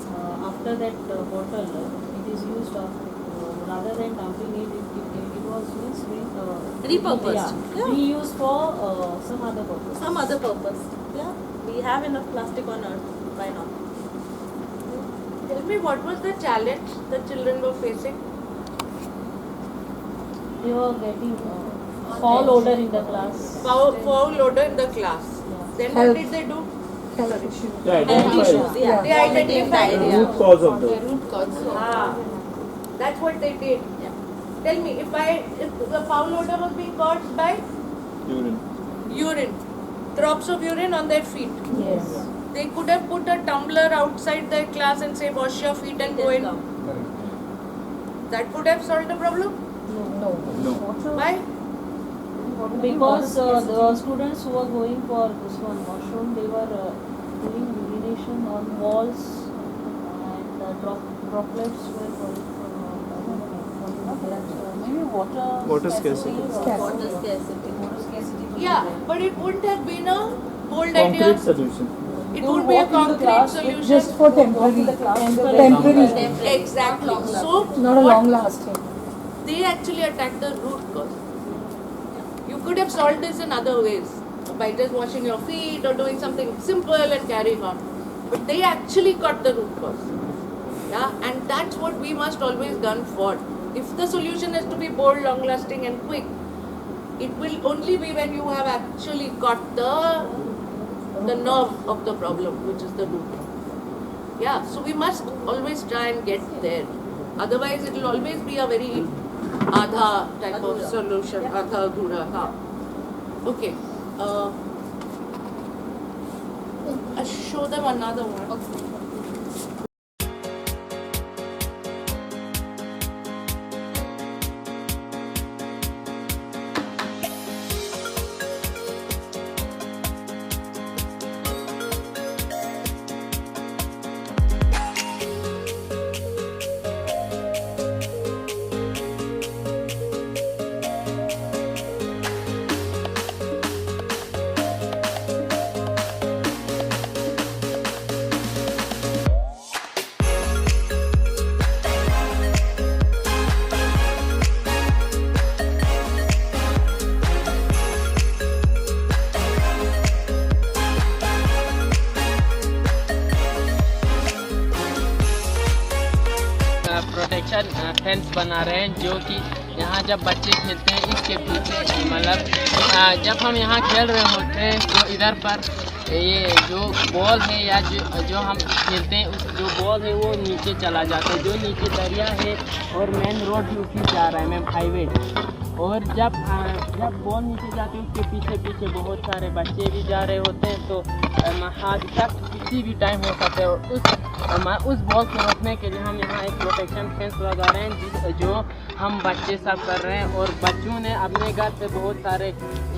After that bottle, it is used rather than dumping it, it was used repurposed. Yeah. Reused for some other purpose. Some other purpose. Yeah. We have enough plastic on earth. Why not? Tell me, what was the challenge the children were facing? They were getting foul odor in the class. Foul odor in the class. Then what did they do? Sorry. They identified root cause of the root cause. That's what they did. Tell me, if the foul odor was being caused by urine, drops of urine on their feet. Yes. They could have put a tumbler outside their class and say, wash your feet and go in. That would have solved the problem? No. Why? Because the students who were going for this one washroom, they were doing urination on walls and droplets were going maybe water scarcity. Water scarcity. Yeah, but it wouldn't have been a bold Concrete idea. solution. It would be a concrete solution. Just for temporary. Exactly. So, Not a long lasting. they actually attacked the root cause. You could have solved this in other ways, by just washing your feet or doing something simple and carrying on. But they actually got the root cause. Yeah, and that's what we must always gun for. If the solution is to be bold, long lasting and quick, it will only be when you have actually got the nerve of the problem, which is the root. Yeah, so we must always try and get there. Otherwise, it will always be a very adha type of solution. Adha, dhura, ha. Okay. I'll show them another one. Okay. Protection fence बना रहे हैं, जो कि यहाँ जब बच्चे खेलते हैं इसके पीछे मतलब जब हम यहाँ खेल रहे होते हैं तो इधर पर ये जो बॉल है या जो हम खेलते हैं उस जो बॉल है वो नीचे चला जाता है, जो नीचे दरिया है और मेन रोड भी उसी जा रहा है मैम, हाईवे और जब बॉल नीचे जाती है उसके पीछे पीछे बहुत सारे बच्चे भी जा रहे होते हैं, तो हादसा किसी भी टाइम हो सकता है। और उस बॉल को रोकने के लिए हम यहाँ एक प्रोटेक्शन फेंस लगा रहे हैं जो हम बच्चे सब कर रहे हैं। और बच्चों ने अपने घर से बहुत सारे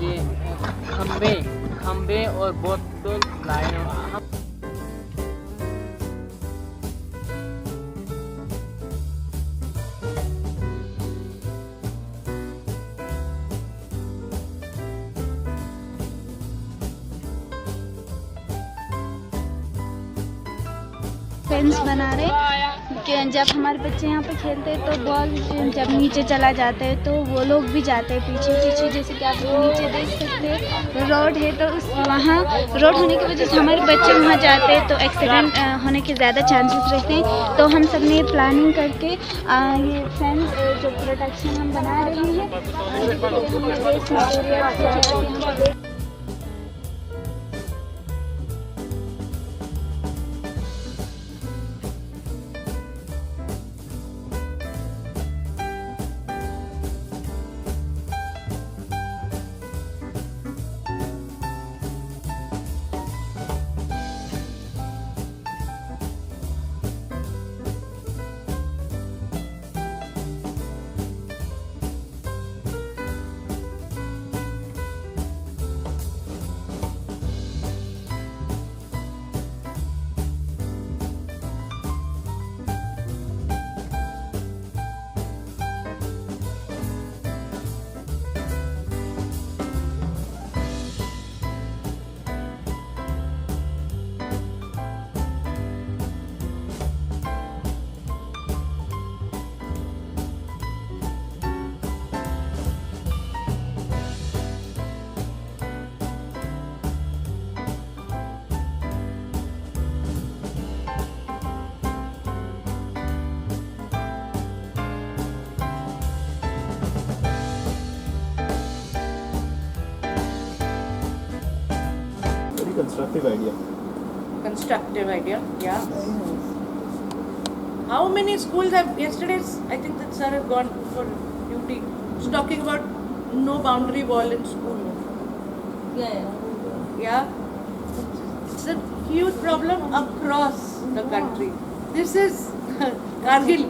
ये खम्बे और बोतल लाए हैं। फेंस बना रहे कि जब हमारे बच्चे यहाँ पे खेलते हैं तो बॉल जब नीचे चला जाता है तो वो लोग भी जाते हैं पीछे पीछे। जैसे कि आप नीचे देख सकते हैं रोड है, तो वहाँ रोड होने की वजह से हमारे बच्चे वहाँ जाते हैं तो एक्सीडेंट होने के ज़्यादा चांसेस रहते हैं। तो हम सब ने प्लानिंग करके ये फेंस जो प्रोटेक्शन हम बना रहे हैं। Constructive idea. Constructive idea, yeah. How many schools have yesterday's? I think that sir has gone for duty. He's talking about no boundary wall in school. Yeah. It's a huge problem across the country. This is Kargil.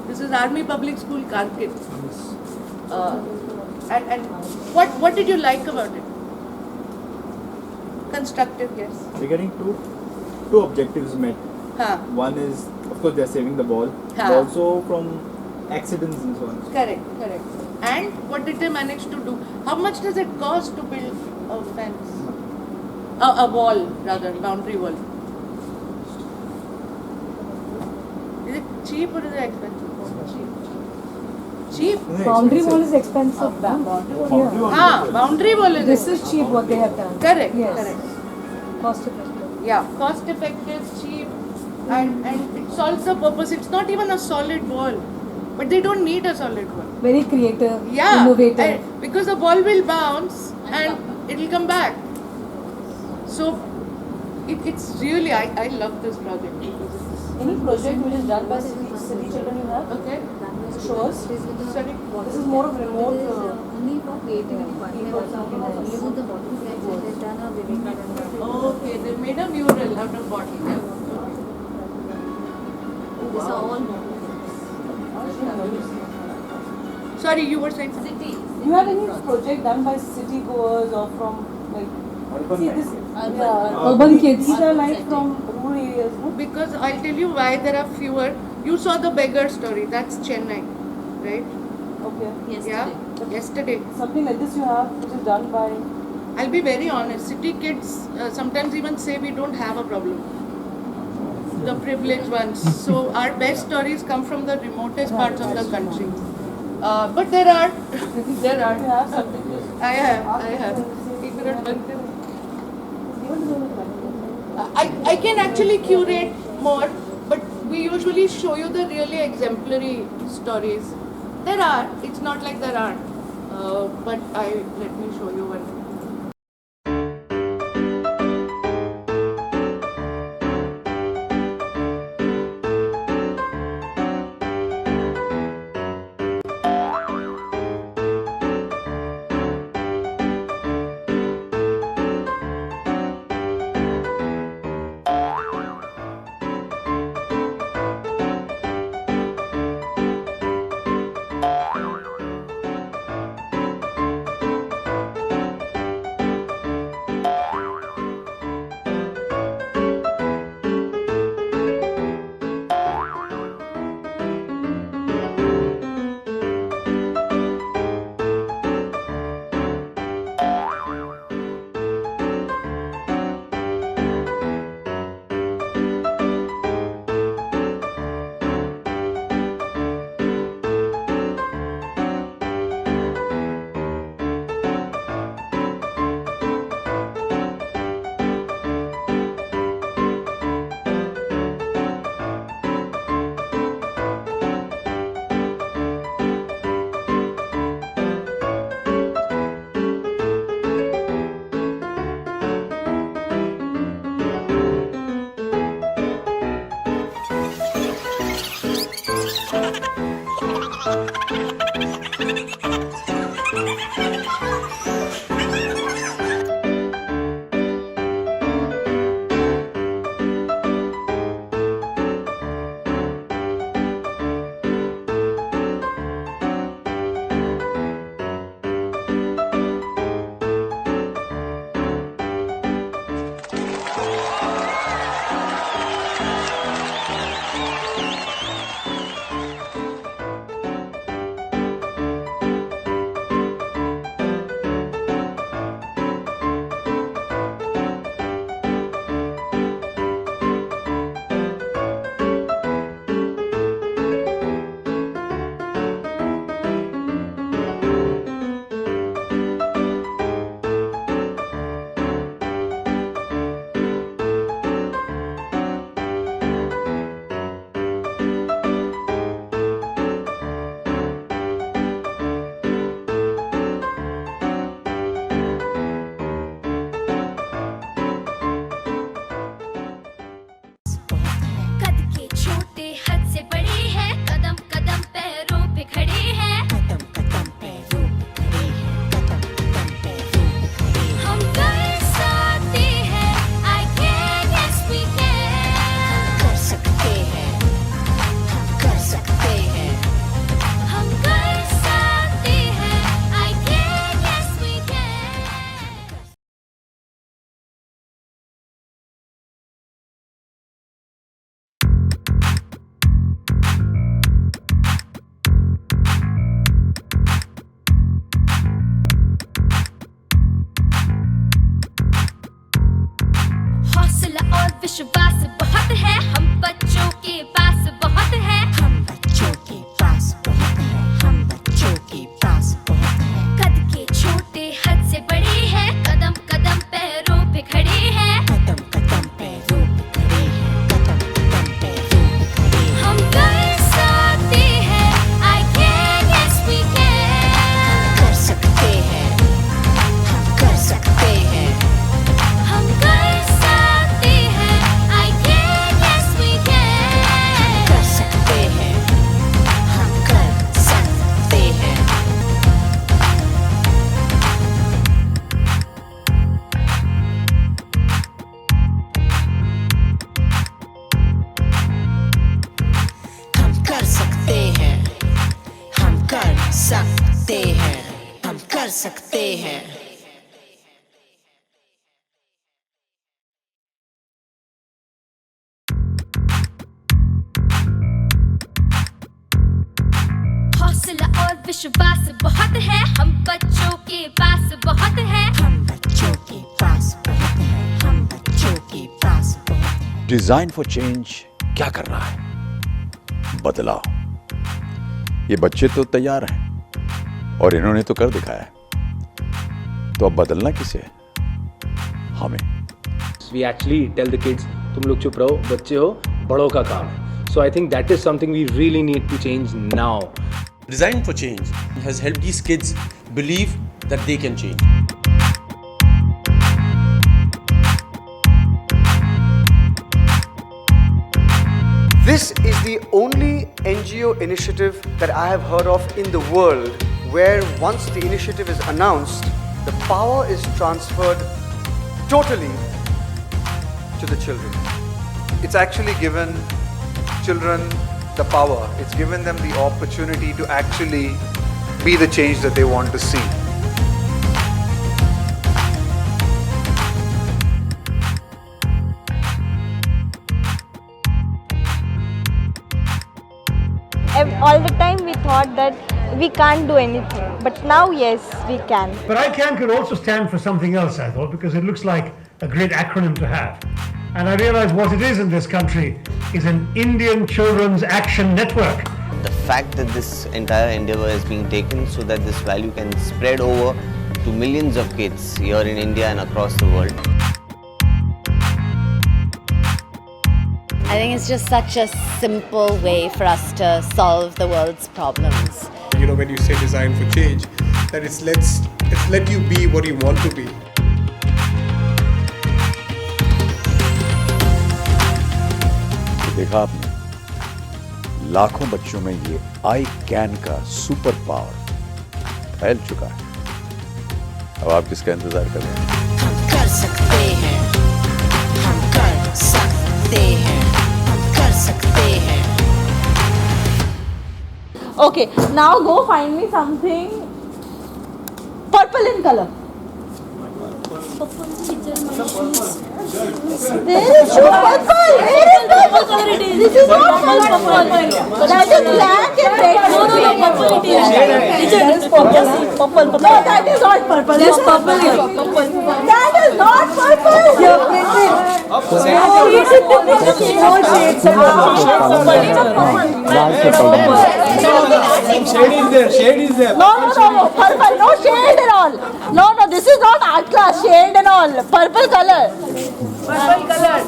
This is Army Public School Kargil. And what did you like about it? Constructive, yes. We're getting two objectives met. One is, of course, they're saving the ball, but also from accidents and so on. Correct. And what did they manage to do? How much does it cost to build a fence? A wall, rather, boundary wall. Is it cheap or is it expensive? Cheap. Boundary wall is expensive. Boundary wall is. This is cheap what they have done. Correct. Yes. Correct. Cost effective. Yeah, cost effective, cheap, and it solves the purpose. It's not even a solid wall, but they don't need a solid wall. Very creative. Yeah, innovative. because the ball will bounce and it will come back. So it's really I love this project. Any project which is done by city children you have? Okay. Show us. This is more of remote. Only for creativity. Okay, they made a mural out of bottle. Yeah. These are all Sorry, you were saying city. Do you have any project done by city goers or from urban kids? These are like from rural areas, no? Because I'll tell you why there are fewer. You saw the beggar story. That's Chennai, right? Okay. Yesterday. Something like this you have, which is done by. I'll be very honest. City kids sometimes even say we don't have a problem. The privileged ones. So our best stories come from the remotest parts of the country. But there are. You have something. I have. I can actually curate more, but we usually show you the really exemplary stories. There are. It's not like there aren't. But let me show you one. विश्वास बहुत है, हम बच्चों के पास बहुत है, हम बच्चों के पास बहुत है, हम बच्चों के पास बहुत है। कद के छोटे हद से बड़े हैं, कदम कदम पैरों पे खड़े हैं, कदम कदम पैरों पे खड़े हैं, कदम कदम पैरों पे खड़े हैं। हम कर सकते हैं, I can, yes we can। कर सकते हैं, हम कर सकते हैं, हम कर सकते हैं, I can, yes we can। कर सकते हैं, हम कर सकते हैं। हम कर सकते हैं, हम कर सकते हैं, हम कर सकते हैं। हौसला और विश्वास बहुत है, हम बच्चों के पास बहुत है, हम बच्चों के पास बहुत है, हम बच्चों के पास बहुत है। डिजाइन फॉर चेंज क्या कर रहा है? बदलाव। ये बच्चे तो तैयार हैं और इन्होंने तो कर दिखाया है, तो अब बदलना किसे है? हमें। We actually tell the kids, तुम लोग चुप रहो, बच्चे हो, बड़ों का काम है। So I think that is something we really need to change now. Design for Change has helped these kids believe that they can change. This is the only NGO initiative that I have heard of in the world where once the initiative is announced, the power is transferred totally to the children. It's actually given children the power. It's given them the opportunity to actually be the change that they want to see. All the time we thought that we can't do anything, but now yes, we can. But I Can could also stand for something else, I thought, because it looks like a great acronym to have. And I realized what it is in this country is an Indian Children's Action Network. The fact that this entire endeavor is being taken so that this value can spread over to millions of kids here in India and across the world. I think it's just such a simple way for us to solve the world's problems. You know, when you say design for change, that it's let you be what you want to be. देखा आपने, लाखों बच्चों में ये I Can का super power फैल चुका है। अब आप किसका इंतजार कर रहे हैं? हम कर सकते हैं, हम कर सकते हैं, हम कर सकते हैं. Okay, now go find me something purple in color. There is no purple. Where is the purple color it is? This is not purple. That is black and red. No, purple it is. That is purple. Purple. No, that is not purple. This purple is purple. That is not purple. Shade is there. No, purple. No shade at all. No, this is not art class. Shade and all. Purple color. Purple color.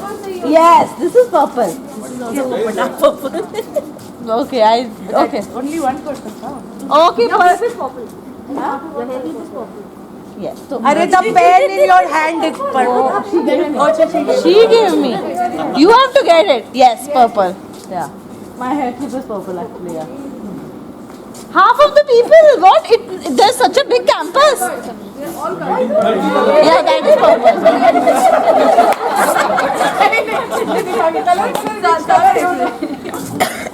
Yes, this is purple. Okay, okay. Only one person. Okay, This is purple. Your hair is purple. Yes. So Are the pen in your hand is purple? She gave me. You have to get it. Yes, purple. Yeah. My hair clip is purple actually. Yeah. Half of the people got it. There's such a big campus. Yeah, that is purple.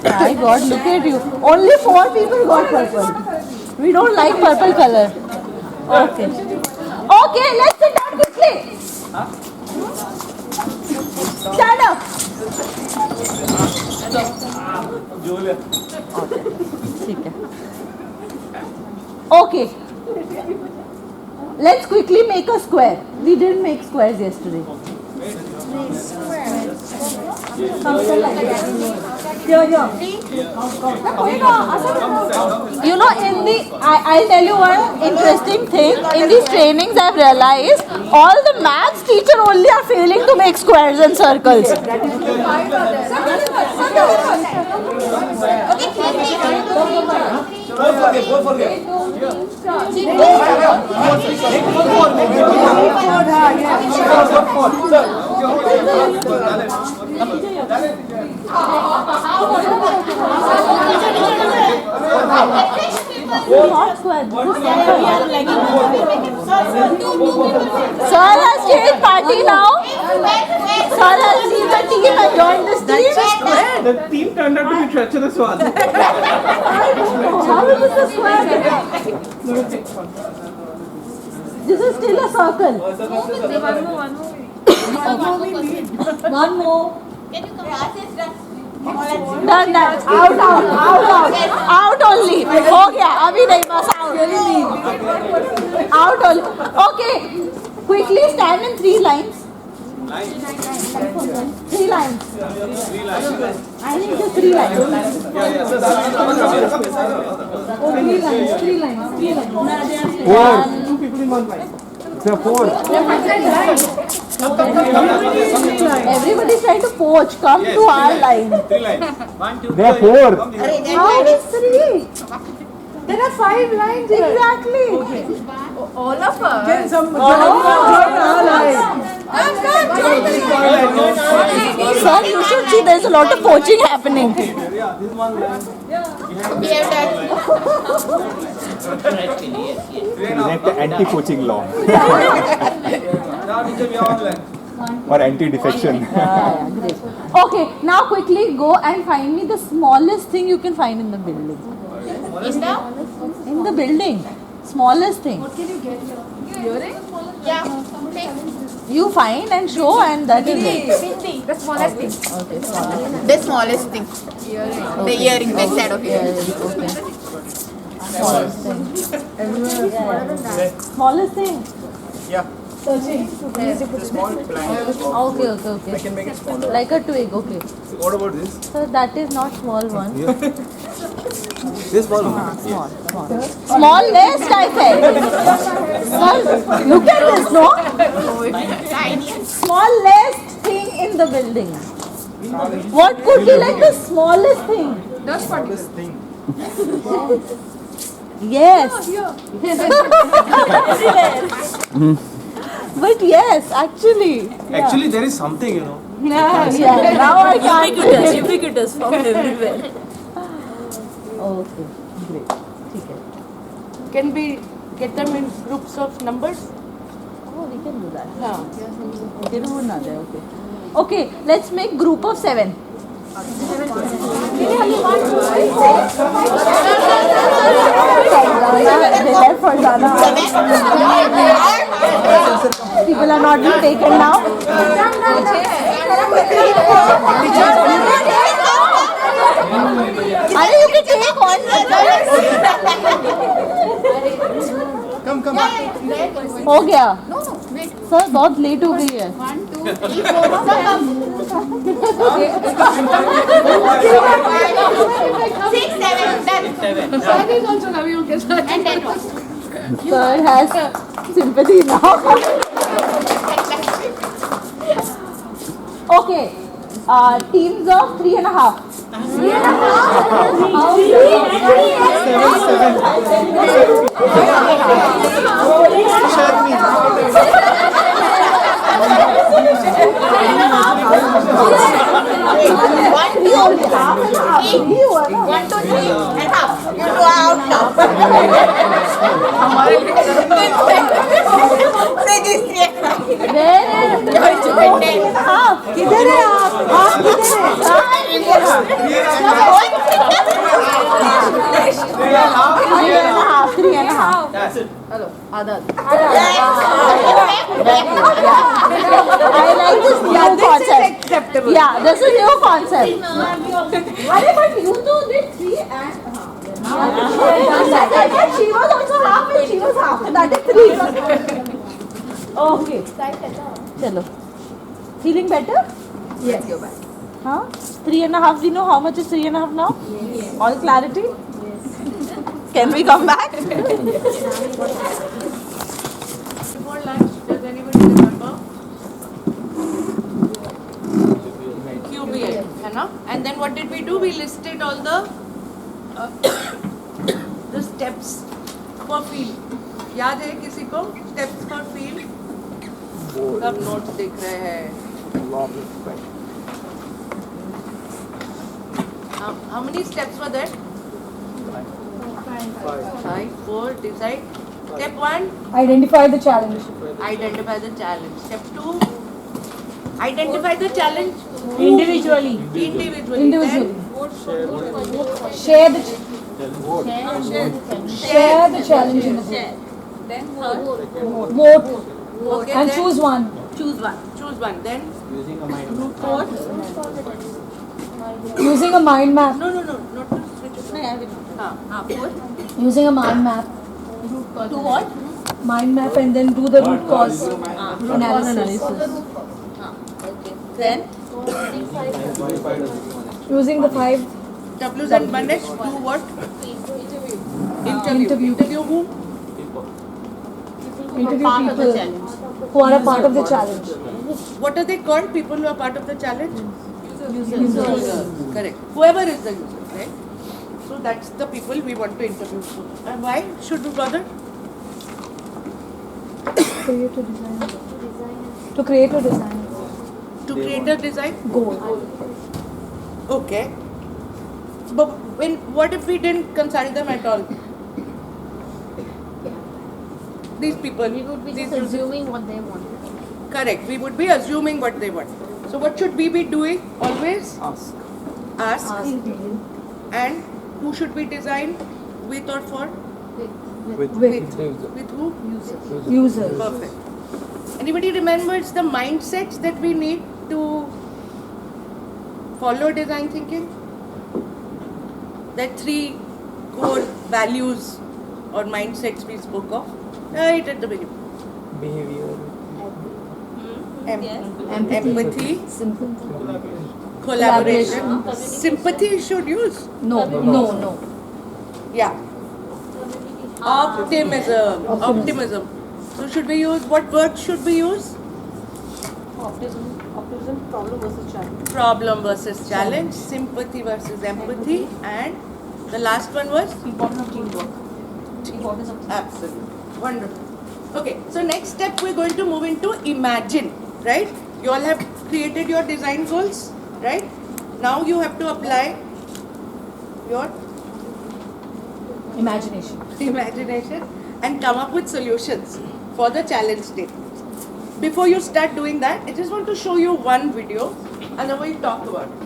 My God, look at you. Only 4 people got purple. We don't like purple color. Okay. Okay, let's sit down quickly. Stand up. Okay. Let's quickly make a square. We didn't make squares yesterday. You know, I'll tell you one interesting thing. In these trainings, I've realized all the maths teacher only are failing to make squares and circles. Sir has changed party now. Sir has seen the team and joined this team. The team turned out to be treacherous ones. How is this a square? This is still a circle. One more. Done. Out only. हो गया अभी नहीं बस out only. Okay. Quickly stand in 3 lines. 3 lines. I think just 3 lines. 3 lines. 4. 2 people in 1 line. There are 4. Everybody's trying to poach. Come to our line. 3 lines. 1, 2, 3. There are 4. How is 3? There are 5 lines. Exactly. All of us. Can some Sir, you should see there's a lot of poaching happening. This is 1 line. Enact anti-poaching law or anti-defection. Okay, now quickly go and find me the smallest thing you can find in the building. In the building. Smallest thing. What can you get here? Earring? Yeah. You find and show, and that is it. The smallest thing. Okay, smallest. The smallest thing. The earring, back side of earring. Okay. Smallest thing. Smallest thing. Yeah. Searching. Small plant. Okay. I can make it smaller. Like a twig, okay. So what about this? So that is not small one. This small one? Small. Smallest, I said. Sir, look at this, no? Smallest thing in the building. What could be like the smallest thing? The smallest thing. Yes. But yes, actually. Actually, there is something, you know. Yeah. Now I can't. Ubiquitous from everywhere. Okay, great. Can be Get them in groups of numbers. Oh, we can do that. हाँ. Okay, no, not there. Okay. Okay, let's make group of 7. People are not being taken now. You can take one. Come. हो गया sir बहुत late हो गई है Sir has sympathy now. Okay, teams of 3.5. किधर है आप किधर है हेलो आधा I like this new concept. Yeah, this is new concept. But you two did 3 and she was also half and she was half. That is 3. Okay. Chalo. Feeling better? Yes. Go back. Huh? 3.5. We know how much is 3.5 now? Yes. All clarity? Yes. Can we come back? Before lunch, does anybody remember? QBL, है ना? And then what did we do? We listed all the steps for field. याद है किसी को? Steps for field. सब notes दिख रहे हैं. How many steps were there? 5, 4, decide. Step 1. Identify the challenge. Identify the challenge. Step 2. Identify the challenge. Individually. Individually. Share the challenge in the group. Then third. Vote. Okay, And then choose one. Choose one. Choose one. Then Fourth. Using a mind map. No. Not to switch it. No, I will not. Fourth. Using a mind map. To what? Mind map and then do the root cause analysis. Okay. Then Using the 5 W's and Banesh do what? Interview. Interview whom? interview part of the people challenge. who are a part of the challenge. What are they called? People who are part of the challenge? Users. Correct. Whoever is the user, right? So that's the people we want to interview. And why should we bother? Create a design. To create a design. To create a design? Goal. Okay. But what if we didn't consult them at all? These people. We would be just assuming what they want. Correct. We would be assuming what they want. So what should we be doing? Always? Ask. And who should we design with or for? With who? Users. Perfect. Anybody remembers the mindsets that we need to follow design thinking? That 3 core values or mindsets we spoke of right at the beginning. Behavior. Empathy. Collaboration. Sympathy should use? No. Yeah. Optimism. So should we use, what word should we use? Optimism, problem versus challenge. Problem versus challenge, sympathy versus empathy, and the last one was? Importance of teamwork. Absolutely. Wonderful. Okay, so next step we're going to move into imagine, right? You all have created your design goals, right? Now you have to apply your Imagination. and come up with solutions for the challenge statements. Before you start doing that, I just want to show you one video and then we'll talk about it.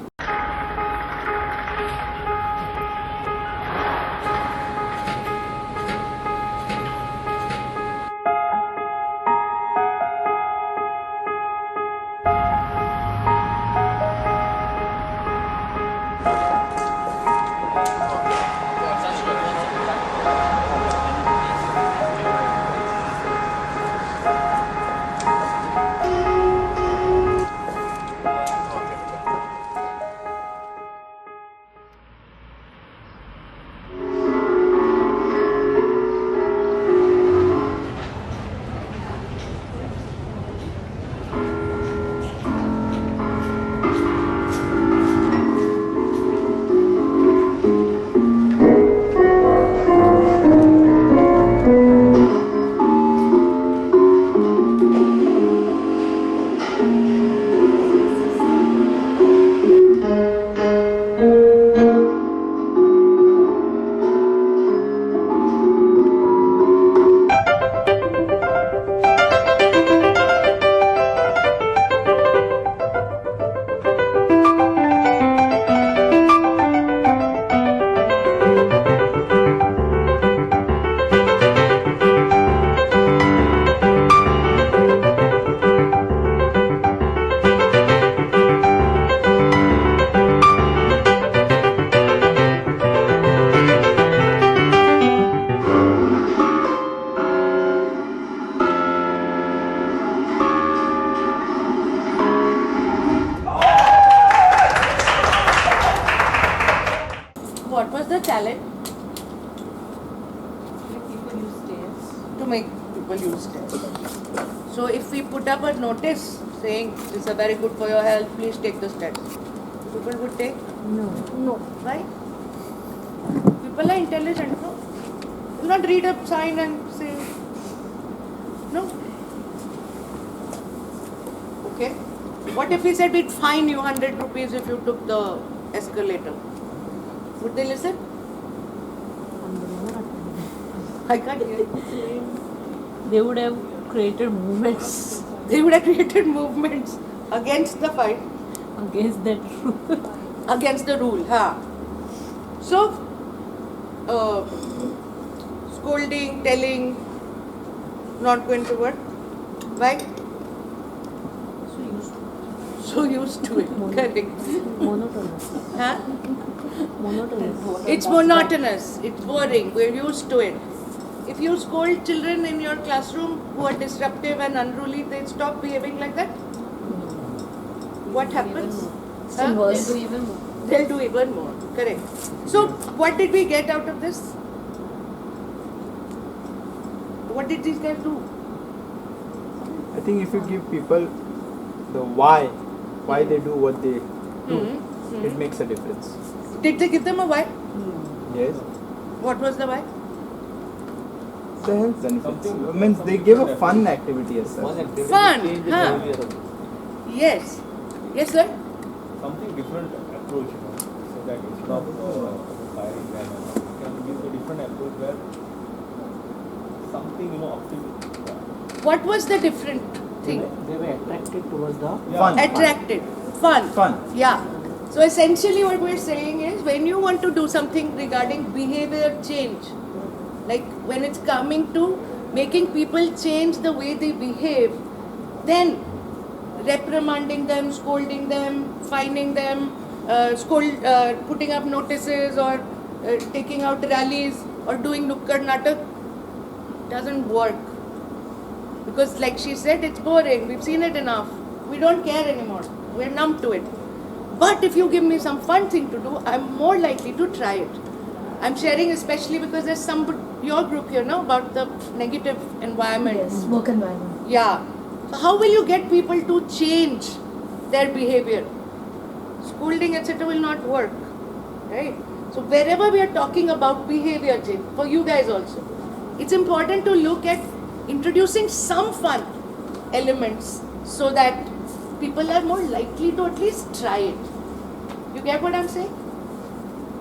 What was the challenge? To make people use stairs. So if we put up a notice saying this is very good for your health, please take the stairs, people would take? No. Why? People are intelligent, no? Will not read a sign and say no. Okay. What if we said we'd fine you 100 rupees if you took the escalator? Would they listen? I can't hear you. They would have created movements. They would have created movements against the fight. Against that rule. Against the rule, huh? So, scolding, telling, not going to work. Why? So used to it. Correct. Monotonous. Huh? Monotonous. It's monotonous. It's boring. We're used to it. If you scold children in your classroom who are disruptive and unruly, they stop behaving like that. What happens? Huh? They'll do even more. They'll do even more. Correct. So, what did we get out of this? What did these guys do? I think if you give people the why they do what they do, it makes a difference. Did they give them a why? Yes. What was the why? The health benefits. Means they give a fun activity as such. Fun, huh? Yes. Yes, sir? Something different approach, so that instead of firing them, you can give a different approach where something, optimal. What was the different thing? They were attracted towards the fun. Attracted. Fun. Fun. Yeah. So essentially what we're saying is when you want to do something regarding behavior change, like when it's coming to making people change the way they behave, then reprimanding them, scolding them, fining them, putting up notices or taking out rallies or doing nukkad natak doesn't work. Because like she said, it's boring, we've seen it enough, we don't care anymore, we're numb to it. But if you give me some fun thing to do, I'm more likely to try it. I'm sharing especially because there's your group here, no, about the negative environment. Yes, work environment. Yeah. So how will you get people to change their behavior? Scolding, etc. will not work, right? So wherever we are talking about behavior change, for you guys also, it's important to look at introducing some fun elements so that people are more likely to at least try it. You get what I'm saying?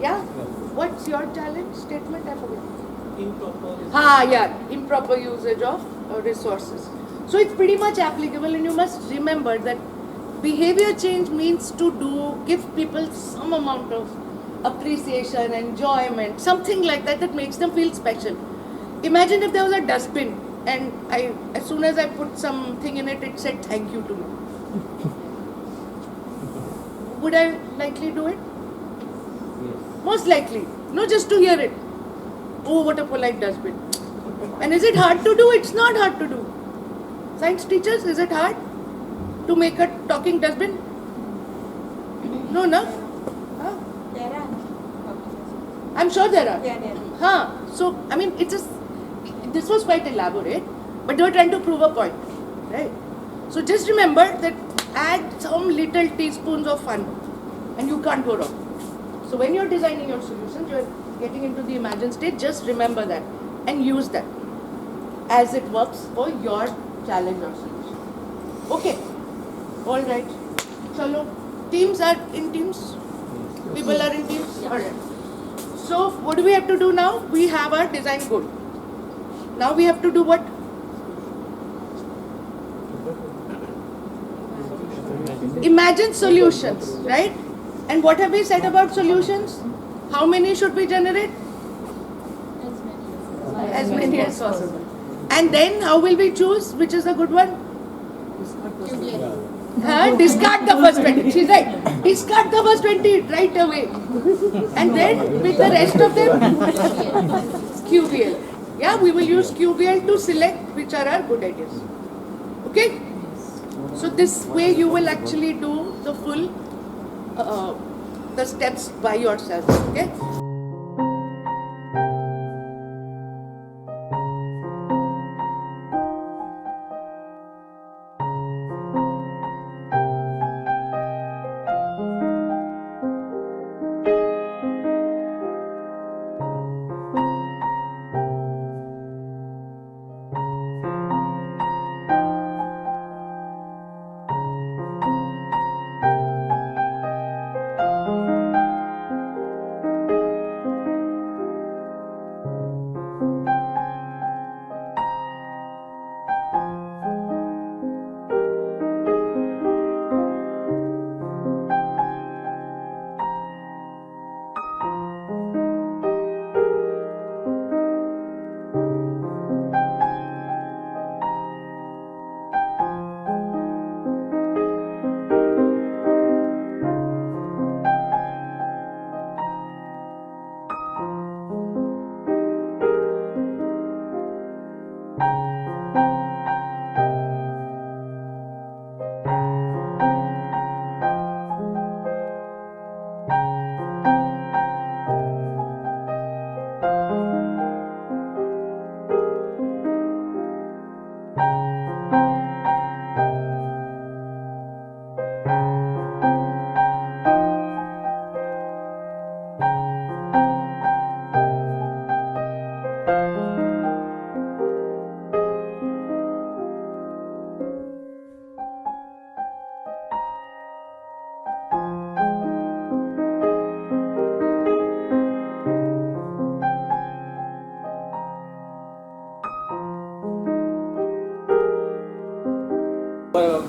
Yeah? What's your challenge statement? I forget. improper usage of resources. So it's pretty much applicable, and you must remember that behavior change means to give people some amount of appreciation, enjoyment, something like that that makes them feel special. Imagine if there was a dustbin and as soon as I put something in it, it said thank you to me. Would I likely do it? Most likely. No, just to hear it. Oh, what a polite dustbin. And is it hard to do? It's not hard to do. Science teachers, is it hard to make a talking dustbin? No, no? Huh? There are. I'm sure there are. Yeah. So, I mean, this was quite elaborate, but they were trying to prove a point, right? So just remember that add some little teaspoons of fun and you can't go wrong. So when you're designing your solutions, you're getting into the imagine state, just remember that and use that as it works for your challenge or solution. Okay, all right. Chalo, teams are in teams? People are in teams? All right. So what do we have to do now? We have our design goal. Now we have to do what? Imagine solutions, right? And what have we said about solutions? How many should we generate? As many as possible. And then how will we choose which is a good one? Discard the first 20. She's right. Discard the first 20 right away. And then with the rest of them, QBL. Yeah, we will use QBL to select which are our good ideas. Okay? So this way you will actually do the full, the steps by yourself. Okay?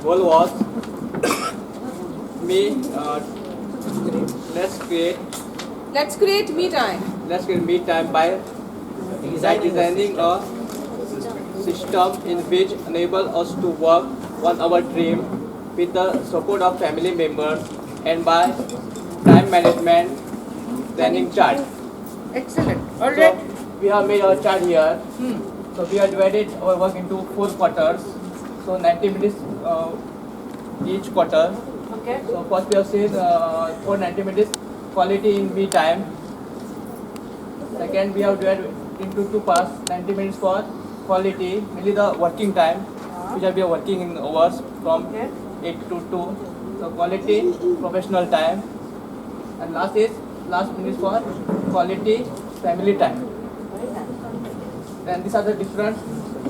Goal was let's create me time by designing a system in which enable us to work on our dream with the support of family members and by time management planning chart. Excellent. All right. So we have made our chart here. So we have divided our work into 4 quarters. So 90 minutes each quarter. Okay. So first we have said for 90 minutes quality in me time. Second we have divided into 2 parts, 90 minutes for quality, mainly the working time, which we are working in hours from 8 to 2. So quality, professional time. And last minutes for quality, family time. And these are the different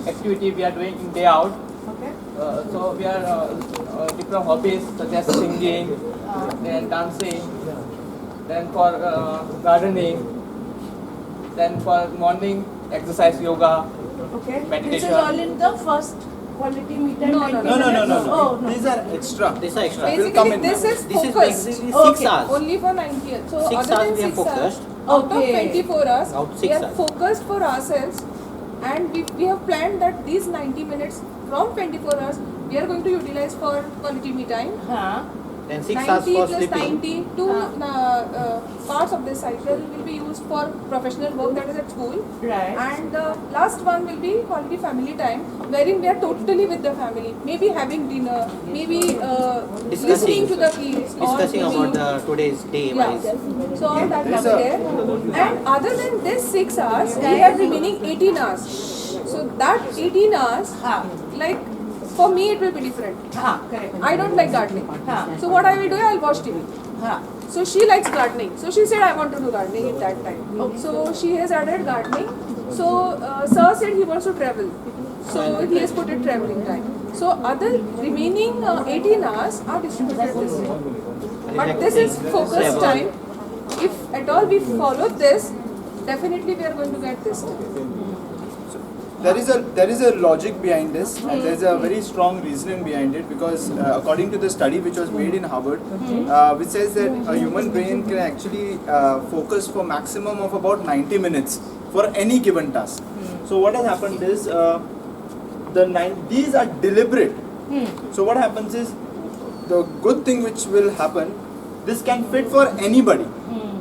activity we are doing in day out. Okay. So we are different hobbies such as singing, then dancing, then for gardening, then for morning exercise, yoga, Okay. meditation. This is all in the first quality meter. No. Oh, no. These are extra. These are extra. Basically, this is focused. basically 6 Okay. hours. Only for 90th. So 6 other hours than we have 6 hours, focused. out of Okay. 24 hours, Out we 6 are hours. focused for ourselves, and we have planned that these 90 minutes from 24 hours we are going to utilize for quality me time. Then 6 hours 90 for plus sleeping. 90, two parts of this cycle will be used for professional work, that is at school. Right. And the last one will be quality family time, wherein we are totally with the family. Maybe having dinner, maybe listening to the kids. Discussing or about maybe- the today's day wise. So all that will be there. And other than this 6 hours, we have remaining 18 hours. So that 18 hours, like for me it will be different. Correct. I don't like gardening. So what I will do, I'll watch TV. So she likes gardening. So she said I want to do gardening at that time. So she has added gardening. So sir said he wants to travel. So he has put it traveling time. So other remaining 18 hours are distributed this way. But this is focused time. If at all we follow this, definitely we are going to get this time. There is a logic behind this, and there is a very strong reasoning behind it, because according to the study which was made in Harvard, which says that a human brain can actually focus for maximum of about 90 minutes for any given task. So what has happened is these are deliberate. So what happens is, the good thing which will happen, this can fit for anybody.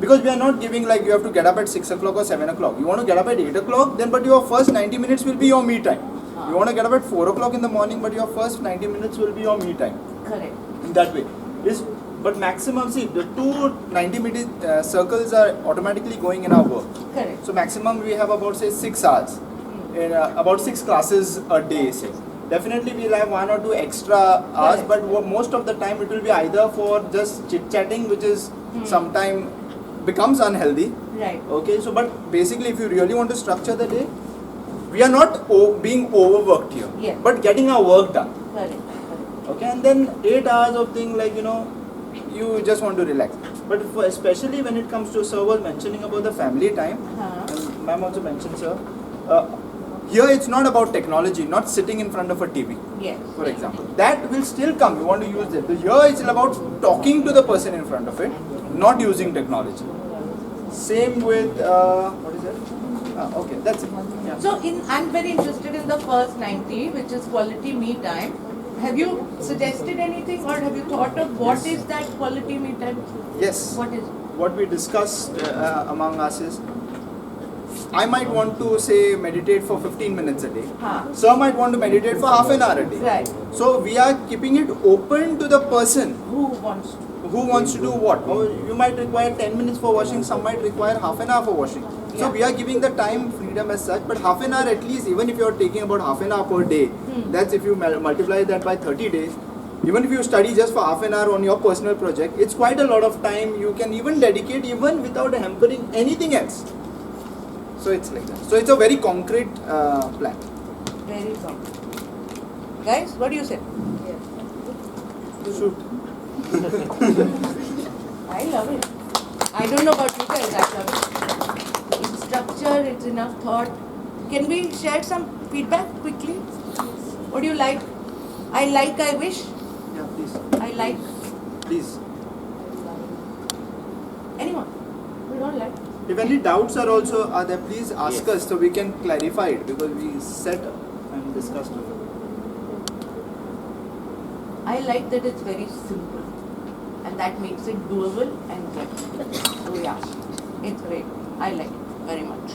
Because we are not giving like you have to get up at 6 o'clock or 7 o'clock. You want to get up at 8 o'clock, then but your first 90 minutes will be your me time. You want to get up at 4 o'clock in the morning, but your first 90 minutes will be your me time. Correct. In that way. But maximum, see, the two 90-minute circles are automatically going in our work. Correct. So maximum we have about say 6 hours, in about 6 classes a day, say. Definitely we'll have 1 or 2 extra hours, but most of the time it will be either for just chit-chatting, which is sometime becomes unhealthy. Right. Okay, so but basically if you really want to structure the day, we are not being overworked here, but getting our work done. Correct. Okay, and then 8 hours of thing like, you just want to relax. But especially when it comes to, sir was mentioning about the family time, and ma'am also mentioned, sir, here it's not about technology, not sitting in front of a TV. Yes. For example, that will still come, you want to use it. Here it's about talking to the person in front of it, not using technology. Same with, what is it? Okay, that's it. Yeah. So I'm very interested in the first 90, which is quality me time. Have you suggested anything, or have you thought of what is that quality me time? Yes. What is it? What we discussed among us is, I might want to say meditate for 15 minutes a day. Sir might want to meditate for half an hour a day. Right. So we are keeping it open to the person. Who wants to do what? Oh, you might require 10 minutes for washing, some might require half an hour for washing. So we are giving the time freedom as such, but half an hour at least, even if you are taking about half an hour per day, that's if you multiply that by 30 days, even if you study just for half an hour on your personal project, it's quite a lot of time you can even dedicate even without hampering anything else. So it's like that. So it's a very concrete plan. Very concrete. Guys, what do you say? Shoot. I love it. I don't know about you guys, I love it. It's structure, it's enough thought. Can we share some feedback quickly? What do you like? I like, I wish. Yeah, please. I like. Please. Anyone? We don't like. If any doubts are there, please ask us so we can clarify it, because we said and discussed it. I like that it's very simple, and that makes it doable and good. So yeah, it's great. I like it very much.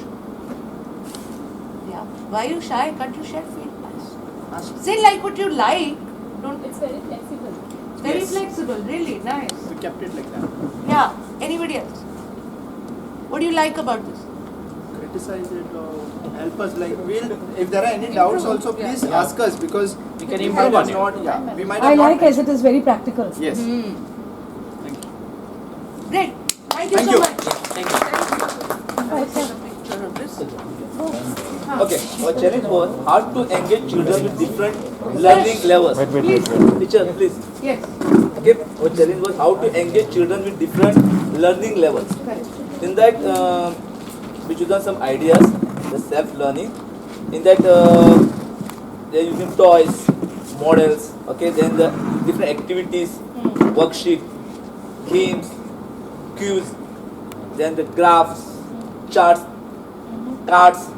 Yeah. Why are you shy? Can't you share feedback? Say like what you like. Don't. It's very flexible. It's very flexible. Really nice. We kept it like that. Yeah. Anybody else? What do you like about this? Criticize it or help us. Like, if there are any doubts, also please ask us, because we can improve on it. We might I have like not as it is very practical. Yes. Great. Thank you Thank so you. much. Thank you. Okay, our challenge was how to engage children with different learning levels. Wait. Teacher, please. Yes. Okay, our challenge was how to engage children with different learning levels. In that, we chosen some ideas the self-learning. In that, they're using toys, models, okay, then the different activities, worksheet, games, cues, then the graphs, charts, cards,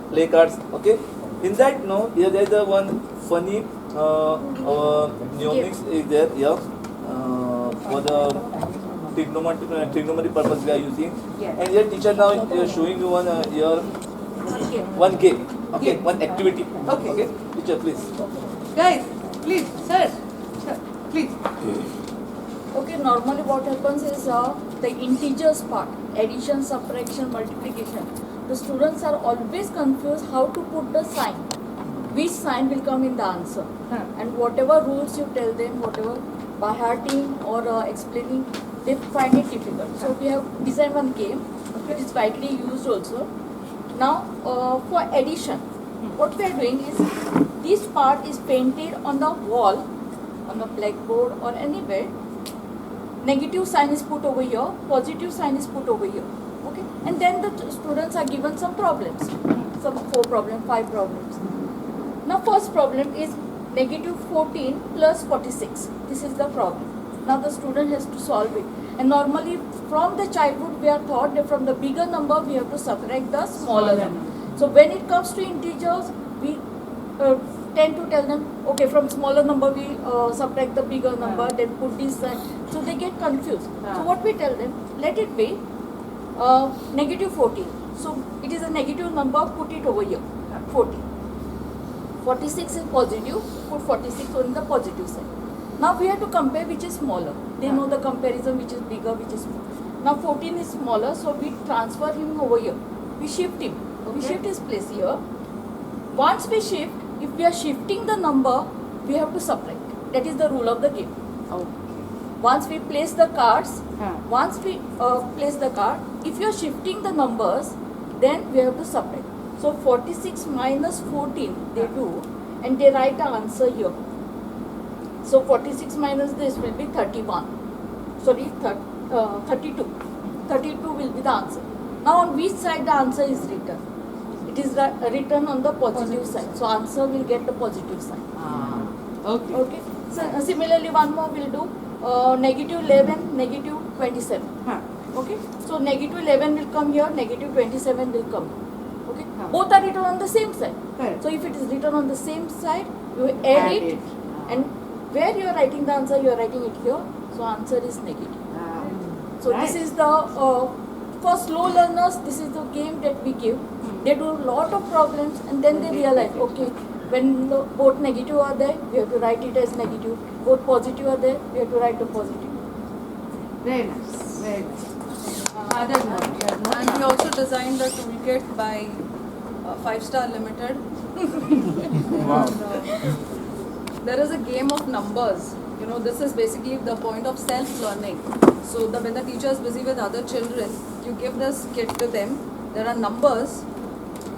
play cards, okay. In that, no, here there is the one funny neomics is there here for the trigonometry purpose we are using. And here teacher now is showing you one game, okay, one activity. Okay, teacher please. Guys, please, sir, please. Okay, normally what happens is the integers part, addition, subtraction, multiplication. The students are always confused how to put the sign. Which sign will come in the answer. And whatever rules you tell them, whatever by hearting or explaining, they find it difficult. So we have designed one game, which is widely used also. Now for addition, what we are doing is, this part is painted on the wall, on the blackboard or anywhere. Negative sign is put over here, positive sign is put over here. Okay, and then the students are given some problems, some 4 problems, 5 problems. Now first problem is negative 14 plus 46. This is the problem. Now the student has to solve it. And normally from the childhood we are taught that from the bigger number we have to subtract the smaller number. So when it comes to integers, we tend to tell them, okay, from smaller number we subtract the bigger number, then put this side. So they get confused. So what we tell them, let it be negative 14. So it is a negative number, put it over here, 14. 46 is positive, put 46 on the positive side. Now we have to compare which is smaller. They know the comparison which is bigger, which is smaller. Now 14 is smaller, so we transfer him over here. We shift him. We shift his place here. Once we shift, if we are shifting the number, we have to subtract. That is the rule of the game. Once we place the cards, place the card, if you are shifting the numbers, then we have to subtract. So 46 minus 14 they do, and they write the answer here. So 46 minus this will be 31. Sorry, 32. 32 will be the answer. Now on which side the answer is written? It is written on the positive side. So answer will get the positive side. Okay. So similarly one more will do negative 11, negative 27. Okay. So negative 11 will come here, negative 27 will come. Okay. Both are written on the same side. So if it is written on the same side, you add it, and where you are writing the answer, you are writing it here. So answer is negative. So this is the for slow learners. This is the game that we give. They do a lot of problems, and then they realize, okay, when both negative are there, we have to write it as negative. Both positive are there, we have to write the positive. Very nice. Very nice. And we also designed the toolkit by 5-Star Limited. There is a game of numbers. You know, this is basically the point of self-learning. So when the teacher is busy with other children, you give this kit to them. There are numbers.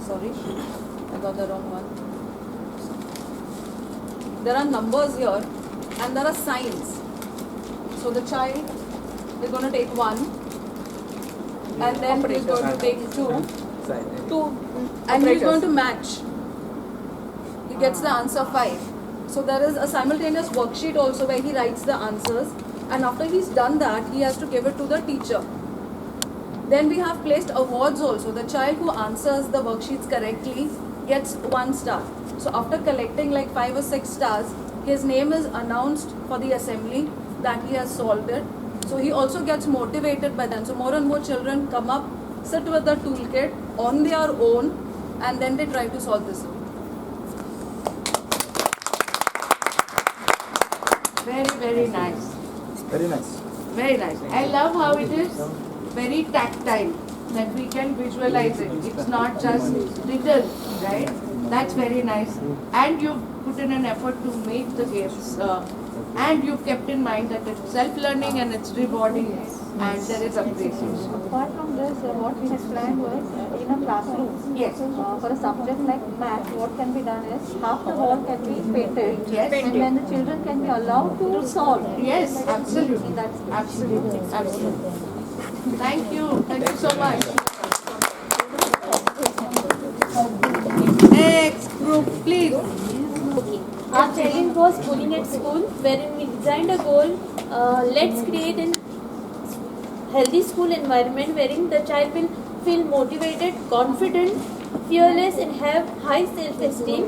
Sorry, I got the wrong one. There are numbers here, and there are signs. So the child is going to take 1, and then he is going to take 2, and he is going to match. He gets the answer 5. So there is a simultaneous worksheet also where he writes the answers, and after he's done that, he has to give it to the teacher. Then we have placed awards also. The child who answers the worksheets correctly gets 1 star. So after collecting like 5 or 6 stars, his name is announced for the assembly that he has solved it. So he also gets motivated by them. So more and more children come up, sit with the toolkit on their own, and then they try to solve this. Very, very nice. Very nice. Very nice. I love how it is very tactile, that we can visualize it. It's not just written, right? That's very nice. And you've put in an effort to make the games. And you've kept in mind that it's self-learning and it's rewarding, and there is appreciation. Apart from this, what we had planned was in a classroom. Yes. For a subject like math, what can be done is half the wall can be painted. Yes. And then the children can be allowed to solve. Yes, absolutely. Absolutely. Absolutely. Thank you. Thank you so much. Okay. Our challenge was bullying at school, wherein we designed a goal. Let's create an healthy school environment wherein the child will feel motivated, confident, fearless, and have high self-esteem,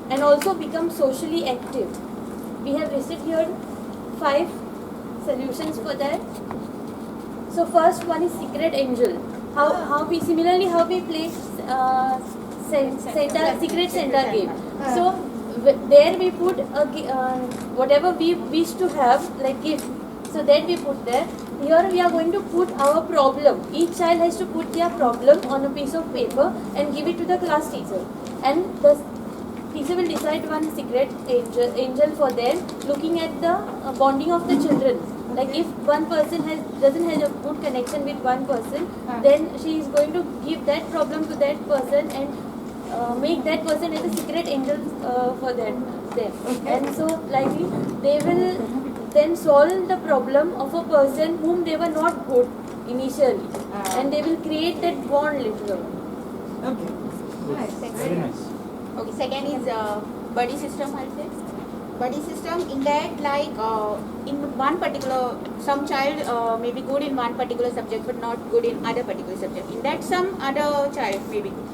and also become socially active. We have received here 5 solutions for that. So first one is secret angel. How we play secret Santa game. So there we put whatever we wish to have like gift. So that we put there. Here we are going to put our problem. Each child has to put their problem on a piece of paper and give it to the class teacher. And the teacher will decide one secret angel for them, looking at the bonding of the children. Like if one person doesn't have a good connection with one person, then she is going to give that problem to that person and make that person as a secret angel for them. And so likely they will then solve the problem of a person whom they were not good initially, and they will create that bond later on. Okay. Very nice. Okay, second is buddy system, I'll say. Buddy system, in that like in one particular, some child may be good in one particular subject but not good in other particular subject. In that some other child may be good.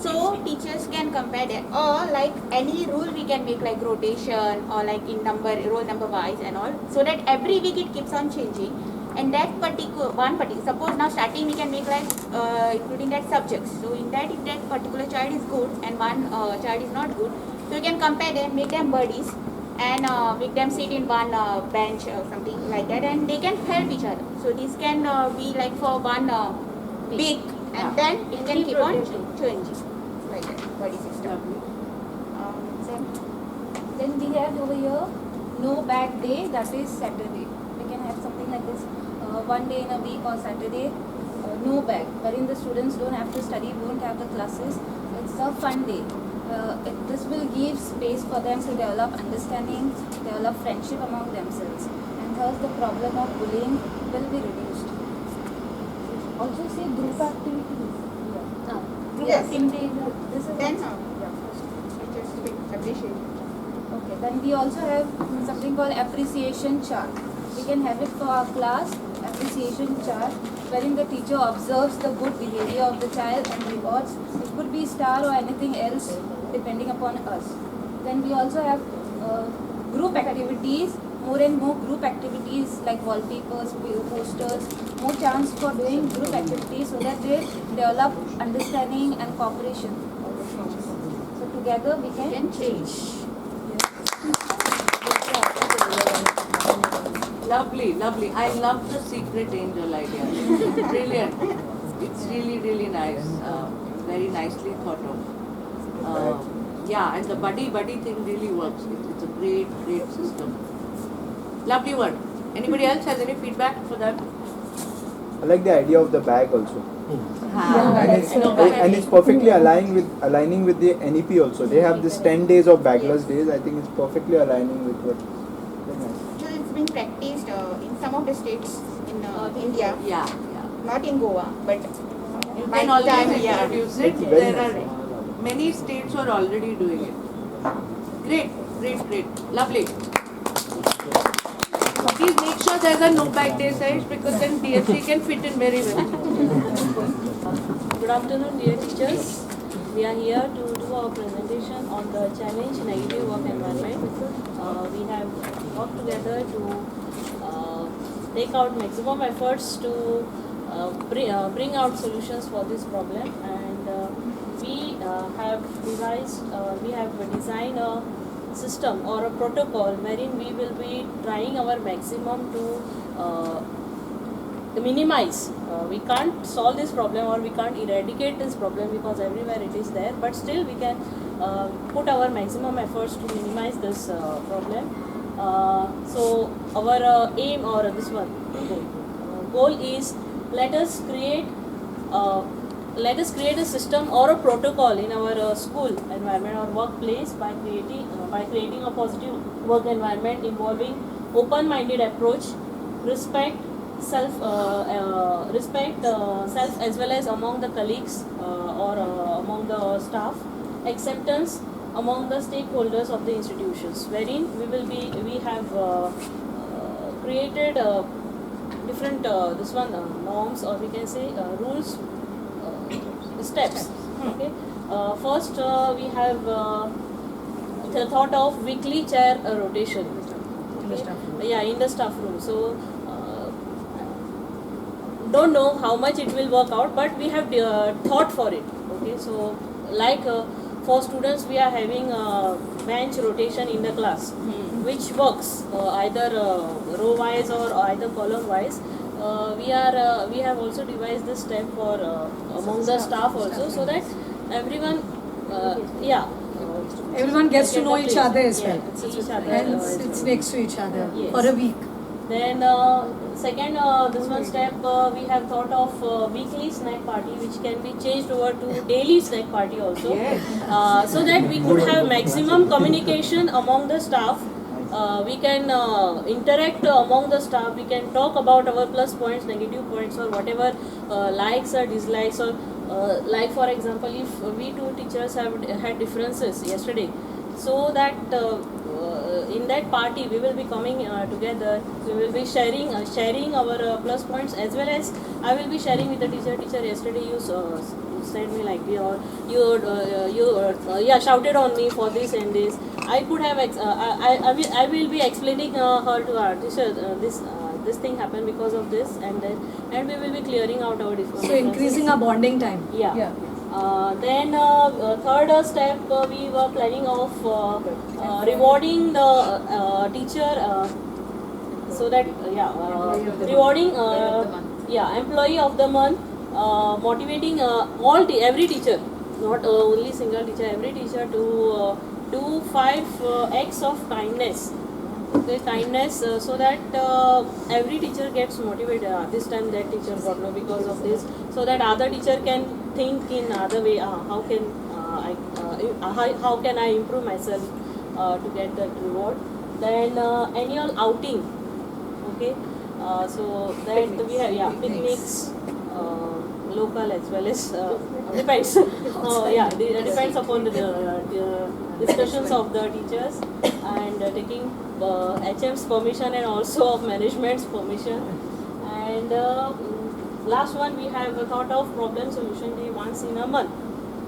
So teachers can compare that, or like any rule we can make like rotation or like in roll number wise and all, so that every week it keeps on changing. And that suppose now starting we can make like including that subjects. So in that, if that particular child is good and one child is not good, so you can compare them, make them buddies, and make them sit in one bench or something like that, and they can help each other. So this can be like for one week, and then it can keep on changing like that, buddy system. Then we have over here no bad day, that is Saturday. We can have something like this, one day in a week or Saturday, no bag, wherein the students don't have to study, won't have the classes. It's a fun day. This will give space for them to develop understanding, develop friendship among themselves, and thus the problem of bullying will be reduced. Also say group activities. Group activities. This is Then just appreciate. Okay, then we also have something called appreciation chart. We can have it for our class, appreciation chart, wherein the teacher observes the good behavior of the child and rewards. It could be star or anything else depending upon us. Then we also have group activities, more and more group activities like wallpapers, posters, more chance for doing group activities so that they develop understanding and cooperation. So together we can change. Lovely, lovely. I love the secret angel idea. Brilliant. It's really, really nice. Very nicely thought of. Yeah, and the buddy thing really works. It's a great system. Lovely one. Anybody else has any feedback for that? I like the idea of the bag also. And it's perfectly aligning with the NEP also. They have this 10 days of bagless days. I think it's perfectly aligning with what. Actually, it's been practiced in some of the states in India. Yeah. Not in Goa, but You can already introduce it. There are many states are already doing it. Great. Lovely. Please make sure there's a no bag day size, because then DFC can fit in very well. Good afternoon, dear teachers. We are here to do our presentation on the challenge negative work environment. We have worked together to take out maximum efforts to bring out solutions for this problem, and we have designed a system or a protocol wherein we will be trying our maximum to minimize. We can't solve this problem or we can't eradicate this problem because everywhere it is there, but still we can put our maximum efforts to minimize this problem. So our aim, or this one goal is, let us create a system or a protocol in our school environment or workplace by creating a positive work environment involving open-minded approach, respect self as well as among the colleagues or among the staff, acceptance, among the stakeholders of the institutions, wherein we have created different norms, or we can say rules, steps. Okay. First, we have the thought of weekly chair rotation. Okay. In the staff room. So don't know how much it will work out, but we have thought for it. Okay. So like for students, we are having bench rotation in the class, which works either row wise or either column wise. We have also devised this step for among the staff also, so that everyone everyone gets to know each other as well. Each other. And it's next to each other Yes. for a week. Then second, this one step, we have thought of weekly snack party, which can be changed over to daily snack party also. So that we could have maximum communication among the staff. We can interact among the staff. We can talk about our plus points, negative points, or whatever likes or dislikes, or like for example, if we two teachers have had differences yesterday, so that in that party we will be coming together. We will be sharing our plus points, as well as I will be sharing with the teacher. Teacher, yesterday you said me like this, or you shouted on me for this and this. I could have I will be explaining her to our teacher, this thing happened because of this and that, and we will be clearing out our differences. So increasing our bonding time. Yeah. Then third step, we were planning of rewarding the teacher, so that rewarding employee of the month, motivating every teacher, not only single teacher, every teacher to do 5 acts of kindness. Okay, kindness, so that every teacher gets motivated. This time that teacher got no because of this, so that other teacher can think in other way. How can I improve myself to get that reward? Then annual outing. Okay, so that we have picnics, local as well as depends. Depends upon the discussions of the teachers, and taking HM's permission and also of management's permission. And last one, we have thought of problem solution day once in a month,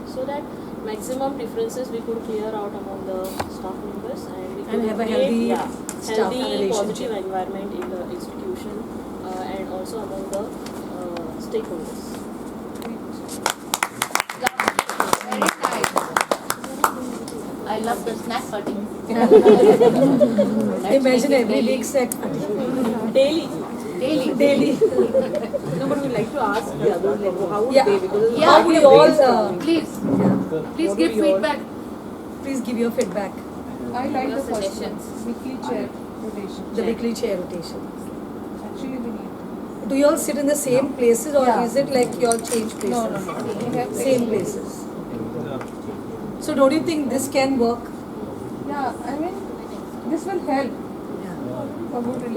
so that maximum differences we could clear out among the staff members, and we could have a create, healthy positive environment in the institution, and also among the stakeholders. I love the snack party. Imagine every week snack party. Daily. No, but we like to ask the others, like, how would they? Because how would you all Please give feedback. Please give your feedback. I like Your the first suggestions. one. Weekly chair rotation. The weekly chair rotation. Actually, we need. Do you all sit in the same places, or is it like you all change places? No. We have Same places. So don't you think this can work? Yeah, I mean, this will help.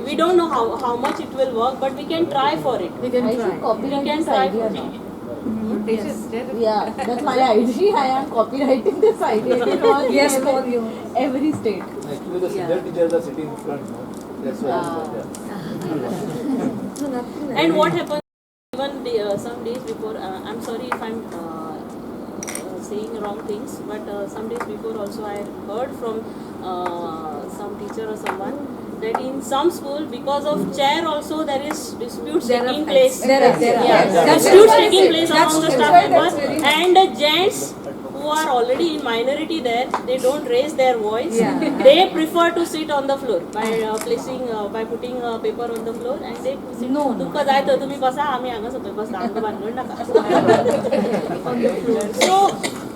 We don't know how much it will work, but we can try for it. We can I try. should copyright We can this try idea for now. Yes. Yeah, that's my idea. I am copywriting this idea. It was Yes, in call you. every state. Actually, the senior teachers are sitting in front, no? That's why. And what happens even some days before, I'm sorry if I'm saying wrong things, but some days before also I heard from some teacher or someone that in some school, because of chair also, there is disputes taking place. Disputes taking place among the staff members, and the gents who are already in minority there, they don't raise their voice. They prefer to sit on the floor by by putting paper on the floor, and they sit. तुमका जाय तर तुम्ही बसा, आम्ही हांगा सकयल बसता, आमकां भानगड नाका. So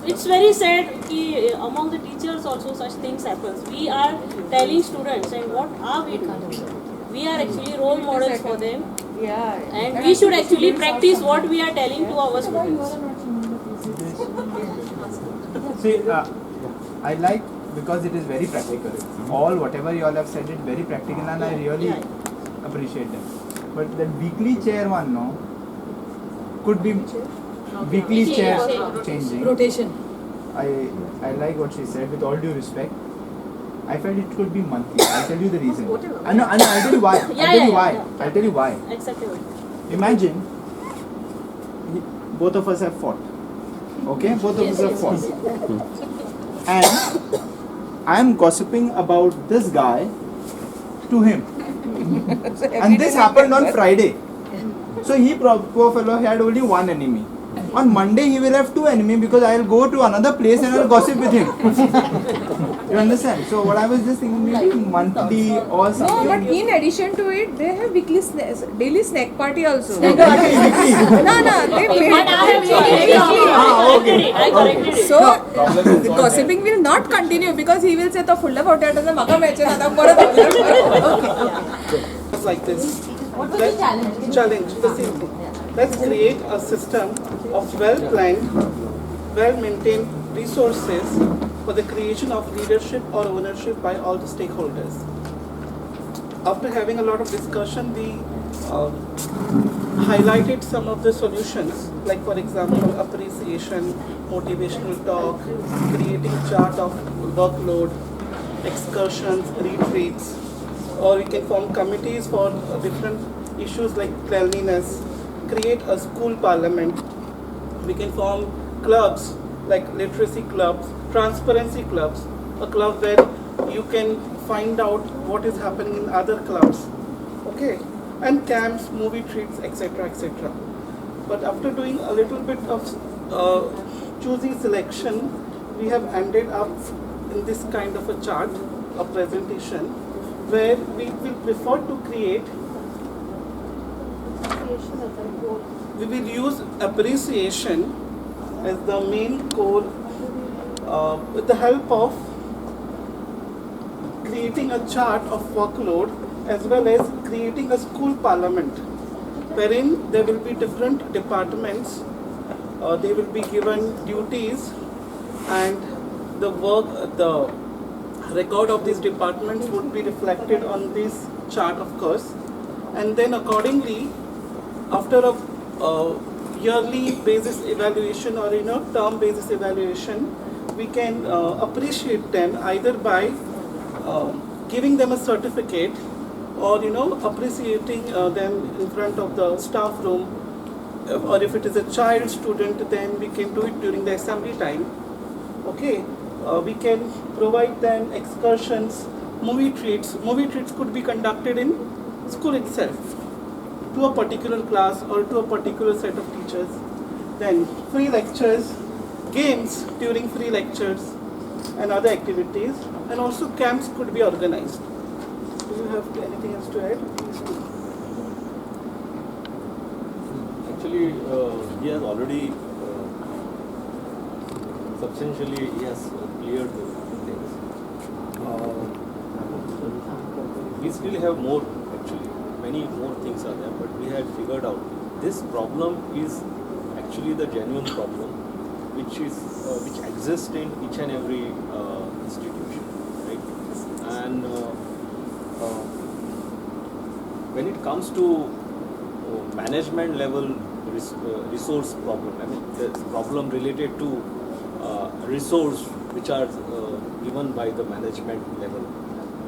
it's very sad कि among the teachers also such things happens. We are telling students, and what are we doing? We are actually role models for them, and we should actually practice what we are telling to our students. See, I like, because it is very practical. All whatever you all have said, it very practical, and I really appreciate that. But the weekly chair one, no, could be weekly chair changing. Rotation. I like what she said. With all due respect, I felt it could be monthly. I'll tell you the reason. I know. I'll tell you why. I'll tell you why. Exactly. Imagine both of us have fought. Okay, both of us have fought, and I'm gossiping about this guy to him, and this happened on Friday. So he, poor fellow, he had only one enemy. On Monday he will have two enemies because I will go to another place and I will gossip with him. You understand? So what I was just thinking, maybe monthly or something. No, but in addition to it, they have daily snack party also. Weekly. No, they Okay. So the gossiping will not continue because he will say to full of and maga meche na It's like this. What was the challenge? Challenge, the same thing. Let's create a system of well-planned, well-maintained resources for the creation of leadership or ownership by all the stakeholders. After having a lot of discussion, we highlighted some of the solutions, like for example, appreciation, motivational talk, creating chart of workload, excursions, retreats, or we can form committees for different issues like cleanliness, create a school parliament. We can form clubs like literacy clubs, transparency clubs, a club where you can find out what is happening in other clubs, okay, and camps, movie treats, etc., etc. But after doing a little bit of choosy selection, we have ended up in this kind of a chart, a presentation, where we will prefer to create, we will use appreciation as the main core with the help of creating a chart of workload as well as creating a school parliament wherein there will be different departments, they will be given duties and the record of these departments would be reflected on this chart, of course, and then accordingly after a yearly basis evaluation or term basis evaluation, we can appreciate them either by giving them a certificate or appreciating them in front of the staff room, or if it is a child student, then we can do it during the assembly time. Okay, we can provide them excursions, movie treats. Movie treats could be conducted in school itself to a particular class or to a particular set of teachers. Then free lectures, games during free lectures and other activities, and also camps could be organized. Do you have anything else to add? Actually, he has already substantially cleared the things. We still have more, actually, many more things are there, but we had figured out this problem is actually the genuine problem which exists in each and every institution, right? And when it comes to management level resource problem, I mean the problem related to resource which are given by the management level,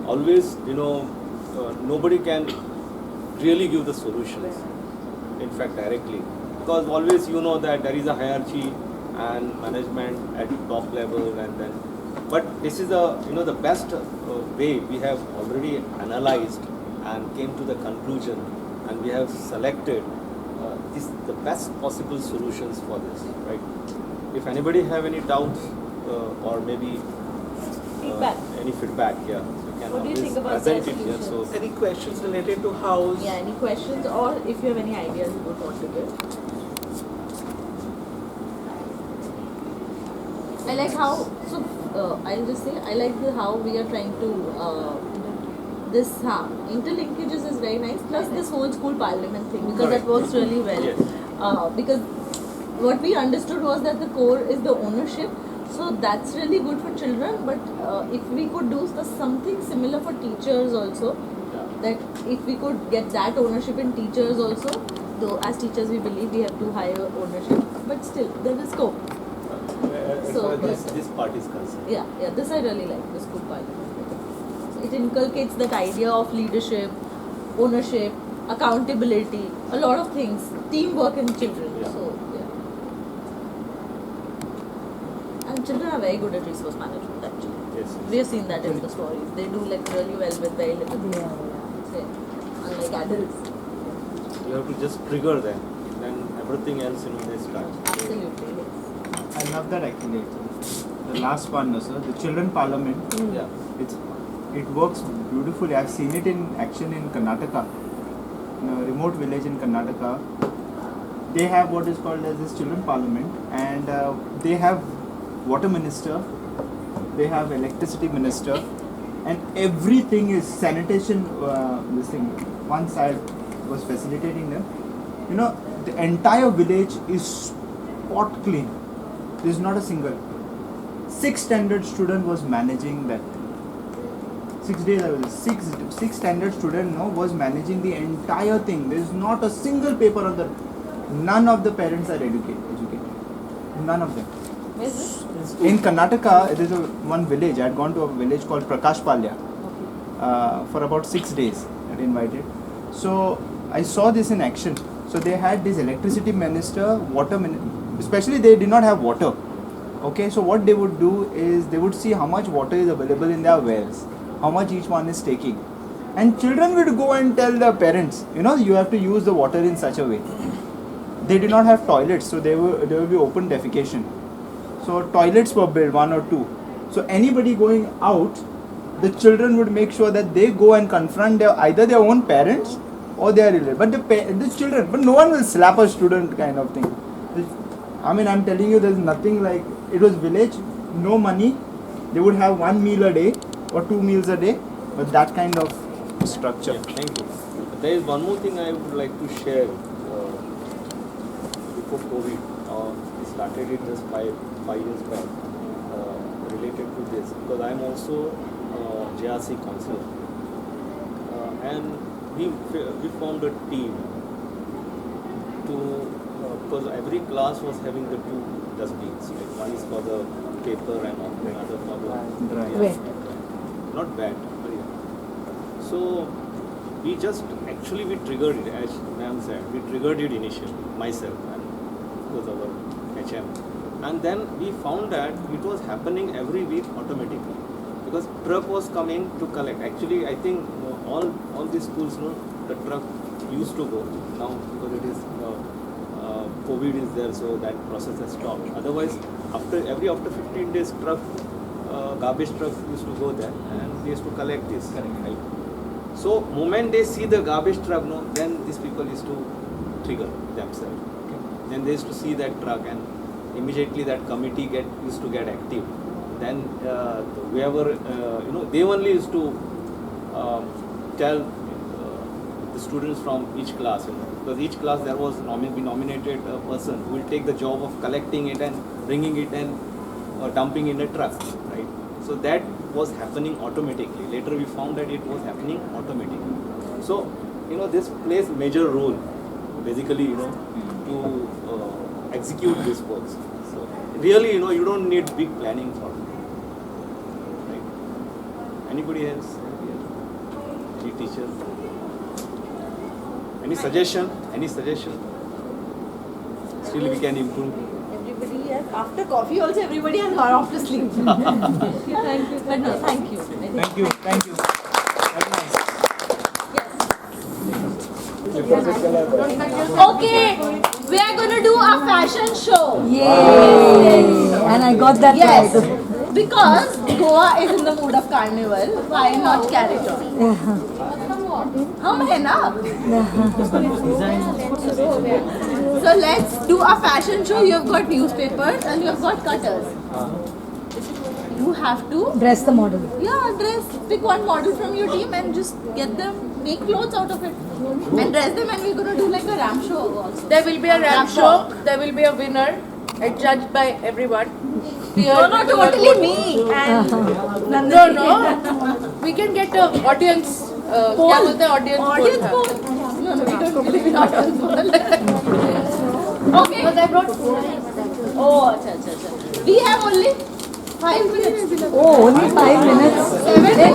always nobody can really give the solutions, in fact directly, because always that there is a hierarchy and management at top level, and then but this is the best way we have already analyzed and came to the conclusion, and we have selected the best possible solutions for this, right? If anybody have any doubts or maybe any feedback, yeah, you can What do you always think about present their it here. So Any questions related to house? Yeah, any questions, or if you have any ideas you would want to give? I like how, I'll just say, I like how we are trying to, interlinkages is very nice, plus this whole school parliament thing, because that works really well. Yes. Because what we understood was that the core is the ownership, so that's really good for children, but if we could do something similar for teachers also, that if we could get that ownership in teachers also, though as teachers we believe we have too high ownership, but still there is scope. As So far as this part is concerned. yeah, this I really like, the school parliament. So it inculcates that idea of leadership, ownership, accountability, a lot of things, teamwork in children. Yeah. So yeah. And children are very good at resource management actually. Yes. We have seen that in the stories. They do like really well with very little. Say, unlike adults. You have to just trigger them, then everything else, they start. Absolutely. I love that actually. The last one, no, sir, the children parliament. Yeah. It works beautifully. I've seen it in action in Karnataka, in a remote village in Karnataka. They have what is called as this children parliament, and they have water minister, they have electricity minister, and everything is sanitation. This thing. Once I was facilitating them, the entire village is spot clean. There is not a single. 6 standard student was managing that. 6 days I was six standard student was managing the entire thing. There is not a single paper on the. None of the parents are educated. None of them. Where is this? In Karnataka, there is one village. I had gone to a village called Prakashpalya for about 6 days. I had invited. So I saw this in action. So they had this electricity minister, water minister. Especially they did not have water. Okay, so what they would do is they would see how much water is available in their wells, how much each one is taking, and children would go and tell their parents, you have to use the water in such a way. They did not have toilets, so there will be open defecation. So toilets were built, 1 or 2. So anybody going out, the children would make sure that they go and confront either their own parents or their relatives. But the children, but no one will slap a student kind of thing. I mean, I'm telling you, there's nothing like, it was village, no money. They would have 1 meal a day or 2 meals a day, but that kind of structure. Yeah, thank you. There is one more thing I would like to share. Before COVID, we started it just 5 years back, related to this, because I am also JRC counselor, and we formed a team to, because every class was having the 2 dustbins, like one is for the paper and another for the dry. Not bad, but yeah. So we triggered it, as ma'am said, we triggered it initially, myself and was our HM, and then we found that it was happening every week automatically, because truck was coming to collect. Actually, I think all these schools, the truck used to go now, because it is COVID is there, so that process has stopped. Otherwise, after 15 days, garbage truck used to go there, and they used to collect this. Right? So, moment they see the garbage truck, then these people used to trigger themselves. Okay? Then they used to see that truck, and immediately that committee used to get active. Then whoever, they only used to tell the students from each class, because each class there was nominated a person who will take the job of collecting it and bringing it and dumping in a truck, right? So that was happening automatically. Later we found that it was happening automatically. So, this plays major role, basically, to execute this works. So really, you don't need big planning for it. Right? Anybody else? Any teacher? Any suggestion? Still we can improve. Everybody has, after coffee also everybody has gone off to sleep. Thank you. But no, thank you. Thank you. Very nice. Okay, we are going to do a fashion show. Yay! And I got that Yes, right. because Goa is in the mood of carnival. Why not carry it on? हम है ना? So let's do a fashion show. You have got newspapers and you have got cutters. You have to Dress the model. pick one model from your team and just get them, make clothes out of it and dress them, and we're going to do like a ramp show also. There will be a ramp show, there will be a winner, judged by everyone. No, not totally me. And No, we can get an audience. क्या बोलते हैं audience poll. No, we don't believe in audience poll. Okay. But I brought Oh, अच्छा. We have only 5 minutes. Oh, only 5 minutes. 7 minutes.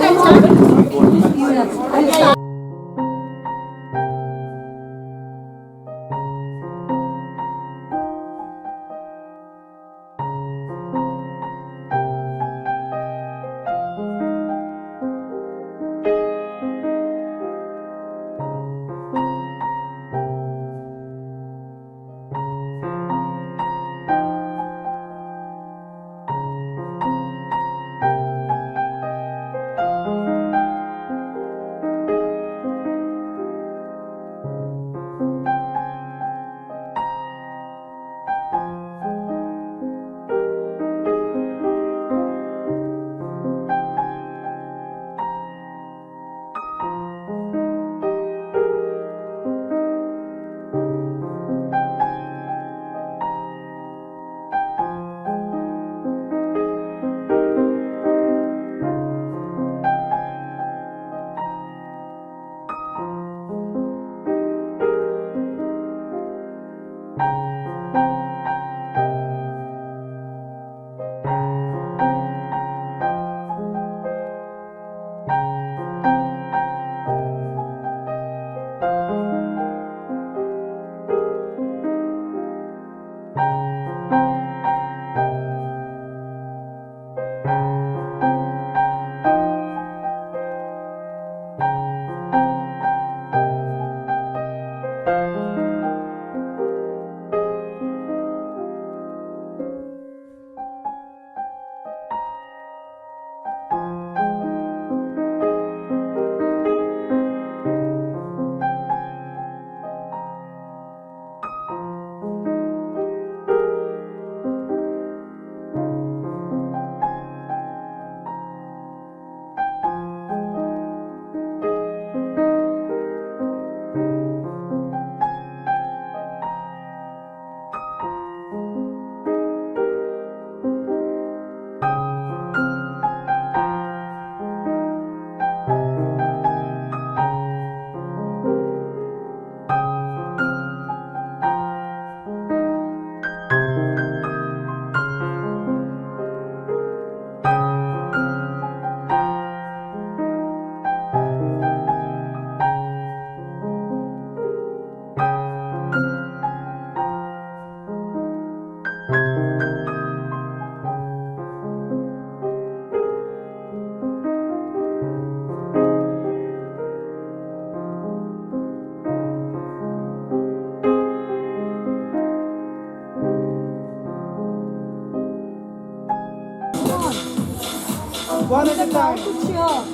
One at a time.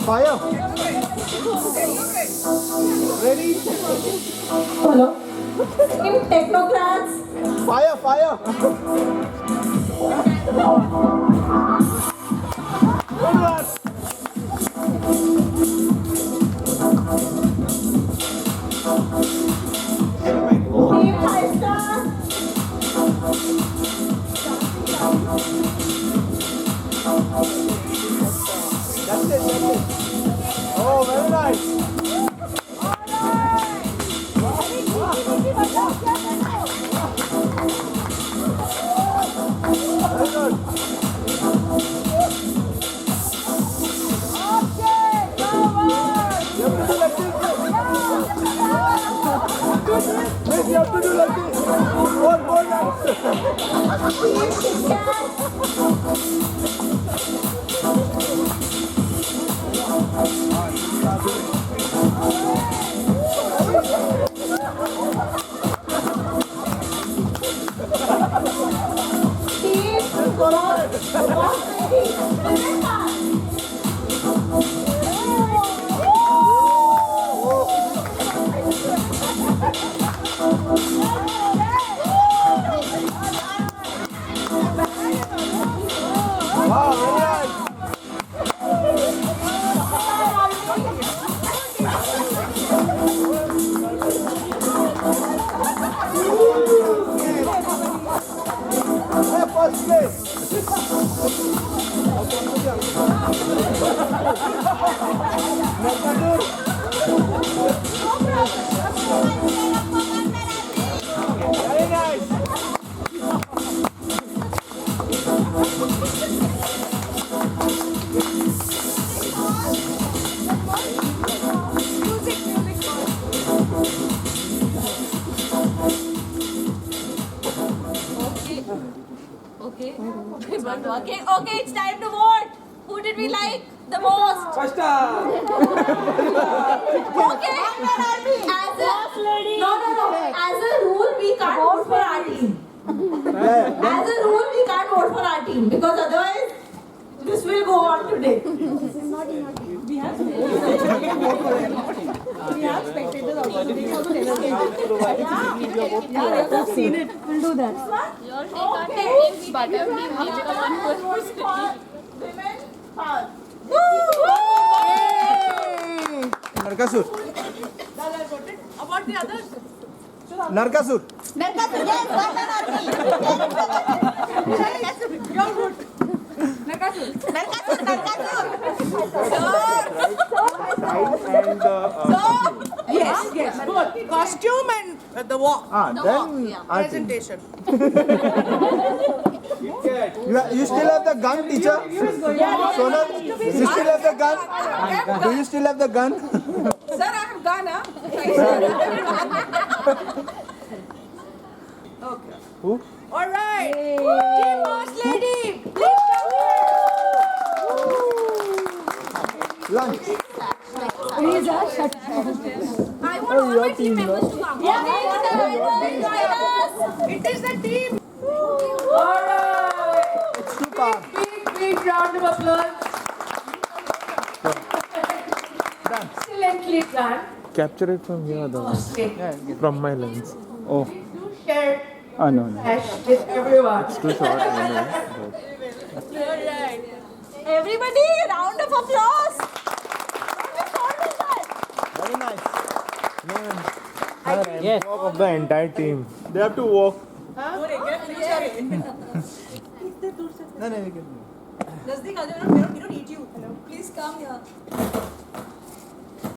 Fire. Ready? Hello. In technocrats. Fire, fire. Good one. Team 5 star. That's it. Oh, very nice. Very good. You have to do like this. More nice. not working. Okay, it's time to vote. Who did we like the most? Shweta. Okay. As a no. As a rule, we can't vote for our team. As a rule, we can't vote for our team because otherwise, this will go on today. We have spectators also. They also tell us. Yeah, I've seen it. We'll do that. Okay. Women power. Narkasur. About the others? Narkasur. Narkasur, yes, one and only. You're good. Narkasur. Yes, good. Costume and the walk. Presentation. You still have the gun, teacher? Sonal, you still have the gun? Do you still have the gun? Sir, I have Ghana. Okay. Who? All right. Team Boss Lady. Please come Lunch. Please, shut I want all my team members to come. It is the team. All right. It's too calm. Big round of applause. Excellently done. Capture it from here, from my lens. Oh. Share No. with everyone. It's too short, I know. Alright. Everybody, round of applause. Very nice. Yes. Walk of the entire team. They have to walk. No, No, we can. Nazdik, we don't need you. Please come here.